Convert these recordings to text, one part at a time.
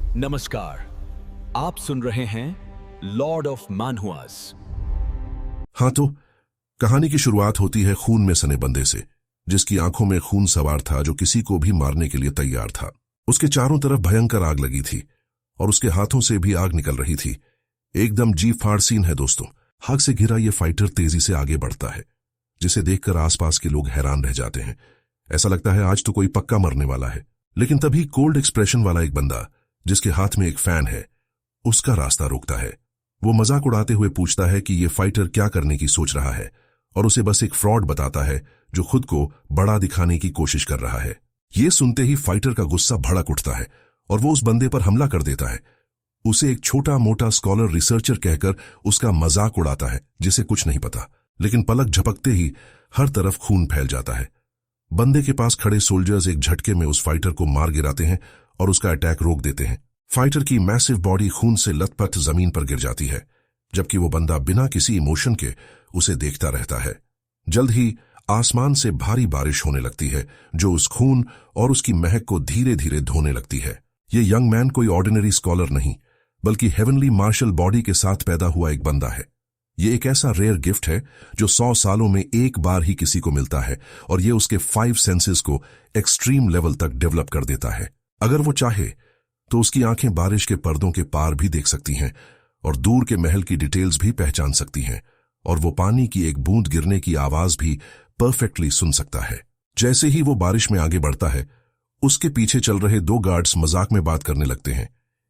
नमस्कार। आप सुन रहे हैं लॉर्ड ऑफ मानहुआस। हाँ तो कहानी की शुरुआत होती है खून में सने बंदे से, जिसकी आंखों में खून सवार था, जो किसी को भी मारने के लिए तैयार था। उसके चारों तरफ भयंकर आग लगी थी और उसके हाथों से भी आग निकल रही थी। एकदम जी फाड़ सीन है दोस्तों। आग से घिरा यह फाइटर तेजी से आगे बढ़ता है, जिसे देखकर आसपास के लोग हैरान रह जाते हैं। ऐसा लगता है आज तो कोई पक्का मरने वाला है। लेकिन तभी कोल्ड एक्सप्रेशन वाला एक बंदा, जिसके हाथ में एक फैन है, उसका रास्ता रोकता है। वो मजाक उड़ाते हुए पूछता है कि ये फाइटर क्या करने की सोच रहा है, और उसे बस एक फ्रॉड बताता है जो खुद को बड़ा दिखाने की कोशिश कर रहा है। ये सुनते ही फाइटर का गुस्सा भड़क उठता है और वो उस बंदे पर हमला कर देता है। उसे एक छोटा मोटा स्कॉलर रिसर्चर कहकर उसका मजाक उड़ाता है, जिसे कुछ नहीं पता। लेकिन पलक झपकते ही हर तरफ खून फैल जाता है। बंदे के पास खड़े सोल्जर्स एक झटके में उस फाइटर को मार गिराते हैं और उसका अटैक रोक देते हैं। फाइटर की मैसिव बॉडी खून से लथपथ जमीन पर गिर जाती है, जबकि वो बंदा बिना किसी इमोशन के उसे देखता रहता है। जल्द ही आसमान से भारी बारिश होने लगती है, जो उस खून और उसकी महक को धीरे धीरे धोने लगती है। ये यंग मैन कोई ऑर्डिनरी स्कॉलर नहीं, बल्कि हेवनली मार्शल बॉडी के साथ पैदा हुआ एक बंदा है। ये एक ऐसा रेयर गिफ्ट है जो 100 सालों में एक बार ही किसी को मिलता है, और ये उसके 5 सेंसेस को एक्सट्रीम लेवल तक डेवलप कर देता है। अगर वो चाहे तो उसकी आंखें बारिश के पर्दों के पार भी देख सकती हैं और दूर के महल की डिटेल्स भी पहचान सकती हैं, और वो पानी की एक बूंद गिरने की आवाज भी परफेक्टली सुन सकता है। जैसे ही वो बारिश में आगे बढ़ता है, उसके पीछे चल रहे 2 गार्ड्स मजाक में बात करने लगते हैं।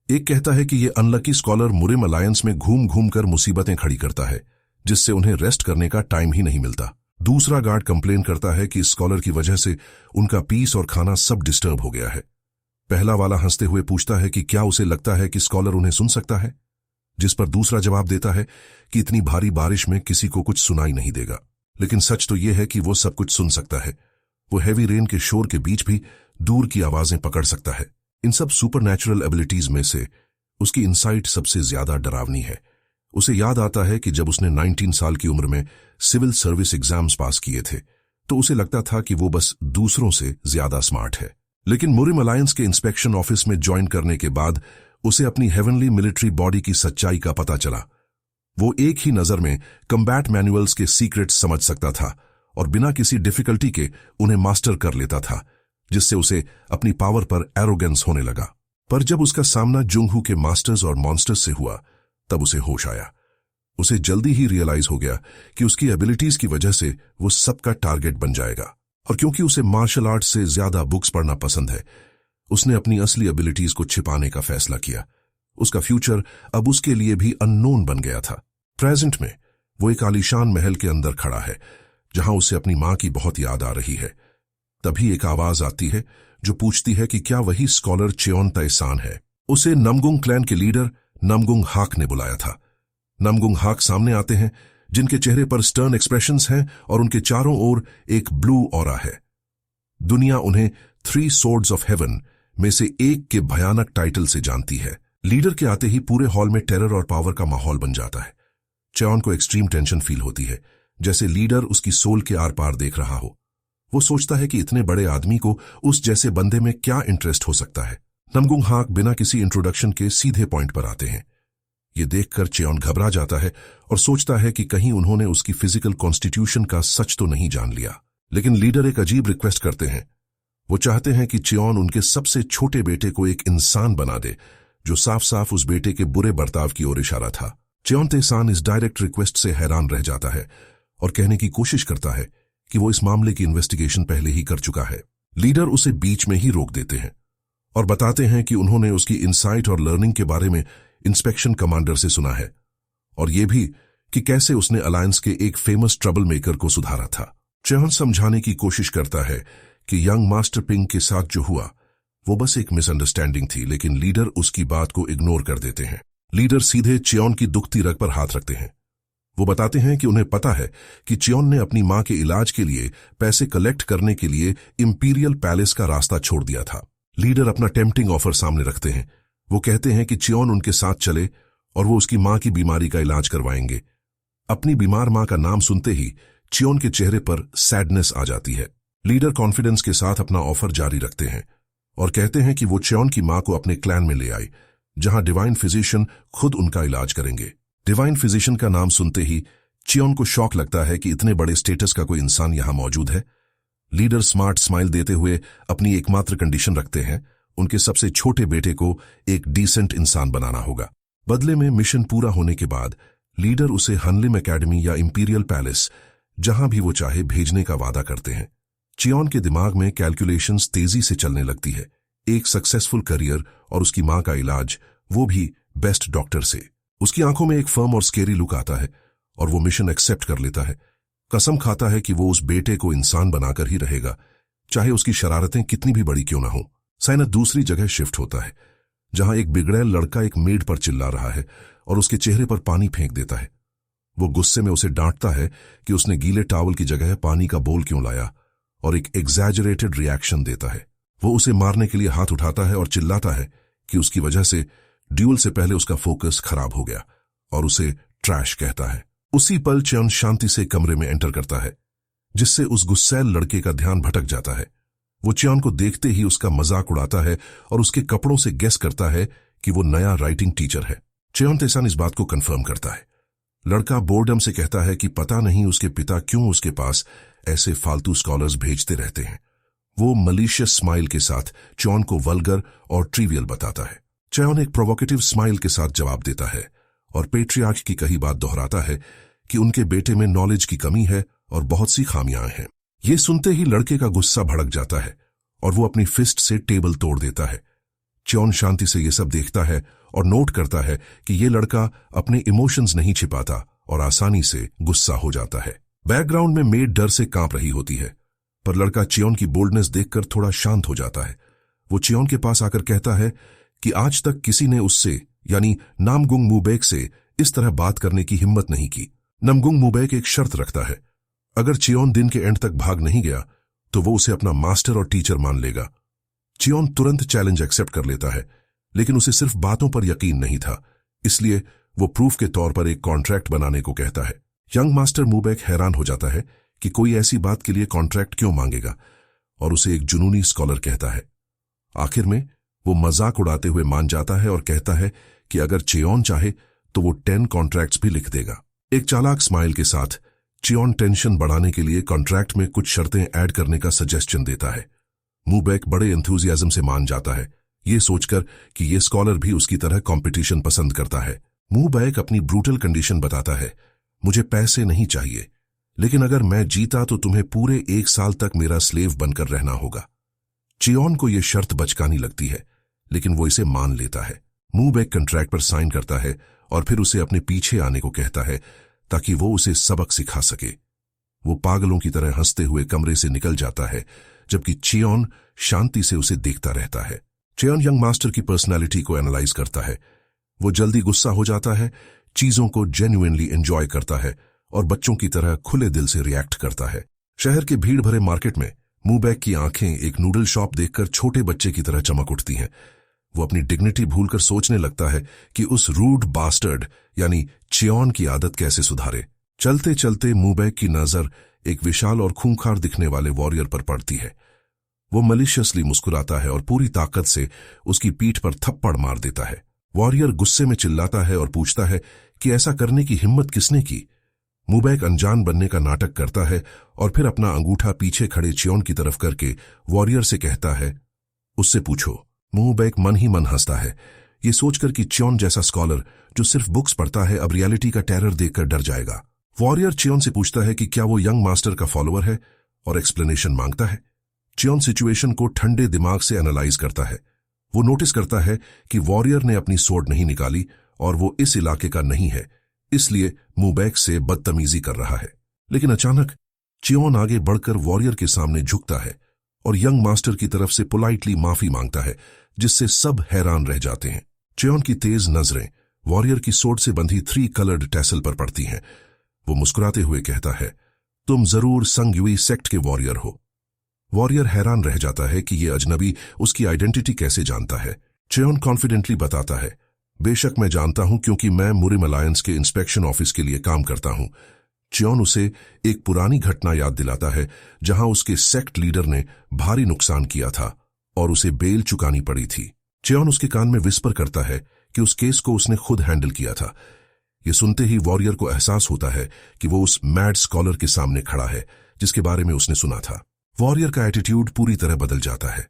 एक कहता है कि ये अनलकी स्कॉलर मुरिम अलायंस में घूम घूम कर मुसीबतें खड़ी करता है, जिससे उन्हें रेस्ट करने का टाइम ही नहीं मिलता। दूसरा गार्ड कंप्लेन करता है कि स्कॉलर की वजह से उनका पीस और खाना सब डिस्टर्ब हो गया है। पहला वाला हंसते हुए पूछता है कि क्या उसे लगता है कि स्कॉलर उन्हें सुन सकता है, जिस पर दूसरा जवाब देता है कि इतनी भारी बारिश में किसी को कुछ सुनाई नहीं देगा। लेकिन सच तो यह है कि वो सब कुछ सुन सकता है। वो हैवी रेन के शोर के बीच भी दूर की आवाजें पकड़ सकता है। इन सब सुपरनैचुरल एबिलिटीज में से उसकी इनसाइट सबसे ज्यादा डरावनी है। उसे याद आता है कि जब उसने 19 साल की उम्र में सिविल सर्विस एग्जाम्स पास किए थे, तो उसे लगता था कि वो बस दूसरों से ज्यादा स्मार्ट है। लेकिन मुरिम अलायंस के इंस्पेक्शन ऑफिस में ज्वाइन करने के बाद उसे अपनी हेवनली मिलिट्री बॉडी की सच्चाई का पता चला। वो एक ही नजर में कम्बैट मैनुअल्स के सीक्रेट्स समझ सकता था और बिना किसी डिफिकल्टी के उन्हें मास्टर कर लेता था, जिससे उसे अपनी पावर पर एरोगेंस होने लगा। पर जब उसका सामना जुंगहू के मास्टर्स और मॉन्स्टर्स से हुआ, तब उसे होश आया। उसे जल्दी ही रियलाइज हो गया कि उसकी एबिलिटीज की वजह से वो सबका टारगेट बन जाएगा। और क्योंकि उसे मार्शल आर्ट से ज्यादा बुक्स पढ़ना पसंद है, उसने अपनी असली एबिलिटीज को छिपाने का फैसला किया। उसका फ्यूचर अब उसके लिए भी अननोन बन गया था। प्रेजेंट में वो एक आलीशान महल के अंदर खड़ा है, जहां उसे अपनी मां की बहुत याद आ रही है। तभी एक आवाज आती है जो पूछती है कि क्या वही स्कॉलर चेओन तैसान है। उसे नमगुंग क्लैन के लीडर नमगुंग हाक ने बुलाया था। नमगुंग हाक सामने आते हैं, जिनके चेहरे पर स्टर्न एक्सप्रेशंस हैं और उनके चारों ओर एक ब्लू ऑरा है। दुनिया उन्हें 3 सोर्ड्स ऑफ हेवन में से एक के भयानक टाइटल से जानती है। लीडर के आते ही पूरे हॉल में टेरर और पावर का माहौल बन जाता है। चेओन को एक्सट्रीम टेंशन फील होती है, जैसे लीडर उसकी सोल के आर पार देख रहा हो। वो सोचता है कि इतने बड़े आदमी को उस जैसे बंदे में क्या इंटरेस्ट हो सकता है। नमगुंग हाक बिना किसी इंट्रोडक्शन के सीधे पॉइंट पर आते हैं। ये देखकर चेओन घबरा जाता है और सोचता है कि कहीं उन्होंने उसकी फिजिकल कॉन्स्टिट्यूशन का सच तो नहीं जान लिया। लेकिन लीडर एक अजीब रिक्वेस्ट करते हैं। वो चाहते हैं कि चेओन उनके सबसे छोटे बेटे को एक इंसान बना दे, जो साफ साफ उस बेटे के बुरे बर्ताव की ओर इशारा था। चेओन तैसान इस डायरेक्ट रिक्वेस्ट से हैरान रह जाता है और कहने की कोशिश करता है कि वो इस मामले की इन्वेस्टिगेशन पहले ही कर चुका है। लीडर उसे बीच में ही रोक देते हैं और बताते हैं कि उन्होंने उसकी इंसाइट और लर्निंग के बारे में इंस्पेक्शन कमांडर से सुना है, और यह भी कि कैसे उसने अलायंस के एक फेमस ट्रबल मेकर को सुधारा था। चेओन समझाने की कोशिश करता है कि यंग मास्टर पिंग के साथ जो हुआ वो बस एक मिसअंडरस्टैंडिंग थी, लेकिन लीडर उसकी बात को इग्नोर कर देते हैं। लीडर सीधे चेओन की दुखती रग पर हाथ रखते हैं। वो बताते हैं कि उन्हें पता है कि चेओन ने अपनी मां के इलाज के लिए पैसे कलेक्ट करने के लिए इंपीरियल पैलेस का रास्ता छोड़ दिया था। लीडर अपना टेम्पटिंग ऑफर सामने रखते हैं। वो कहते हैं कि चेओन उनके साथ चले और वो उसकी मां की बीमारी का इलाज करवाएंगे। अपनी बीमार मां का नाम सुनते ही चेओन के चेहरे पर सैडनेस आ जाती है। लीडर कॉन्फिडेंस के साथ अपना ऑफर जारी रखते हैं और कहते हैं कि वो चेओन की मां को अपने क्लैन में ले आए जहां डिवाइन फिजिशियन खुद उनका इलाज करेंगे। डिवाइन फिजिशियन का नाम सुनते ही चियोन को शॉक लगता है कि इतने बड़े स्टेटस का कोई इंसान यहां मौजूद है। लीडर स्मार्ट स्माइल देते हुए अपनी एकमात्र कंडीशन रखते हैं, उनके सबसे छोटे बेटे को एक डिसेंट इंसान बनाना होगा। बदले में मिशन पूरा होने के बाद लीडर उसे हनलिम एकेडमी या इंपीरियल पैलेस, जहां भी वो चाहे, भेजने का वादा करते हैं। चियोन के दिमाग में कैलकुलेशंस तेजी से चलने लगती है। एक सक्सेसफुल करियर और उसकी मां का इलाज, वो भी बेस्ट डॉक्टर से। उसकी आंखों में एक फर्म और स्केरी लुक आता है और वो मिशन एक्सेप्ट कर लेता है। कसम खाता है कि वो उस बेटे को इंसान बनाकर ही रहेगा, चाहे उसकी शरारतें कितनी भी बड़ी क्यों ना हो। साइनत दूसरी जगह शिफ्ट होता है, जहां एक बिगड़ैल लड़का एक मेड पर चिल्ला रहा है और उसके चेहरे पर पानी फेंक देता है। वो गुस्से में उसे डांटता है कि उसने गीले टॉवल की जगह पानी का बोल क्यों लाया, और एक एग्जैजरेटेड रिएक्शन देता है। वो उसे मारने के लिए हाथ उठाता है और चिल्लाता है कि उसकी वजह से ड्यूल से पहले उसका फोकस खराब हो गया, और उसे ट्रैश कहता है। उसी पल चियोन शांति से कमरे में एंटर करता है, जिससे उस गुस्सैल लड़के का ध्यान भटक जाता है। वो चियोन को देखते ही उसका मजाक उड़ाता है और उसके कपड़ों से गेस करता है कि वो नया राइटिंग टीचर है। चियोन तेसान इस बात को कंफर्म करता है। लड़का बोर्डम से कहता है कि पता नहीं उसके पिता क्यों उसके पास ऐसे फालतू स्कॉलर्स भेजते रहते हैं। वो मलिशियस स्माइल के साथ चियोन को वल्गर और ट्रिवियल बताता है। चियोन एक प्रोवोकेटिव स्माइल के साथ जवाब देता है और पेट्रियार्क की कही बात दोहराता है कि उनके बेटे में नॉलेज की कमी है और बहुत सी खामियां हैं। ये सुनते ही लड़के का गुस्सा भड़क जाता है और वो अपनी फिस्ट से टेबल तोड़ देता है। चियोन शांति से ये सब देखता है और नोट करता है कि ये लड़का अपने इमोशंस नहीं छिपाता और आसानी से गुस्सा हो जाता है। बैकग्राउंड में मेड डर से कांप रही होती है, पर लड़का चियोन की बोल्डनेस देखकर थोड़ा शांत हो जाता है। वो चियोन के पास आकर कहता है कि आज तक किसी ने उससे, यानी नामगुंग मूबेक से, इस तरह बात करने की हिम्मत नहीं की। नामगुंग मूबेक एक शर्त रखता है, अगर चियोन दिन के एंड तक भाग नहीं गया तो वो उसे अपना मास्टर और टीचर मान लेगा। चियोन तुरंत चैलेंज एक्सेप्ट कर लेता है, लेकिन उसे सिर्फ बातों पर यकीन नहीं था, इसलिए वो प्रूफ के तौर पर एक कॉन्ट्रैक्ट बनाने को कहता है। यंग मास्टर मूबेक हैरान हो जाता है कि कोई ऐसी बात के लिए कॉन्ट्रैक्ट क्यों मांगेगा, और उसे एक जुनूनी स्कॉलर कहता है। आखिर में वो मजाक उड़ाते हुए मान जाता है और कहता है कि अगर चियोन चाहे तो वो 10 कॉन्ट्रैक्ट्स भी लिख देगा। एक चालाक स्माइल के साथ चियोन टेंशन बढ़ाने के लिए कॉन्ट्रैक्ट में कुछ शर्तें ऐड करने का सजेशन देता है। मूबेक बड़े एंथुजियाज्म से मान जाता है, ये सोचकर कि ये स्कॉलर भी उसकी तरह कंपटीशन पसंद करता है। मूबेक अपनी ब्रूटल कंडीशन बताता है, मुझे पैसे नहीं चाहिए, लेकिन अगर मैं जीता तो तुम्हें पूरे 1 साल तक मेरा स्लेव बनकर रहना होगा। चियोन को यह शर्त बचकानी लगती है, लेकिन वो इसे मान लेता है। मूबेक कॉन्ट्रैक्ट पर साइन करता है और फिर उसे अपने पीछे आने को कहता है ताकि वो उसे सबक सिखा सके। वो पागलों की तरह हंसते हुए कमरे से निकल जाता है, जबकि चियोन शांति से उसे देखता रहता है। चियोन यंग मास्टर की पर्सनालिटी को एनालाइज करता है। वो जल्दी गुस्सा हो जाता है, चीजों को जेन्युइनली एंजॉय करता है और बच्चों की तरह खुले दिल से रिएक्ट करता है। शहर के भीड़ भरे मार्केट में मूबेक की आंखें एक नूडल शॉप देखकर छोटे बच्चे की तरह चमक उठती हैं। वो अपनी डिग्निटी भूलकर सोचने लगता है कि उस रूड बास्टर्ड यानी चियोन की आदत कैसे सुधारे। चलते चलते मूबेक की नजर एक विशाल और खूंखार दिखने वाले वॉरियर पर पड़ती है। वो मलिशियसली मुस्कुराता है और पूरी ताकत से उसकी पीठ पर थप्पड़ मार देता है। वॉरियर गुस्से में चिल्लाता है और पूछता है कि ऐसा करने की हिम्मत किसने की। मूबेक अनजान बनने का नाटक करता है और फिर अपना अंगूठा पीछे खड़े चियोन की तरफ करके वॉरियर से कहता है, उससे पूछो। मूबेक मन ही मन हंसता है, ये सोचकर कि चियोन जैसा स्कॉलर जो सिर्फ बुक्स पढ़ता है अब रियलिटी का टेरर देखकर डर जाएगा। वॉरियर चियोन से पूछता है कि क्या वो यंग मास्टर का फॉलोअर है और एक्सप्लेनेशन मांगता है। चियोन सिचुएशन को ठंडे दिमाग से एनालाइज करता है। वो नोटिस करता है कि वॉरियर ने अपनी सोर्ड नहीं निकाली और वो इस इलाके का नहीं है, इसलिए मूबेक से बदतमीजी कर रहा है। लेकिन अचानक चियोन आगे बढ़कर वॉरियर के सामने झुकता है और यंग मास्टर की तरफ से पोलाइटली माफी मांगता है, जिससे सब हैरान रह जाते हैं। चियोन की तेज नजरें वॉरियर की सोर्ड से बंधी 3 कलर्ड टैसल पर पड़ती हैं। वो मुस्कुराते हुए कहता है, तुम जरूर संगयुई सेक्ट के वॉरियर हो। वॉरियर हैरान रह जाता है कि ये अजनबी उसकी आइडेंटिटी कैसे जानता है। चियोन कॉन्फिडेंटली बताता है, बेशक मैं जानता हूं क्योंकि मैं मुरिम अलायंस के इंस्पेक्शन ऑफिस के लिए काम करता हूं। चियोन उसे एक पुरानी घटना याद दिलाता है जहां उसके सेक्ट लीडर ने भारी नुकसान किया था और उसे बेल चुकानी पड़ी थी। चियोन उसके कान में विस्पर करता है कि उस केस को उसने खुद हैंडल किया था। ये सुनते ही वॉरियर को एहसास होता है कि वो उस मैड स्कॉलर के सामने खड़ा है जिसके बारे में उसने सुना था। वॉरियर का एटीट्यूड पूरी तरह बदल जाता है।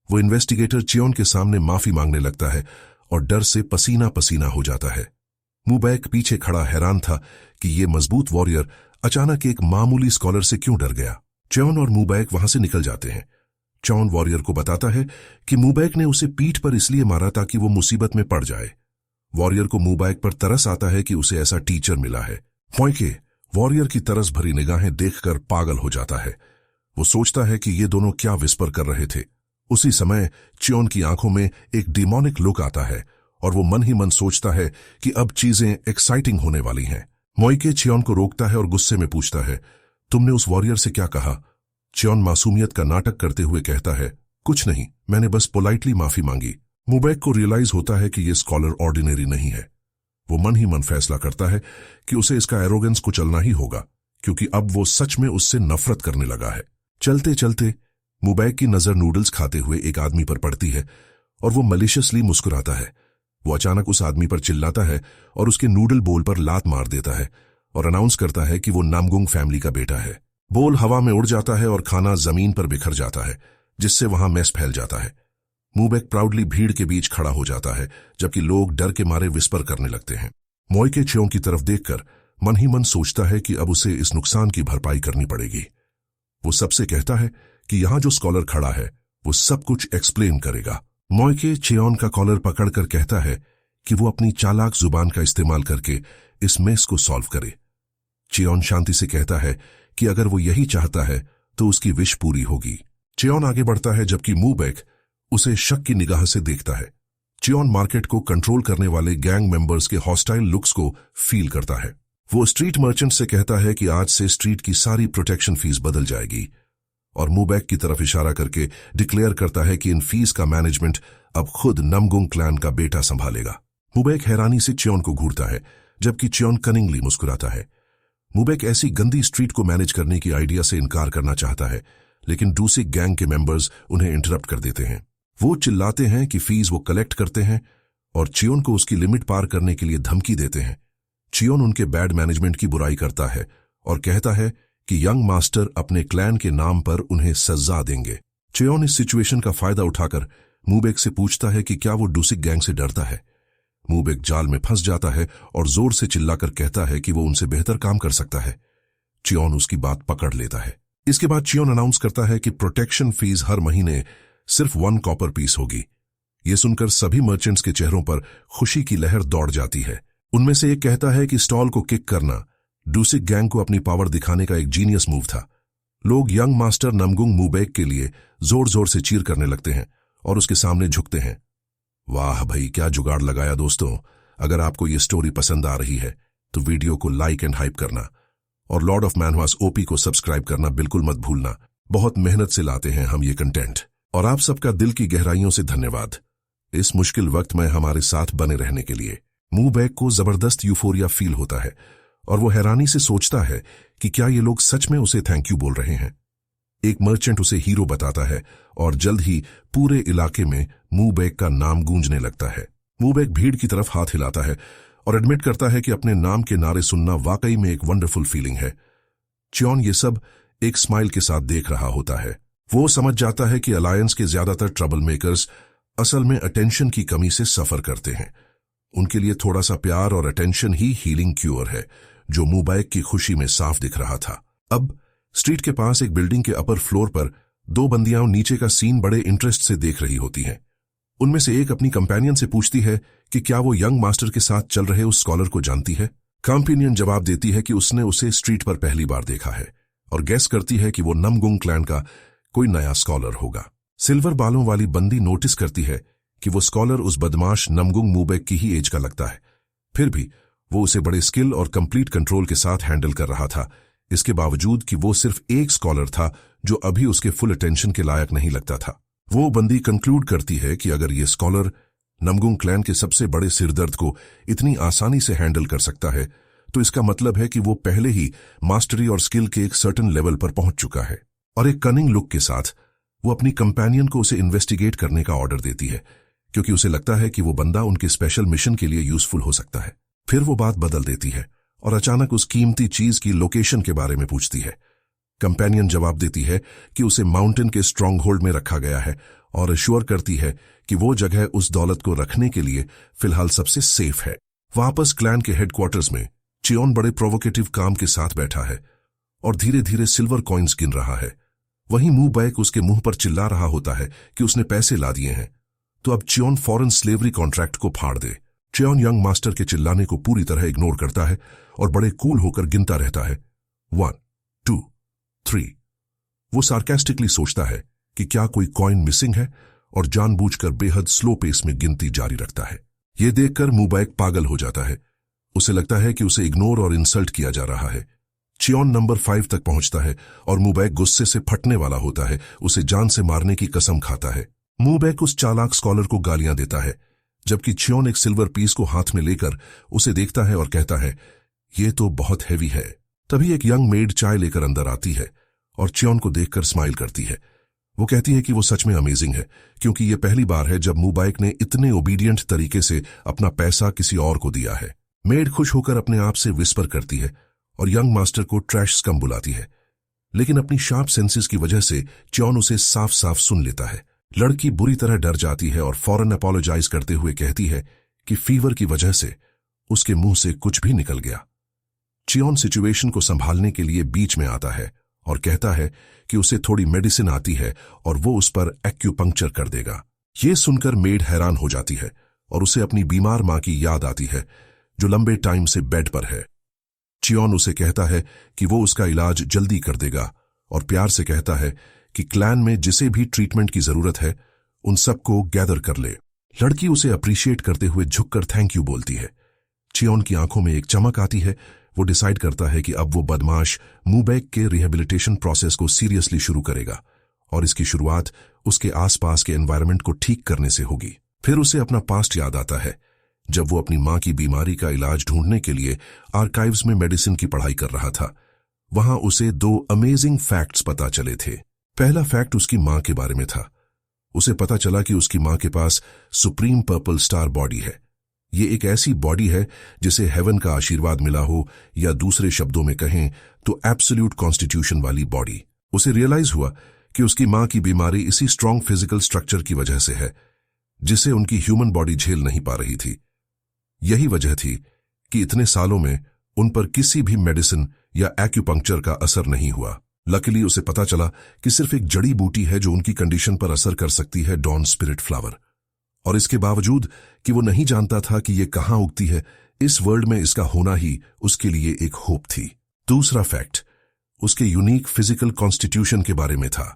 वो इन्वेस्टिगेटर चियोन के सामने माफी मांगने लगता है और डर से पसीना पसीना हो जाता है। मुबैक पीछे खड़ा हैरान था कि ये मजबूत वॉरियर अचानक एक मामूली स्कॉलर से क्यों डर गया। चियोन और मुबैक वहां से निकल जाते हैं। चियोन वॉरियर को बताता है कि मुबैक ने उसे पीठ पर इसलिए मारा ताकि वो मुसीबत में पड़ जाए। वॉरियर को मुबैक पर तरस आता है कि उसे ऐसा टीचर मिला है। मोइके वॉरियर की तरस भरी निगाहें देखकर पागल हो जाता है। वो सोचता है कि ये दोनों क्या विस्पर कर रहे थे। उसी समय चियोन की आंखों में एक डिमोनिक लुक आता है और वो मन ही मन सोचता है कि अब चीजें एक्साइटिंग होने वाली हैं। मोइके चियोन को रोकता है और गुस्से में पूछता है, तुमने उस वॉरियर से क्या कहा? चियोन मासूमियत का नाटक करते हुए कहता है, कुछ नहीं, मैंने बस पोलाइटली माफी मांगी। मुबैक को रियलाइज होता है कि ये स्कॉलर ऑर्डिनरी नहीं है। वो मन ही मन फैसला करता है कि उसे इसका एरोगेंस कुचलना ही होगा, क्योंकि अब वो सच में उससे नफरत करने लगा है। चलते चलते मुबैक की नजर नूडल्स खाते हुए एक आदमी पर पड़ती है और वो मलिशियसली मुस्कुराता है। वो अचानक उस आदमी पर चिल्लाता है और उसके नूडल बोल पर लात मार देता है और अनाउंस करता है कि वो नामगुंग फैमिली का बेटा है। बोल हवा में उड़ जाता है और खाना जमीन पर बिखर जाता है, जिससे वहां मैस फैल जाता है। मुबैक प्राउडली भीड़ के बीच खड़ा हो जाता है, जबकि लोग डर के मारे विस्पर करने लगते हैं। मोइके चियोन की तरफ देखकर मन ही मन सोचता है कि अब उसे इस नुकसान की भरपाई करनी पड़ेगी। वो सबसे कहता है कि यहां जो स्कॉलर खड़ा है वो सब कुछ एक्सप्लेन करेगा। मोइके चियोन का कॉलर पकड़कर कहता है कि वो अपनी चालाक जुबान का इस्तेमाल करके इस मेस को सॉल्व करे। चियोन शांति से कहता है कि अगर वो यही चाहता है तो उसकी विश पूरी होगी। चियोन आगे बढ़ता है जबकि मुबैक उसे शक की निगाह से देखता है। चियोन मार्केट को कंट्रोल करने वाले गैंग मेंबर्स के हॉस्टाइल लुक्स को फील करता है। वो स्ट्रीट मर्चेंट से कहता है कि आज से स्ट्रीट की सारी प्रोटेक्शन फीस बदल जाएगी और मुबैक की तरफ इशारा करके डिक्लेयर करता है कि इन फीस का मैनेजमेंट अब खुद नामगुंग क्लैन का बेटा संभालेगा। मुबैक हैरानी से चियोन को घूरता है जबकि चियोन कनिंगली मुस्कुराता है। मुबैक ऐसी गंदी स्ट्रीट को मैनेज करने की आइडिया से इनकार करना चाहता है, लेकिन डूसिक गैंग के मेंबर्स उन्हें इंटरप्ट कर देते हैं। वो चिल्लाते हैं कि फीस वो कलेक्ट करते हैं और चियोन को उसकी लिमिट पार करने के लिए धमकी देते हैं। चियोन उनके बैड मैनेजमेंट की बुराई करता है और कहता है कि यंग मास्टर अपने क्लैन के नाम पर उन्हें सजा देंगे। चियोन इस सिचुएशन का फायदा उठाकर मुबैक से पूछता है कि क्या वो डूसिक गैंग से डरता है। मुबैक जाल में फंस जाता है और जोर से चिल्लाकर कहता है कि वो उनसे बेहतर काम कर सकता है। चियोन उसकी बात पकड़ लेता है। इसके बाद चियोन अनाउंस करता है कि प्रोटेक्शन फीस हर महीने सिर्फ 1 कॉपर पीस होगी। ये सुनकर सभी मर्चेंट्स के चेहरों पर खुशी की लहर दौड़ जाती है। उनमें से एक कहता है कि स्टॉल को किक करना डूसिक गैंग को अपनी पावर दिखाने का एक जीनियस मूव था। लोग यंग मास्टर नामगुंग मुबैक के लिए जोर जोर से चीर करने लगते हैं और उसके सामने झुकते हैं। वाह भाई, क्या जुगाड़ लगाया दोस्तों। अगर आपको ये स्टोरी पसंद आ रही है तो वीडियो को लाइक एंड हाइप करना और लॉर्ड ऑफ मैनहवास ओपी को सब्सक्राइब करना बिल्कुल मत भूलना। बहुत मेहनत से लाते हैं हम ये कंटेंट और आप सबका दिल की गहराइयों से धन्यवाद इस मुश्किल वक्त में हमारे साथ बने रहने के लिए। मुबैक को जबरदस्त यूफोरिया फील होता है और वो हैरानी से सोचता है कि क्या ये लोग सच में उसे थैंक यू बोल रहे हैं। एक मर्चेंट उसे हीरो बताता है और जल्द ही पूरे इलाके में मुबैक का नाम गूंजने लगता है। मुबैक भीड़ की तरफ हाथ हिलाता है और एडमिट करता है कि अपने नाम के नारे सुनना वाकई में एक वंडरफुल फीलिंग है। चियोन ये सब एक स्माइल के साथ देख रहा होता है। वो समझ जाता है कि अलायंस के ज्यादातर ट्रबल मेकर्स असल में अटेंशन की कमी से सफर करते हैं। उनके लिए थोड़ा सा प्यार और अटेंशन ही हीलिंग क्यूर है, जो मुबैक की खुशी में साफ दिख रहा था। अब स्ट्रीट के पास एक बिल्डिंग के अपर फ्लोर पर 2 बंदियां नीचे का सीन बड़े इंटरेस्ट से देख रही होती हैं। उनमें से एक अपनी कंपेनियन से पूछती है कि क्या वो यंग मास्टर के साथ चल रहे उस स्कॉलर को जानती है। कंपेनियन जवाब देती है कि उसने उसे स्ट्रीट पर पहली बार देखा है और गेस करती है कि वो नामगुंग क्लैन का कोई नया स्कॉलर होगा। सिल्वर बालों वाली बंदी नोटिस करती है कि वो स्कॉलर उस बदमाश नामगुंग मुबैक की ही एज का लगता है। फिर भी वो उसे बड़े स्किल और कंप्लीट कंट्रोल के साथ हैंडल कर रहा था, इसके बावजूद कि वो सिर्फ एक स्कॉलर था जो अभी उसके फुल अटेंशन के लायक नहीं लगता था। वो बंदी कंक्लूड करती है कि अगर ये स्कॉलर नामगुंग क्लैन के सबसे बड़े सिरदर्द को इतनी आसानी से हैंडल कर सकता है तो इसका मतलब है कि वो पहले ही मास्टरी और स्किल के एक सर्टेन लेवल पर पहुंच चुका है। और एक कनिंग लुक के साथ वो अपनी कंपेनियन को उसे इन्वेस्टिगेट करने का ऑर्डर देती है क्योंकि उसे लगता है कि वो बंदा उनके स्पेशल मिशन के लिए यूजफुल हो सकता है। फिर वो बात बदल देती है और अचानक उस कीमती चीज की लोकेशन के बारे में पूछती है। कंपेनियन जवाब देती है कि उसे माउंटेन के स्ट्रॉन्ग होल्ड में रखा गया है और अश्योर करती है कि वो जगह उस दौलत को रखने के लिए फिलहाल सबसे सेफ है। वापस क्लैन के हेडक्वार्टर्स में चियोन बड़े प्रोवोकेटिव काम के साथ बैठा है और धीरे धीरे सिल्वर कॉइन्स गिन रहा है। वहीं मू बैक उसके मुंह पर चिल्ला रहा होता है कि उसने पैसे ला दिए हैं, तो अब चियोन फॉरेन स्लेवरी कॉन्ट्रैक्ट को फाड़ दे। चियोन यंग मास्टर के चिल्लाने को पूरी तरह इग्नोर करता है और बड़े कूल होकर गिनता रहता है, 1, 2, 3। वो सार्केस्टिकली सोचता है कि क्या कोई कॉइन मिसिंग है और जानबूझकर बेहद स्लो पेस में गिनती जारी रखता है। यह देखकर मुबैक पागल हो जाता है। उसे लगता है कि उसे इग्नोर और इंसल्ट किया जा रहा है। चियोन नंबर 5 तक पहुंचता है और मुबैक गुस्से से फटने वाला होता है, उसे जान से मारने की कसम खाता है। मुबैक उस चालाक स्कॉलर को गालियां देता है, जबकि चियोन एक सिल्वर पीस को हाथ में लेकर उसे देखता है और कहता है, ये तो बहुत हैवी है। तभी एक यंग मेड चाय लेकर अंदर आती है और चियोन को देखकर स्माइल करती है। वो कहती है कि वो सच में अमेजिंग है, क्योंकि ये पहली बार है जब मुबैक ने इतने ओबीडियंट तरीके से अपना पैसा किसी और को दिया है। मेड खुश होकर अपने आप से विस्पर करती है और यंग मास्टर को ट्रैश स्कम बुलाती है, लेकिन अपनी शार्प सेंसेस की वजह से चियोन उसे साफ साफ सुन लेता है। लड़की बुरी तरह डर जाती है और फौरन अपोलोजाइज करते हुए कहती है कि फीवर की वजह से उसके मुंह से कुछ भी निकल गया। चियोन सिचुएशन को संभालने के लिए बीच में आता है और कहता है कि उसे थोड़ी मेडिसिन आती है और वो उस पर एक्यूपंक्चर कर देगा। ये सुनकर मेड हैरान हो जाती है और उसे अपनी बीमार मां की याद आती है जो लंबे टाइम से बेड पर है। चियोन उसे कहता है कि वो उसका इलाज जल्दी कर देगा और प्यार से कहता है कि क्लैन में जिसे भी ट्रीटमेंट की जरूरत है उन सबको गैदर कर ले। लड़की उसे अप्रिशिएट करते हुए झुककर थैंक यू बोलती है। चियोन की आंखों में एक चमक आती है। वो डिसाइड करता है कि अब वो बदमाश मुबैक के रिहेबिलिटेशन प्रोसेस को सीरियसली शुरू करेगा और इसकी शुरुआत उसके आसपास के एनवायरनमेंट को ठीक करने से होगी। फिर उसे अपना पास्ट याद आता है, जब वो अपनी मां की बीमारी का इलाज ढूंढने के लिए आर्काइव्स में मेडिसिन की पढ़ाई कर रहा था। वहां उसे 2 अमेजिंग फैक्ट्स पता चले थे। पहला फैक्ट उसकी मां के बारे में था। उसे पता चला कि उसकी मां के पास सुप्रीम पर्पल स्टार बॉडी है। ये एक ऐसी बॉडी है जिसे हेवन का आशीर्वाद मिला हो, या दूसरे शब्दों में कहें तो एब्सोल्यूट कॉन्स्टिट्यूशन वाली बॉडी। उसे रियलाइज हुआ कि उसकी मां की बीमारी इसी स्ट्रॉन्ग फिजिकल स्ट्रक्चर की वजह से है जिसे उनकी ह्यूमन बॉडी झेल नहीं पा रही थी। यही वजह थी कि इतने सालों में उन पर किसी भी मेडिसिन या एक्यूपंक्चर का असर नहीं हुआ। लकीली उसे पता चला कि सिर्फ एक जड़ी बूटी है जो उनकी कंडीशन पर असर कर सकती है, डॉन स्पिरिट फ्लावर। और इसके बावजूद कि वो नहीं जानता था कि ये कहां उगती है, इस वर्ल्ड में इसका होना ही उसके लिए एक होप थी। दूसरा फैक्ट उसके यूनिक फिजिकल कॉन्स्टिट्यूशन के बारे में था।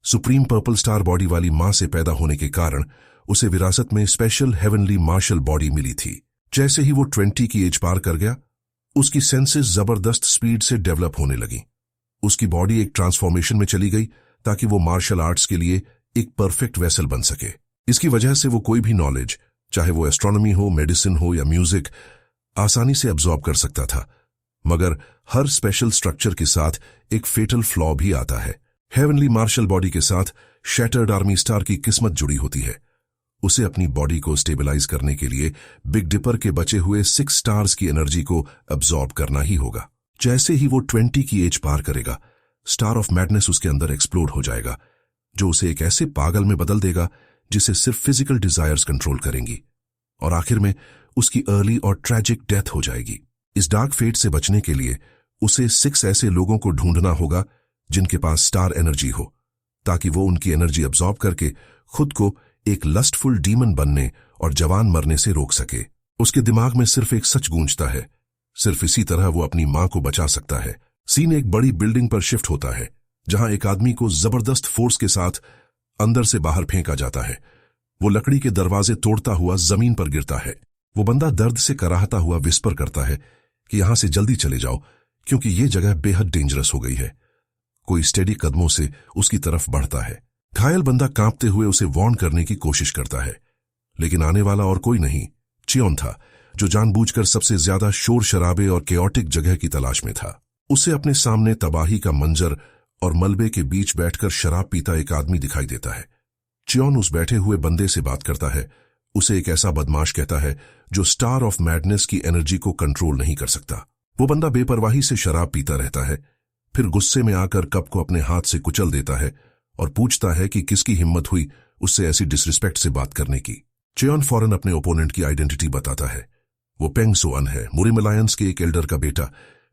सुप्रीम पर्पल स्टार बॉडी वाली मां से पैदा होने के कारण उसे विरासत में स्पेशल हेवनली मार्शल बॉडी मिली थी। जैसे ही वो 20 की एज पार कर गया, उसकी सेंसेस जबरदस्त स्पीड से डेवलप होने लगी। उसकी बॉडी एक ट्रांसफॉर्मेशन में चली गई ताकि वो मार्शल आर्ट्स के लिए एक परफेक्ट वेसल बन सके। इसकी वजह से वो कोई भी नॉलेज, चाहे वो एस्ट्रोनॉमी हो, मेडिसिन हो या म्यूजिक, आसानी से अब्सॉर्ब कर सकता था। मगर हर स्पेशल स्ट्रक्चर के साथ एक फेटल फ्लॉ भी आता है। हेवनली मार्शल बॉडी के साथ शैटर्ड आर्मी स्टार की किस्मत जुड़ी होती है। उसे अपनी बॉडी को स्टेबलाइज करने के लिए बिग डिपर के बचे हुए 6 स्टार्स की एनर्जी को अब्सॉर्ब करना ही होगा। जैसे ही वो 20 की एज पार करेगा, स्टार ऑफ मैडनेस उसके अंदर एक्सप्लोड हो जाएगा, जो उसे एक ऐसे पागल में बदल देगा जिसे सिर्फ फिजिकल डिजायर्स कंट्रोल करेंगी, और आखिर में उसकी अर्ली और ट्रैजिक डेथ हो जाएगी। इस डार्क फेट से बचने के लिए उसे 6 ऐसे लोगों को ढूंढना होगा जिनके पास स्टार एनर्जी हो, ताकि वो उनकी एनर्जी अब्सॉर्ब करके खुद को एक लस्टफुल डीमन बनने और जवान मरने से रोक सके। उसके दिमाग में सिर्फ एक सच गूंजता है, सिर्फ इसी तरह वो अपनी मां को बचा सकता है। सीन एक बड़ी बिल्डिंग पर शिफ्ट होता है, जहां एक आदमी को जबरदस्त फोर्स के साथ अंदर से बाहर फेंका जाता है। वो लकड़ी के दरवाजे तोड़ता हुआ जमीन पर गिरता है। वो बंदा दर्द से कराहता हुआ विस्पर करता है कि यहां से जल्दी चले जाओ, क्योंकि ये जगह बेहद डेंजरस हो गई है। कोई स्टेडी कदमों से उसकी तरफ बढ़ता है। घायल बंदा कांपते हुए उसे वार्न करने की कोशिश करता है, लेकिन आने वाला और कोई नहीं, चियोन था, जो जानबूझकर सबसे ज्यादा शोर शराबे और केओटिक जगह की तलाश में था। उसे अपने सामने तबाही का मंजर और मलबे के बीच बैठकर शराब पीता एक आदमी दिखाई देता है। चियोन उस बैठे हुए बंदे से बात करता है उसे एक ऐसा बदमाश कहता है जो स्टार ऑफ मैडनेस की एनर्जी को कंट्रोल नहीं कर सकता। वो बंदा बेपरवाही से शराब पीता रहता है, फिर गुस्से में आकर कप को अपने हाथ से कुचल देता है और पूछता है कि किसकी हिम्मत हुई उससे ऐसी डिसरिस्पेक्ट से बात करने की। चियोन फौरन अपने ओपोनेंट की आइडेंटिटी बताता है। वो पेंग सोअन है, मुरिम अलायंस के एक एल्डर का बेटा।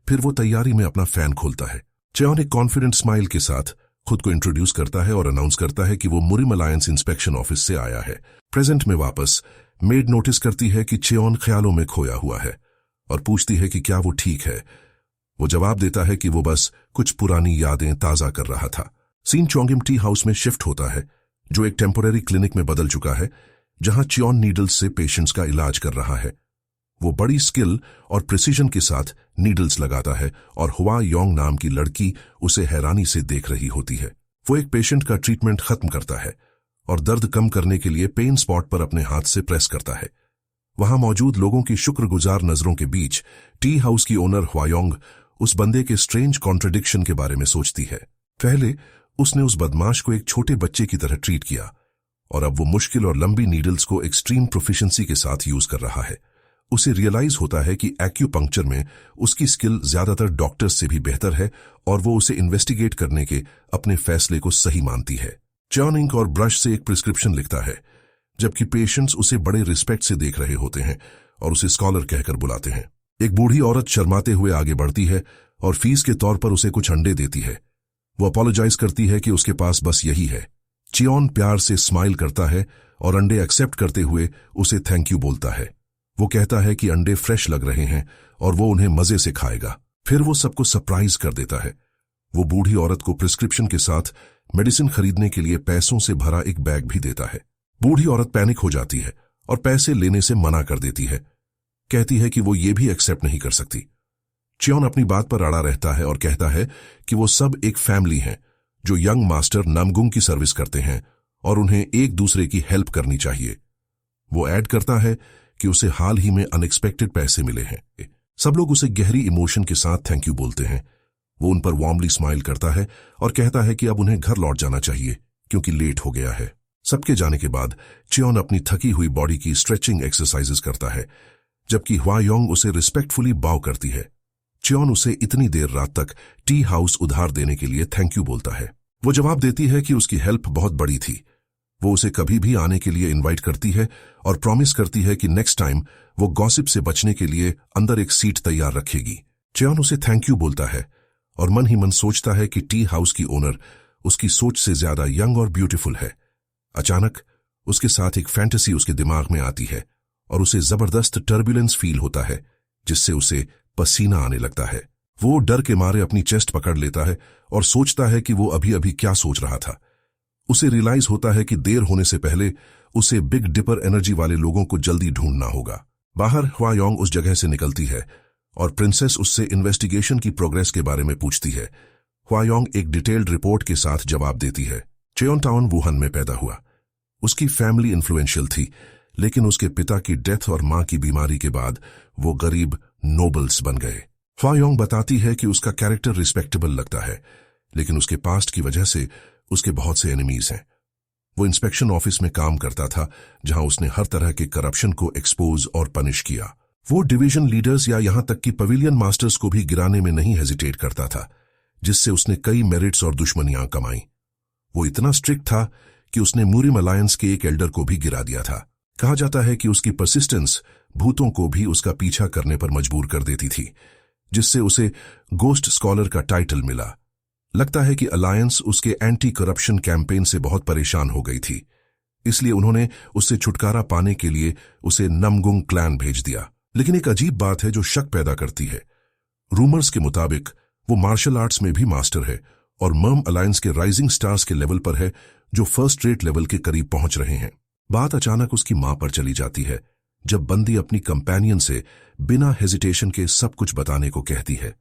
फिर वो तैयारी में अपना फैन खोलता है। चियोन एक कॉन्फिडेंट स्माइल के साथ खुद को इंट्रोड्यूस करता है और अनाउंस करता है कि वो मुरिम अलायंस इंस्पेक्शन ऑफिस से आया है। प्रेजेंट में वापस मेड नोटिस करती है कि चियोन ख्यालों में खोया हुआ है और पूछती है कि क्या वो ठीक है। वो जवाब देता है कि वो बस कुछ पुरानी यादें ताजा कर रहा था। सीन चोंगिम टी हाउस में शिफ्ट होता है, जो एक टेम्पोरेरी क्लिनिक में बदल चुका है, जहां चियोन नीडल्स से पेशेंट्स का इलाज कर रहा है। वो बड़ी स्किल और प्रिसीजन के साथ नीडल्स लगाता है और हुआ योंग नाम की लड़की उसे हैरानी से देख रही होती है। वो एक पेशेंट का ट्रीटमेंट खत्म करता है और दर्द कम करने के लिए पेन स्पॉट पर अपने हाथ से प्रेस करता है। वहां मौजूद लोगों की शुक्रगुजार नजरों के बीच टी हाउस की ओनर ह्वायोंग उस बंदे के स्ट्रेंज कॉन्ट्रडिक्शन के बारे में सोचती है। पहले उसने उस बदमाश को एक छोटे बच्चे की तरह ट्रीट किया और अब वो मुश्किल और लंबी नीडल्स को एक्सट्रीम प्रोफिशिएंसी के साथ यूज कर रहा है। उसे रियलाइज होता है कि एक्यूपंक्चर में उसकी स्किल ज्यादातर डॉक्टर्स से भी बेहतर है और वो उसे इन्वेस्टिगेट करने के अपने फैसले को सही मानती है। चियोन इंक और ब्रश से एक प्रिस्क्रिप्शन लिखता है, जबकि पेशेंट्स उसे बड़े रिस्पेक्ट से देख रहे होते हैं और उसे स्कॉलर कहकर बुलाते हैं। एक बूढ़ी औरत शर्माते हुए आगे बढ़ती है और फीस के तौर पर उसे कुछ अंडे देती है। वो अपोलोजाइज करती है कि उसके पास बस यही है। चियोन प्यार से स्माइल करता है और अंडे एक्सेप्ट करते हुए उसे थैंक यू बोलता है। वो कहता है कि अंडे फ्रेश लग रहे हैं और वो उन्हें मजे से खाएगा। फिर वो सबको सरप्राइज कर देता है। वो बूढ़ी औरत को प्रिस्क्रिप्शन के साथ मेडिसिन खरीदने के लिए पैसों से भरा एक बैग भी देता है। बूढ़ी औरत पैनिक हो जाती है और पैसे लेने से मना कर देती है। कहती है कि वो ये भी एक्सेप्ट नहीं कर सकती। चियोन अपनी बात पर अड़ा रहता है और कहता है कि वो सब एक फैमिली हैं जो यंग मास्टर नामगुंग की सर्विस करते हैं और उन्हें एक दूसरे की हेल्प करनी चाहिए। वो ऐड करता है कि उसे हाल ही में अनएक्सपेक्टेड पैसे मिले हैं। सब लोग उसे गहरी इमोशन के साथ थैंक यू बोलते हैं। वो उन पर वार्मली स्माइल करता है और कहता है कि अब उन्हें घर लौट जाना चाहिए क्योंकि लेट हो गया है। सबके जाने के बाद चियोन अपनी थकी हुई बॉडी की स्ट्रेचिंग एक्सरसाइजेस करता है, जबकि ह्वायोंग उसे रिस्पेक्टफुली बाव करती है। चियोन उसे इतनी देर रात तक टी हाउस उधार देने के लिए थैंक यू बोलता है। वो जवाब देती है कि उसकी हेल्प बहुत बड़ी थी। वो उसे कभी भी आने के लिए इनवाइट करती है और प्रॉमिस करती है कि नेक्स्ट टाइम वो गॉसिप से बचने के लिए अंदर एक सीट तैयार रखेगी। चियोन उसे थैंक यू बोलता है और मन ही मन सोचता है कि टी हाउस की ओनर उसकी सोच से ज्यादा यंग और ब्यूटीफुल है। अचानक उसके साथ एक फैंटेसी उसके दिमाग में आती है और उसे जबरदस्त टर्बुलेंस फील होता है, जिससे उसे पसीना आने लगता है। वो डर के मारे अपनी चेस्ट पकड़ लेता है और सोचता है कि वो अभी अभी क्या सोच रहा था। उसे रियलाइज होता है कि देर होने से पहले उसे बिग डिपर एनर्जी वाले लोगों को जल्दी ढूंढना होगा। बाहर ह्वायोंग उस जगह से निकलती है और प्रिंसेस उससे इन्वेस्टिगेशन की प्रोग्रेस के बारे में पूछती है। ह्वायोंग एक डिटेल्ड रिपोर्ट के साथ जवाब देती है। चियोन टाउन वुहान में पैदा हुआ। उसकी फैमिली इन्फ्लुएंशियल थी, लेकिन उसके पिता की डेथ और मां की बीमारी के बाद वो गरीब नोबल्स बन गए। ह्वायोंग बताती है कि उसका कैरेक्टर रिस्पेक्टेबल लगता है, लेकिन उसके पास्ट की वजह से उसके बहुत से एनिमीज हैं। वो इंस्पेक्शन ऑफिस में काम करता था, जहां उसने हर तरह के करप्शन को एक्सपोज और पनिश किया। वो डिवीजन लीडर्स या यहां तक कि पवेलियन मास्टर्स को भी गिराने में नहीं हेजिटेट करता था, जिससे उसने कई मेरिट्स और दुश्मनियां कमाई। वो इतना स्ट्रिक्ट था कि उसने मुरिम अलायंस के एक एल्डर को भी गिरा दिया था। कहा जाता है कि उसकी परसिस्टेंस भूतों को भी उसका पीछा करने पर मजबूर कर देती थी, जिससे उसे गोस्ट स्कॉलर का टाइटल मिला। लगता है कि अलायंस उसके एंटी करप्शन कैंपेन से बहुत परेशान हो गई थी, इसलिए उन्होंने उससे छुटकारा पाने के लिए उसे नमगुंग क्लैन भेज दिया। लेकिन एक अजीब बात है जो शक पैदा करती है। रूमर्स के मुताबिक वो मार्शल आर्ट्स में भी मास्टर है और मर्म अलायंस के राइजिंग स्टार्स के लेवल पर है, जो फर्स्ट रेट लेवल के करीब पहुंच रहे हैं। बात अचानक उसकी मां पर चली जाती है, जब बंदी अपनी कंपेनियन से बिना हेजिटेशन के सब कुछ बताने को कहती है।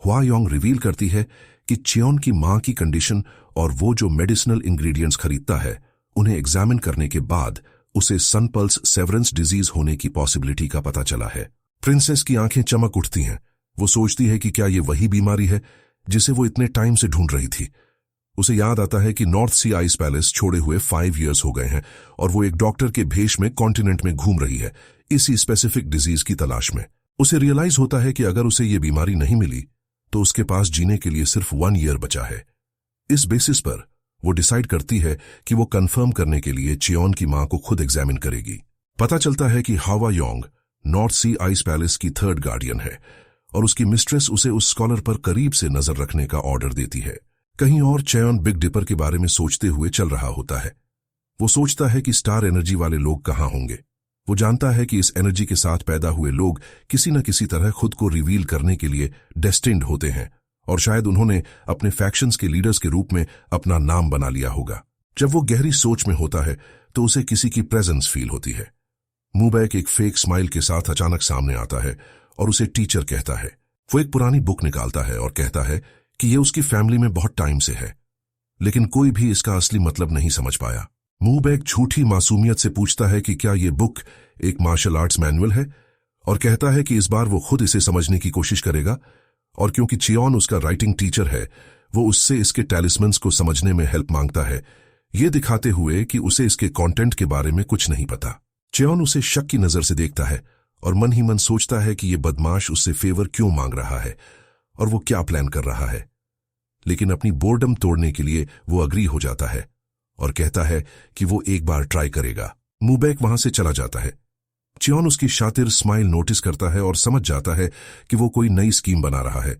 ह्वायोंग रिवील करती है कि चियोन की मां की कंडीशन और वो जो मेडिसिनल इंग्रेडिएंट्स खरीदता है, उन्हें एग्जामिन करने के बाद उसे सनपल्स सेवरेंस डिजीज होने की पॉसिबिलिटी का पता चला है। प्रिंसेस की आंखें चमक उठती हैं। वो सोचती है कि क्या ये वही बीमारी है जिसे वो इतने टाइम से ढूंढ रही थी। उसे याद आता है कि नॉर्थ सी आइस पैलेस छोड़े हुए 5 इयर्स हो गए हैं और वो एक डॉक्टर के भेष में कॉन्टिनेंट में घूम रही है, इसी स्पेसिफिक डिजीज की तलाश में। उसे रियलाइज होता है कि अगर उसे ये बीमारी नहीं मिली तो उसके पास जीने के लिए सिर्फ 1 ईयर बचा है। इस बेसिस पर वो डिसाइड करती है कि वो कंफर्म करने के लिए चियोन की मां को खुद एग्जामिन करेगी। पता चलता है कि हावा योंग नॉर्थ सी आइस पैलेस की 3rd गार्डियन है और उसकी मिस्ट्रेस उसे उस स्कॉलर पर करीब से नजर रखने का ऑर्डर देती है। कहीं और चेयोन बिग डिपर के बारे में सोचते हुए चल रहा होता है। वो सोचता है कि स्टार एनर्जी वाले लोग कहाँ होंगे। वो जानता है कि इस एनर्जी के साथ पैदा हुए लोग किसी न किसी तरह खुद को रिवील करने के लिए डेस्टिन्ड होते हैं और शायद उन्होंने अपने फैक्शंस के लीडर्स के रूप में अपना नाम बना लिया होगा। जब वो गहरी सोच में होता है तो उसे किसी की प्रेजेंस फील होती है। मूबैक एक फेक स्माइल के साथ अचानक सामने आता है और उसे टीचर कहता है। वो एक पुरानी बुक निकालता है और कहता है कि ये उसकी फैमिली में बहुत टाइम से है, लेकिन कोई भी इसका असली मतलब नहीं समझ पाया। मूबैक झूठी मासूमियत से पूछता है कि क्या ये बुक एक मार्शल आर्ट्स मैनुअल है और कहता है कि इस बार वो खुद इसे समझने की कोशिश करेगा, और क्योंकि चियोन उसका राइटिंग टीचर है वो उससे इसके टैलिस्मन्स को समझने में हेल्प मांगता है, ये दिखाते हुए कि उसे इसके कंटेंट के बारे में कुछ नहीं पता। चियोन उसे शक की नजर से देखता है और मन ही मन सोचता है कि ये बदमाश उससे फेवर क्यों मांग रहा है और वो क्या प्लान कर रहा है, लेकिन अपनी बोर्डम तोड़ने के लिए वो अग्री हो जाता है और कहता है कि वो एक बार ट्राई करेगा। मूबैक वहां से चला जाता है। चियोन उसकी शातिर स्माइल नोटिस करता है और समझ जाता है कि वो कोई नई स्कीम बना रहा है।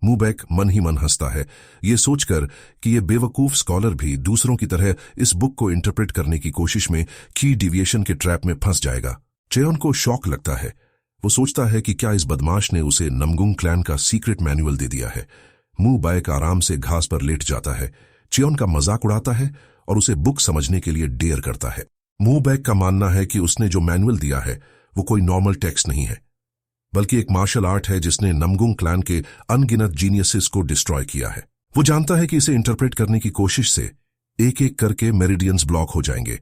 मूबैक मन ही मन हंसता है, ये सोचकर कि ये बेवकूफ स्कॉलर भी दूसरों की तरह इस बुक को इंटरप्रेट करने की कोशिश में की डिविएशन के ट्रैप में फंस जाएगा। चियोन को शॉक लगता है। वो सोचता है कि क्या इस बदमाश ने उसे नमगुंग क्लैन का सीक्रेट मैनुअल दे दिया है। मूबैक आराम से घास पर लेट जाता है, चियोन का मजाक उड़ाता है और उसे बुक समझने के लिए डेयर करता है। मूबैक का मानना है कि उसने जो मैनुअल दिया है वो कोई नॉर्मल टेक्स्ट नहीं है, बल्कि एक मार्शल आर्ट है जिसने नमगुंग क्लैन के अनगिनत जीनियसेस को डिस्ट्रॉय किया है। वो जानता है कि इसे इंटरप्रेट करने की कोशिश से एक एक करके मेरिडियंस ब्लॉक हो जाएंगे,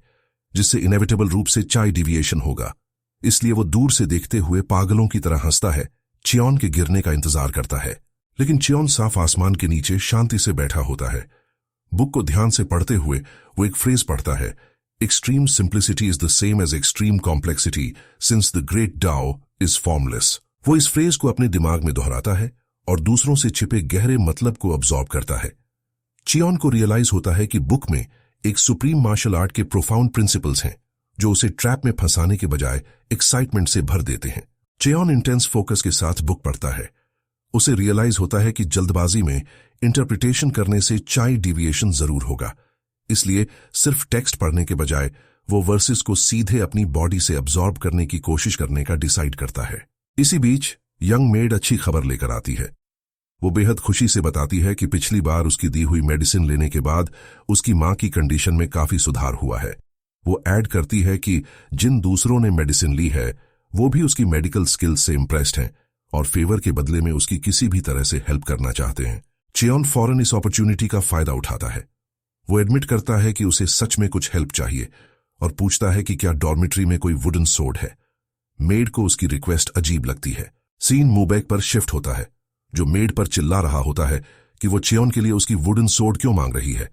जिससे इनेविटेबल रूप से चाई डिविएशन होगा। इसलिए वो दूर से देखते हुए पागलों की तरह हंसता है, चियोन के गिरने का इंतजार करता है। लेकिन चियोन साफ आसमान के नीचे शांति से बैठा होता है। बुक को ध्यान से पढ़ते हुए वो एक फ्रेज पढ़ता है, extreme simplicity is the same as extreme complexity since the great Dao is formless. वो इस फ्रेज को अपने दिमाग में दोहराता है और दूसरों से छिपे गहरे मतलब को अब्सॉर्ब करता है। चियोन को रियलाइज होता है कि बुक में एक सुप्रीम मार्शल आर्ट के प्रोफाउंड प्रिंसिपल्स हैं जो उसे ट्रैप में फंसाने के बजाय एक्साइटमेंट से भर देते हैं। चियोन इंटेंस फोकस के साथ बुक पढ़ता है। उसे रियलाइज होता है कि जल्दबाजी में इंटरप्रिटेशन करने से चाई डिविएशन जरूर होगा, इसलिए सिर्फ टेक्स्ट पढ़ने के बजाय वो वर्सेस को सीधे अपनी बॉडी से अब्सॉर्ब करने की कोशिश करने का डिसाइड करता है। इसी बीच यंग मेड अच्छी खबर लेकर आती है। वो बेहद खुशी से बताती है कि पिछली बार उसकी दी हुई मेडिसिन लेने के बाद उसकी मां की कंडीशन में काफी सुधार हुआ है। वो ऐड करती है कि जिन दूसरों ने मेडिसिन ली है वो भी उसकी मेडिकल स्किल्स से इंप्रेस्ड हैं और फेवर के बदले में उसकी किसी भी तरह से हेल्प करना चाहते हैं। चियोन फौरन इस अपॉर्चुनिटी का फायदा उठाता है। वो एडमिट करता है कि उसे सच में कुछ हेल्प चाहिए और पूछता है कि क्या डॉर्मिट्री में कोई वुडन सोर्ड है। मेड को उसकी रिक्वेस्ट अजीब लगती है। सीन मूबैक पर शिफ्ट होता है, जो मेड पर चिल्ला रहा होता है कि वो चियोन के लिए उसकी वुडन सोर्ड क्यों मांग रही है।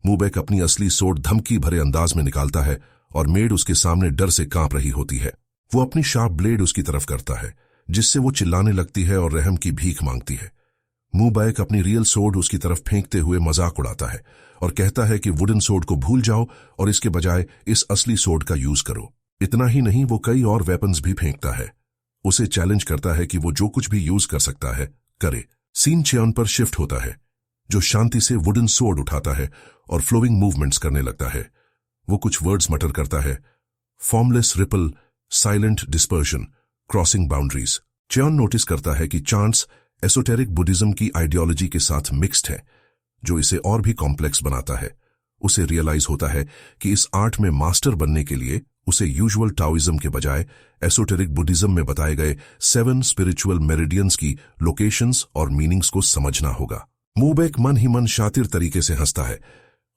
मूबैक अपनी असली सोर्ड धमकी भरे अंदाज में निकालता है और मेड उसके सामने डर से कांप रही होती है। वो अपनी शार्प ब्लेड उसकी तरफ करता है, जिससे वो चिल्लाने लगती है और रहम की भीख मांगती है। मूबैक अपनी रियल सोर्ड उसकी तरफ फेंकते हुए मजाक उड़ाता है और कहता है कि वुडन सोर्ड को भूल जाओ और इसके बजाय इस असली सोर्ड का यूज करो। इतना ही नहीं, वो कई और वेपन्स भी फेंकता है। उसे चैलेंज करता है कि वो जो कुछ भी यूज कर सकता है करे। सीन चियोन पर शिफ्ट होता है, जो शांति से वुडन सोर्ड उठाता है और फ्लोइंग मूवमेंट्स करने लगता है। वो कुछ वर्ड्स मटर करता है, formless ripple, silent dispersion, crossing boundaries. चियोन नोटिस करता है कि चांट्स एसोटेरिक बुद्धिज्म की आइडियोलॉजी के साथ मिक्स्ड है, जो इसे और भी कॉम्प्लेक्स बनाता है। उसे रियलाइज होता है कि इस आर्ट में मास्टर बनने के लिए उसे यूजुअल टाओइज्म के बजाय एसोटेरिक बुद्धिज्म में बताए गए 7 स्पिरिचुअल मेरिडियंस की लोकेशंस और मीनिंग्स को समझना होगा। मूबैक मन ही मन शातिर तरीके से हंसता है।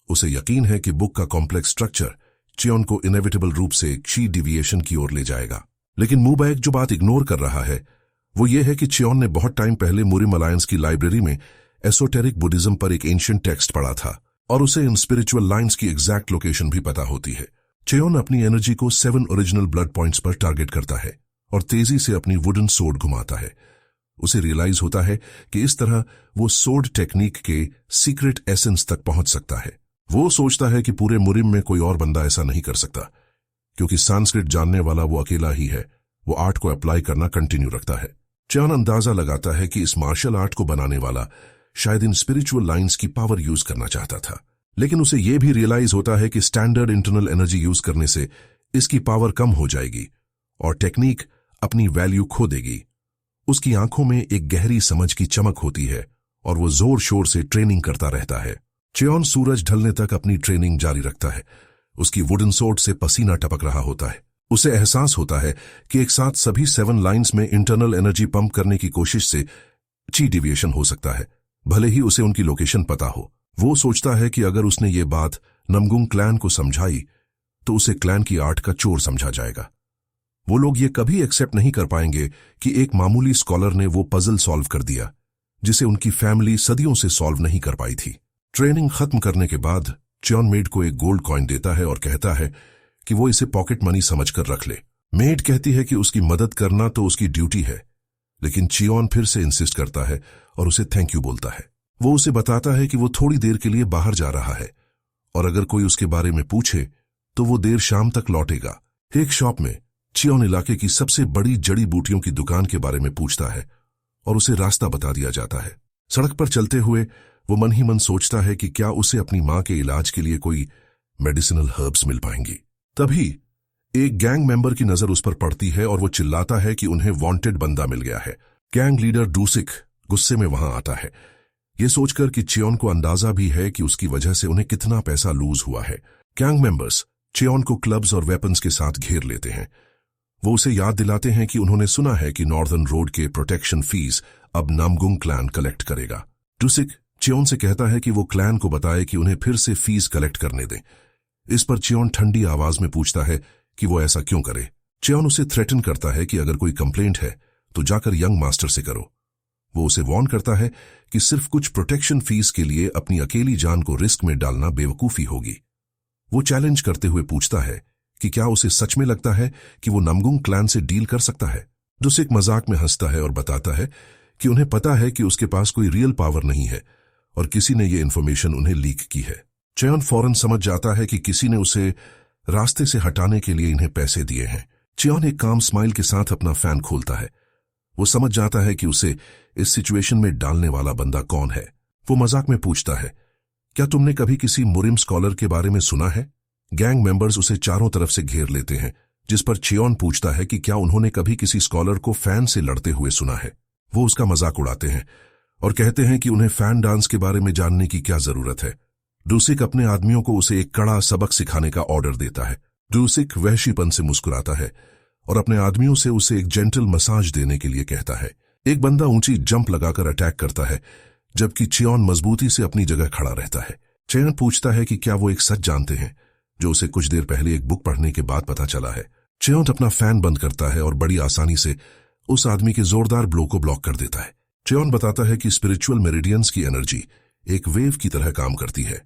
उसे यकीन है कि बुक का कॉम्प्लेक्स स्ट्रक्चर चियोन को इनेविटेबल रूप से ची डिविएशन की ओर ले जाएगा। लेकिन मूबैक जो बात इग्नोर कर रहा है वो ये है कि चियोन ने बहुत टाइम पहले मुरिम अलायंस की लाइब्रेरी में एसोटेरिक बुद्धिज्म पर एक एंशिएंट टेक्स्ट पढ़ा था, और उसे इन स्पिरिचुअल लाइंस की एग्जैक्ट लोकेशन भी पता होती है। चेयोन अपनी एनर्जी को 7 ओरिजिनल ब्लड पॉइंट्स पर टारगेट करता है और तेजी से अपनी वुडन सोर्ड घुमाता है। उसे रियलाइज होता है कि इस तरह वो सोर्ड टेक्निक के सीक्रेट एसेंस तक पहुंच सकता है। वो सोचता है कि पूरे मुरिम में कोई और बंदा ऐसा नहीं कर सकता, क्योंकि संस्कृत जानने वाला वो अकेला ही है। वो आर्ट को अप्लाई करना कंटिन्यू रखता है। चेयोन अंदाजा लगाता है कि इस मार्शल आर्ट को बनाने वाला शायद इन स्पिरिचुअल लाइंस की पावर यूज करना चाहता था, लेकिन उसे यह भी रियलाइज होता है कि स्टैंडर्ड इंटरनल एनर्जी यूज करने से इसकी पावर कम हो जाएगी और टेक्निक अपनी वैल्यू खो देगी। उसकी आंखों में एक गहरी समझ की चमक होती है और वो जोर शोर से ट्रेनिंग करता रहता है। चेयोन सूरज ढलने तक अपनी ट्रेनिंग जारी रखता है। उसकी वुडन सोर्ड से पसीना टपक रहा होता है। उसे एहसास होता है कि एक साथ सभी 7 लाइंस में इंटरनल एनर्जी पंप करने की कोशिश से ची डिविएशन हो सकता है, भले ही उसे उनकी लोकेशन पता हो। वो सोचता है कि अगर उसने ये बात नमगुंग क्लैन को समझाई तो उसे क्लैन की आर्ट का चोर समझा जाएगा। वो लोग ये कभी एक्सेप्ट नहीं कर पाएंगे कि एक मामूली स्कॉलर ने वो पजल सॉल्व कर दिया जिसे उनकी फैमिली सदियों से सॉल्व नहीं कर पाई थी। ट्रेनिंग खत्म करने के बाद चेयोन मेड को एक गोल्ड कॉइन देता है और कहता है कि वो इसे पॉकेट मनी समझकर रख ले। मेड कहती है कि उसकी मदद करना तो उसकी ड्यूटी है, लेकिन चेयोन फिर से इंसिस्ट करता है और उसे थैंक यू बोलता है। वो उसे बताता है कि वो थोड़ी देर के लिए बाहर जा रहा है और अगर कोई उसके बारे में पूछे तो वो देर शाम तक लौटेगा। एक शॉप में चेयोन इलाके की सबसे बड़ी जड़ी बूटियों की दुकान के बारे में पूछता है और उसे रास्ता बता दिया जाता है। सड़क पर चलते हुए वो मन ही मन सोचता है कि क्या उसे अपनी मां के इलाज के लिए कोई मेडिसिनल हर्ब्स मिल पाएंगी। तभी एक गैंग मेंबर की नजर उस पर पड़ती है और वो चिल्लाता है कि उन्हें वांटेड बंदा मिल गया है। गैंग लीडर डूसिक गुस्से में वहां आता है, ये सोचकर कि चेयोन को अंदाजा भी है कि उसकी वजह से उन्हें कितना पैसा लूज हुआ है। गैंग मेंबर्स चेयोन को क्लब्स और वेपन्स के साथ घेर लेते हैं। वो उसे याद दिलाते हैं कि उन्होंने सुना है कि नॉर्दर्न रोड के प्रोटेक्शन फीस अब नामगुंग क्लैन कलेक्ट करेगा। डूसिक चेयोन से कहता है कि वो क्लैन को बताए कि उन्हें फिर से फीस कलेक्ट करने दें। इस पर चेयोन ठंडी आवाज में पूछता है कि वो ऐसा क्यों करे। चेयोन उसे थ्रेटन करता है कि अगर कोई कंप्लेंट है तो जाकर यंग मास्टर से करो। वो उसे वार्न करता है कि सिर्फ कुछ प्रोटेक्शन फीस के लिए अपनी अकेली जान को रिस्क में डालना बेवकूफी होगी। वो चैलेंज करते हुए पूछता है कि क्या उसे सच में लगता है कि वो नामगुंग क्लैन से डील कर सकता है। डूसिक मजाक में हंसता है और बताता है कि उन्हें पता है कि उसके पास कोई रियल पावर नहीं है और किसी ने ये इन्फॉर्मेशन उन्हें लीक की है। चेयोन फौरन समझ जाता है कि किसी ने उसे रास्ते से हटाने के लिए इन्हें पैसे दिए हैं। चेयोन एक काम स्माइल के साथ अपना फैन खोलता है। वो समझ जाता है कि उसे इस सिचुएशन में डालने वाला बंदा कौन है। वो मजाक में पूछता है, क्या तुमने कभी किसी मुरिम स्कॉलर के बारे में सुना है? गैंग मेंबर्स उसे चारों तरफ से घेर लेते हैं, जिस पर चेयोन पूछता है कि क्या उन्होंने कभी किसी स्कॉलर को फैन से लड़ते हुए सुना है। वो उसका मजाक उड़ाते हैं और कहते हैं कि उन्हें फैन डांस के बारे में जानने की क्या जरूरत है। डूसिक अपने आदमियों को उसे एक कड़ा सबक सिखाने का ऑर्डर देता है। डूसिक वहशीपन से मुस्कुराता है और अपने आदमियों से उसे एक जेंटल मसाज देने के लिए कहता है। एक बंदा ऊंची जंप लगाकर अटैक करता है, जबकि चेयोन मजबूती से अपनी जगह खड़ा रहता है। चेयोन पूछता है कि क्या वो एक सच जानते हैं, जो उसे कुछ देर पहले एक बुक पढ़ने के बाद पता चला है। चेयोन अपना फैन बंद करता है और बड़ी आसानी से उस आदमी के जोरदार ब्लो को ब्लॉक कर देता है। चेयोन बताता है कि स्पिरिचुअल मेरिडियंस की एनर्जी एक वेव की तरह काम करती है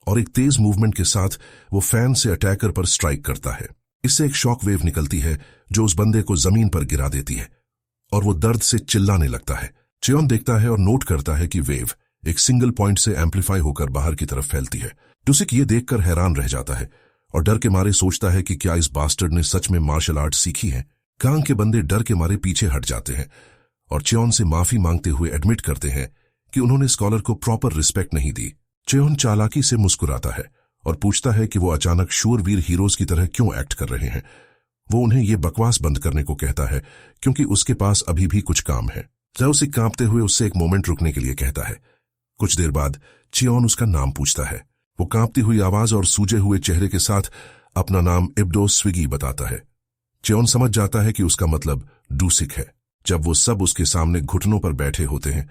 और एक तेज मूवमेंट के साथ वो फैन से अटैकर पर स्ट्राइक करता है। इससे एक शॉक वेव निकलती है जो उस बंदे को जमीन पर गिरा देती है और वो दर्द से चिल्लाने लगता है। चेयोन देखता है और नोट करता है कि वेव एक सिंगल पॉइंट से एम्पलीफाई होकर बाहर की तरफ फैलती है। डूसिक ये देखकर हैरान रह जाता है और डर के मारे सोचता है कि क्या इस बास्टर्ड ने सच में मार्शल आर्ट सीखी है। गांग के बंदे डर के मारे पीछे हट जाते हैं और चेयोन से माफी मांगते हुए एडमिट करते हैं कि उन्होंने स्कॉलर को प्रॉपर रिस्पेक्ट नहीं दी। चेयोन चालाकी से मुस्कुराता है और पूछता है कि वो अचानक शूरवीर हीरोज की तरह क्यों एक्ट कर रहे हैं। वो उन्हें ये बकवास बंद करने को कहता है क्योंकि उसके पास अभी भी कुछ काम है। डूसिक कांपते हुए उससे एक मोमेंट रुकने के लिए कहता है। कुछ देर बाद चेयोन उसका नाम पूछता है। वो कांपती हुई आवाज और सूजे हुए चेहरे के साथ अपना नाम इब्डो स्विगी बताता है। चेयोन समझ जाता है कि उसका मतलब डूसिक है। जब वो सब उसके सामने घुटनों पर बैठे होते हैं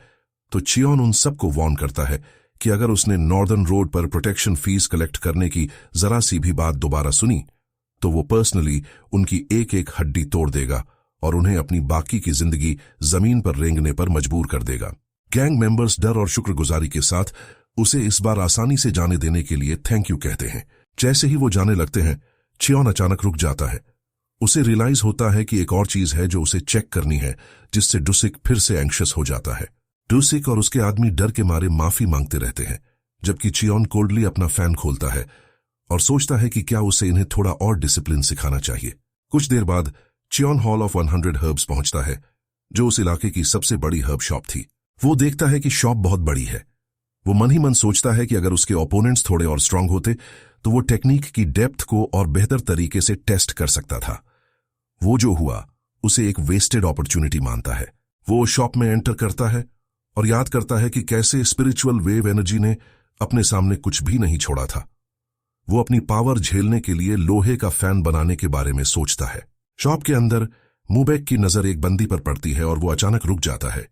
तो चेयोन उन सबको वार्न करता है कि अगर उसने नॉर्दर्न रोड पर प्रोटेक्शन फीस कलेक्ट करने की जरा सी भी बात दोबारा सुनी तो वो पर्सनली उनकी एक एक हड्डी तोड़ देगा और उन्हें अपनी बाकी की जिंदगी जमीन पर रेंगने पर मजबूर कर देगा। गैंग मेंबर्स डर और शुक्रगुजारी के साथ उसे इस बार आसानी से जाने देने के लिए थैंक यू कहते हैं। जैसे ही वो जाने लगते हैं, चियोन अचानक रुक जाता है। उसे रियलाइज होता है कि एक और चीज है जो उसे चेक करनी है, जिससे डुसिक फिर से एंग्शियस हो जाता है। डुसिक और उसके आदमी डर के मारे माफी मांगते रहते हैं, जबकि चियोन कोल्डली अपना फैन खोलता है और सोचता है कि क्या उसे इन्हें थोड़ा और डिसिप्लिन सिखाना चाहिए। कुछ देर बाद चियोन हॉल ऑफ 100 हर्ब्स पहुंचता है, जो उस इलाके की सबसे बड़ी हर्ब शॉप थी। वो देखता है कि शॉप बहुत बड़ी है। वो मन ही मन सोचता है कि अगर उसके ओपोनेंट्स थोड़े और स्ट्रांग होते तो वो टेक्निक की डेप्थ को और बेहतर तरीके से टेस्ट कर सकता था। वो जो हुआ उसे एक वेस्टेड अपॉर्चुनिटी मानता है। वो शॉप में एंटर करता है और याद करता है कि कैसे स्पिरिचुअल वेव एनर्जी ने अपने सामने कुछ भी नहीं छोड़ा था। वो अपनी पावर झेलने के लिए लोहे का फैन बनाने के बारे में सोचता है। शॉप के अंदर मूबेक की नजर एक बंदी पर पड़ती है और वो अचानक रुक जाता है,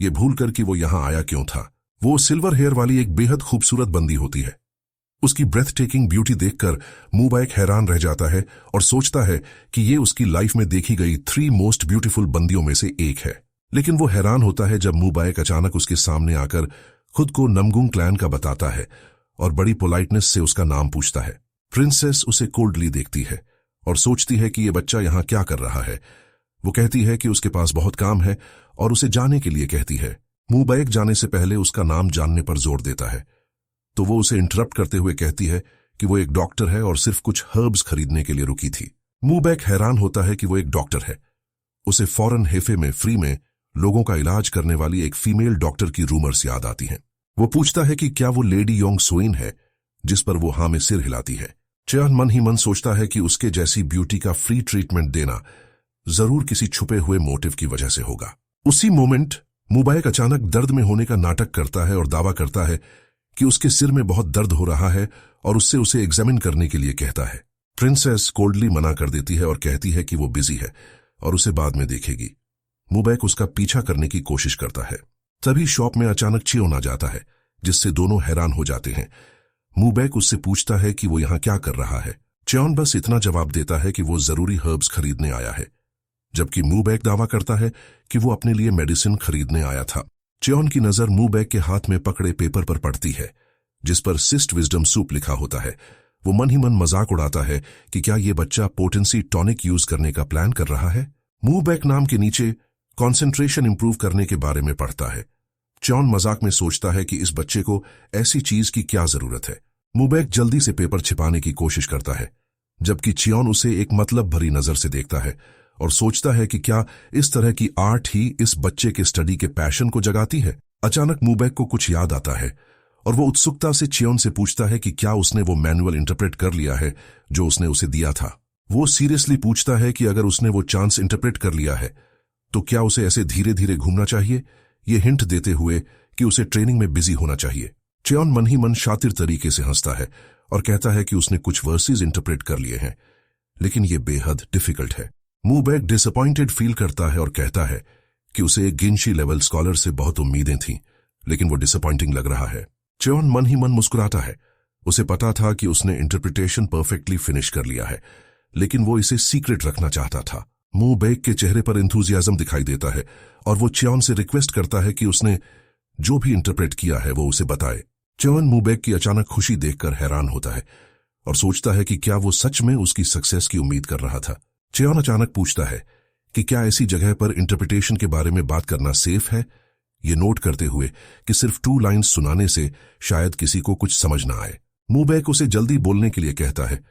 ये भूलकर कि वो यहां आया क्यों था। वो सिल्वर हेयर वाली एक बेहद खूबसूरत बंदी होती है। उसकी ब्रेथ टेकिंग ब्यूटी देखकर मूबेक हैरान रह जाता है और सोचता है कि ये उसकी लाइफ में देखी गई 3 मोस्ट ब्यूटीफुल बंदियों में से एक है। लेकिन वो हैरान होता है जब मूबेक अचानक उसके सामने आकर खुद को नमगुंग क्लैन का बताता है और बड़ी पोलाइटनेस से उसका नाम पूछता है। प्रिंसेस उसे कोल्डली देखती है और सोचती है कि ये बच्चा यहां क्या कर रहा है। वो कहती है कि उसके पास बहुत काम है और उसे जाने के लिए कहती है। मूबेक जाने से पहले उसका नाम जानने पर जोर देता है, तो वो उसे इंटरप्ट करते हुए कहती है कि वो एक डॉक्टर है और सिर्फ कुछ हर्ब्स खरीदने के लिए रुकी थी। मूबेक हैरान होता है कि वो एक डॉक्टर है। उसे फौरन हेफे में फ्री में लोगों का इलाज करने वाली एक फीमेल डॉक्टर की रूमर्स याद आती हैं। वो पूछता है कि क्या वो लेडी योंग सोइन है, जिस पर वो हाँ में सिर हिलाती है। चियोन मन ही मन सोचता है कि उसके जैसी ब्यूटी का फ्री ट्रीटमेंट देना जरूर किसी छुपे हुए मोटिव की वजह से होगा। उसी मोमेंट मूबेक अचानक दर्द में होने का नाटक करता है और दावा करता है कि उसके सिर में बहुत दर्द हो रहा है और उससे उसे एग्जामिन करने के लिए कहता है। प्रिंसेस कोल्डली मना कर देती है और कहती है कि वो बिजी है और उसे बाद में देखेगी। मूबेक उसका पीछा करने की कोशिश करता है। तभी शॉप में अचानक चियोन आ जाता है, जिससे दोनों हैरान हो जाते हैं। मूबेक उससे पूछता है कि वो यहां क्या कर रहा है। चियोन बस इतना जवाब देता है कि वो जरूरी हर्ब्स खरीदने आया है, जबकि मूबेक दावा करता है कि वो अपने लिए मेडिसिन खरीदने आया था। चियोन की नजर मूबेक के हाथ में पकड़े पेपर पर पड़ती है, जिस पर सिस्ट विजडम सूप लिखा होता है। वो मन ही मन मजाक उड़ाता है कि क्या ये बच्चा पोटेंसी टॉनिक यूज करने का प्लान कर रहा है। मूबेक नाम के नीचे कंसंट्रेशन इंप्रूव करने के बारे में पढ़ता है। चियोन मजाक में सोचता है कि इस बच्चे को ऐसी चीज की क्या जरूरत है। मूबेक जल्दी से पेपर छिपाने की कोशिश करता है, जबकि चियोन उसे एक मतलब भरी नजर से देखता है और सोचता है कि क्या इस तरह की आर्ट ही इस बच्चे के स्टडी के पैशन को जगाती है। अचानक मूबेक को कुछ याद आता है और वो उत्सुकता से चियोन से पूछता है कि क्या उसने वो मैनुअल इंटरप्रेट कर लिया है जो उसने उसे दिया था। वो सीरियसली पूछता है कि अगर उसने वो चांस इंटरप्रेट कर लिया है तो क्या उसे ऐसे धीरे धीरे घूमना चाहिए, ये हिंट देते हुए कि उसे ट्रेनिंग में बिजी होना चाहिए। चियोन मन ही मन शातिर तरीके से हंसता है और कहता है कि उसने कुछ वर्सेस इंटरप्रेट कर लिए हैं, लेकिन ये बेहद डिफिकल्ट है। मूबेक डिसअपॉइंटेड फील करता है और कहता है कि उसे एक गिनशी लेवल स्कॉलर से बहुत उम्मीदें थीं, लेकिन वो डिसअपॉइंटिंग लग रहा है। चियोन मन ही मन मुस्कुराता है। उसे पता था कि उसने इंटरप्रिटेशन परफेक्टली फिनिश कर लिया है, लेकिन वो इसे सीक्रेट रखना चाहता था। मूबेक के चेहरे पर एंथुसियाज्म दिखाई देता है और वो चियोन से रिक्वेस्ट करता है कि उसने जो भी इंटरप्रेट किया है वो उसे बताए। चियोन मूबेक की अचानक खुशी देखकर हैरान होता है और सोचता है कि क्या वो सच में उसकी सक्सेस की उम्मीद कर रहा था। चियोन अचानक पूछता है कि क्या ऐसी जगह पर इंटरप्रिटेशन के बारे में बात करना सेफ है, ये नोट करते हुए कि सिर्फ 2 लाइन्स सुनाने से शायद किसी को कुछ समझ ना आए। मूबेक उसे जल्दी बोलने के लिए कहता है।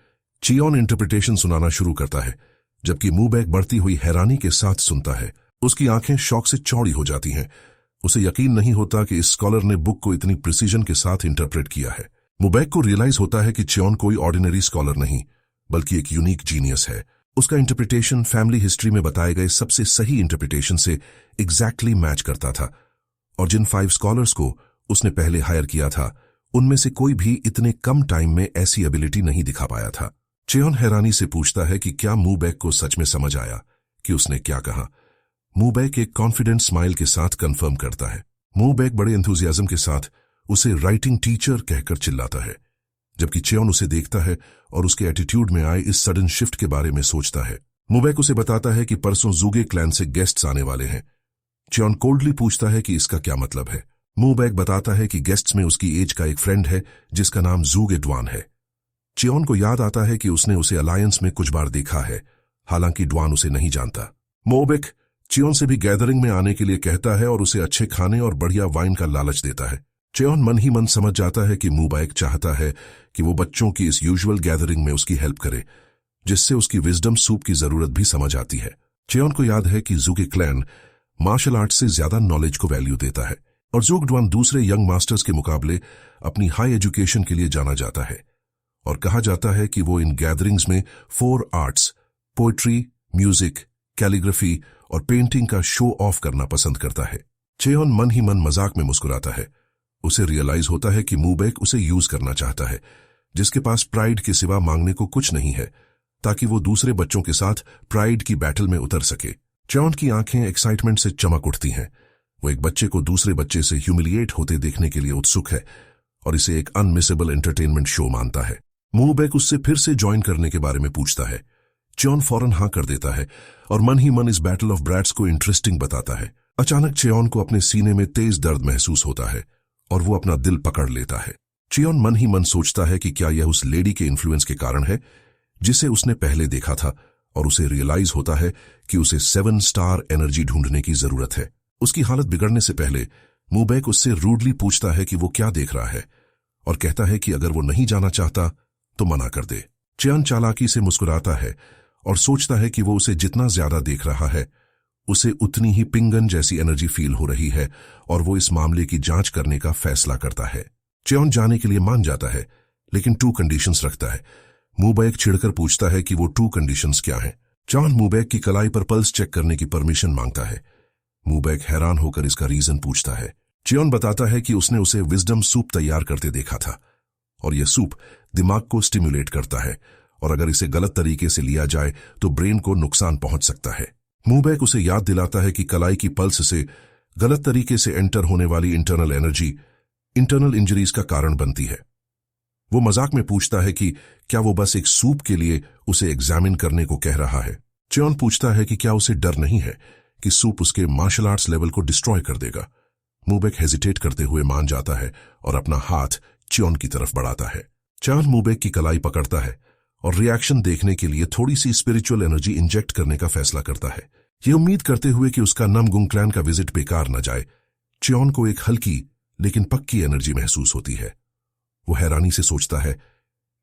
चियोन इंटरप्रिटेशन सुनाना शुरू करता है, जबकि मूबेक बढ़ती हुई हैरानी के साथ सुनता है। उसकी आंखें शौक से चौड़ी हो जाती हैं। उसे यकीन नहीं होता कि इस स्कॉलर ने बुक को इतनी प्रिसीजन के साथ इंटरप्रेट किया है। मूबेक को रियलाइज होता है कि चियोन कोई ऑर्डिनरी स्कॉलर नहीं, बल्कि एक यूनिक जीनियस है। उसका इंटरप्रिटेशन फैमिली हिस्ट्री में बताए गए सबसे सही इंटरप्रिटेशन से एग्जैक्टली मैच करता था, और जिन 5 स्कॉलर्स को उसने पहले हायर किया था, उनमें से कोई भी इतने कम टाइम में ऐसी एबिलिटी नहीं दिखा पाया था। चियोन हैरानी से पूछता है कि क्या मूबेक को सच में समझ आया कि उसने क्या कहा। मूबेक एक कॉन्फिडेंट स्माइल के साथ कंफर्म करता है। मूबेक बड़े एंथुसियाज्म के साथ उसे राइटिंग टीचर कहकर चिल्लाता है, जबकि चियोन उसे देखता है और उसके एटीट्यूड में आए इस सडन शिफ्ट के बारे में सोचता है। मूबेक उसे बताता है कि परसों जूगे क्लैन से गेस्ट्स आने वाले हैं। चियोन कोल्डली पूछता है कि इसका क्या मतलब है। मूबैक बताता है कि गेस्ट्स में उसकी एज का एक फ्रेंड है जिसका नाम ज़ूगे ड्वान है। चियोन को याद आता है कि उसने उसे अलायंस में कुछ बार देखा है, हालांकि ड्वान उसे नहीं जानता। मूबैक चियोन से भी गैदरिंग में आने के लिए कहता है और उसे अच्छे खाने और बढ़िया वाइन का लालच देता है। चियोन मन ही मन समझ जाता है कि मूबैक चाहता है कि वो बच्चों की इस यूजुअल गैदरिंग में उसकी हेल्प करे, जिससे उसकी विजडम सूप की जरूरत भी समझ आती है। चियोन को याद है कि ज़ूगे क्लैन मार्शल आर्ट्स से ज्यादा नॉलेज को वैल्यू देता है और ज़ूग ड्वान दूसरे यंग मास्टर्स के मुकाबले अपनी हाई एजुकेशन के लिए जाना जाता है और कहा जाता है कि वो इन गैदरिंग्स में 4 आर्ट्स पोएट्री, म्यूजिक, कैलीग्राफी और पेंटिंग का शो ऑफ करना पसंद करता है। चियोन मन ही मन मजाक में मुस्कुराता है। उसे रियलाइज होता है कि मूबैक उसे यूज करना चाहता है, जिसके पास प्राइड के सिवा मांगने को कुछ नहीं है, ताकि वो दूसरे बच्चों के साथ प्राइड की बैटल में उतर सके। चियोन की आंखें एक्साइटमेंट से चमक उठती हैं। वो एक बच्चे को दूसरे बच्चे से ह्यूमिलिएट होते देखने के लिए उत्सुक है और इसे एक अनमिसेबल एंटरटेनमेंट शो मानता है। मूबैक उससे फिर से ज्वाइन करने के बारे में पूछता है। चियोन फौरन हाँ कर देता है और मन ही मन इस बैटल ऑफ ब्रैट्स को इंटरेस्टिंग बताता है। अचानक चियोन को अपने सीने में तेज दर्द महसूस होता है और वो अपना दिल पकड़ लेता है। चियोन मन ही मन सोचता है कि क्या यह उस लेडी के इन्फ्लुएंस के कारण है जिसे उसने पहले देखा था, और उसे रियलाइज होता है कि उसे 7 स्टार एनर्जी ढूंढने की जरूरत है। उसकी हालत बिगड़ने से पहले मूबैक उससे रूडली पूछता है कि वो क्या देख रहा है और कहता है कि अगर वो नहीं जाना चाहता तो मना कर दे। चियोन चालाकी से मुस्कुराता है और सोचता है कि वो उसे जितना ज्यादा देख रहा है उसे उतनी ही पिंगन जैसी एनर्जी फील हो रही है और वो इस मामले की जांच करने का फैसला करता है। चियोन जाने के लिए मान जाता है, लेकिन 2 कंडीशंस रखता है। मूबैक चिढ़कर पूछता है कि वो 2 कंडीशंस क्या हैं। चियोन मूबैक की कलाई पर पल्स चेक करने की परमिशन मांगता है। मूबैक हैरान होकर इसका रीजन पूछता है। चियोन बताता है कि उसने उसे विजडम सूप तैयार करते देखा था और यह सूप दिमाग को स्टिमुलेट करता है और अगर इसे गलत तरीके से लिया जाए तो ब्रेन को नुकसान पहुंच सकता है। मूबैक उसे याद दिलाता है कि कलाई की पल्स से गलत तरीके से एंटर होने वाली इंटरनल एनर्जी इंटरनल इंजरीज का कारण बनती है। वो मजाक में पूछता है कि क्या वो बस एक सूप के लिए उसे एग्जामिन करने को कह रहा है। चियोन पूछता है कि क्या उसे डर नहीं है कि सूप उसके मार्शल आर्ट्स लेवल को डिस्ट्रॉय कर देगा। मूबैक हेजिटेट करते हुए मान जाता है और अपना हाथ चियोन की तरफ बढ़ाता है। चियोन मूबैक की कलाई पकड़ता है और रिएक्शन देखने के लिए थोड़ी सी स्पिरिचुअल एनर्जी इंजेक्ट करने का फैसला करता है, ये उम्मीद करते हुए कि उसका नमगुंग क्लैन का विजिट बेकार न जाए। चियोन को एक हल्की लेकिन पक्की एनर्जी महसूस होती है। वो हैरानी से सोचता है,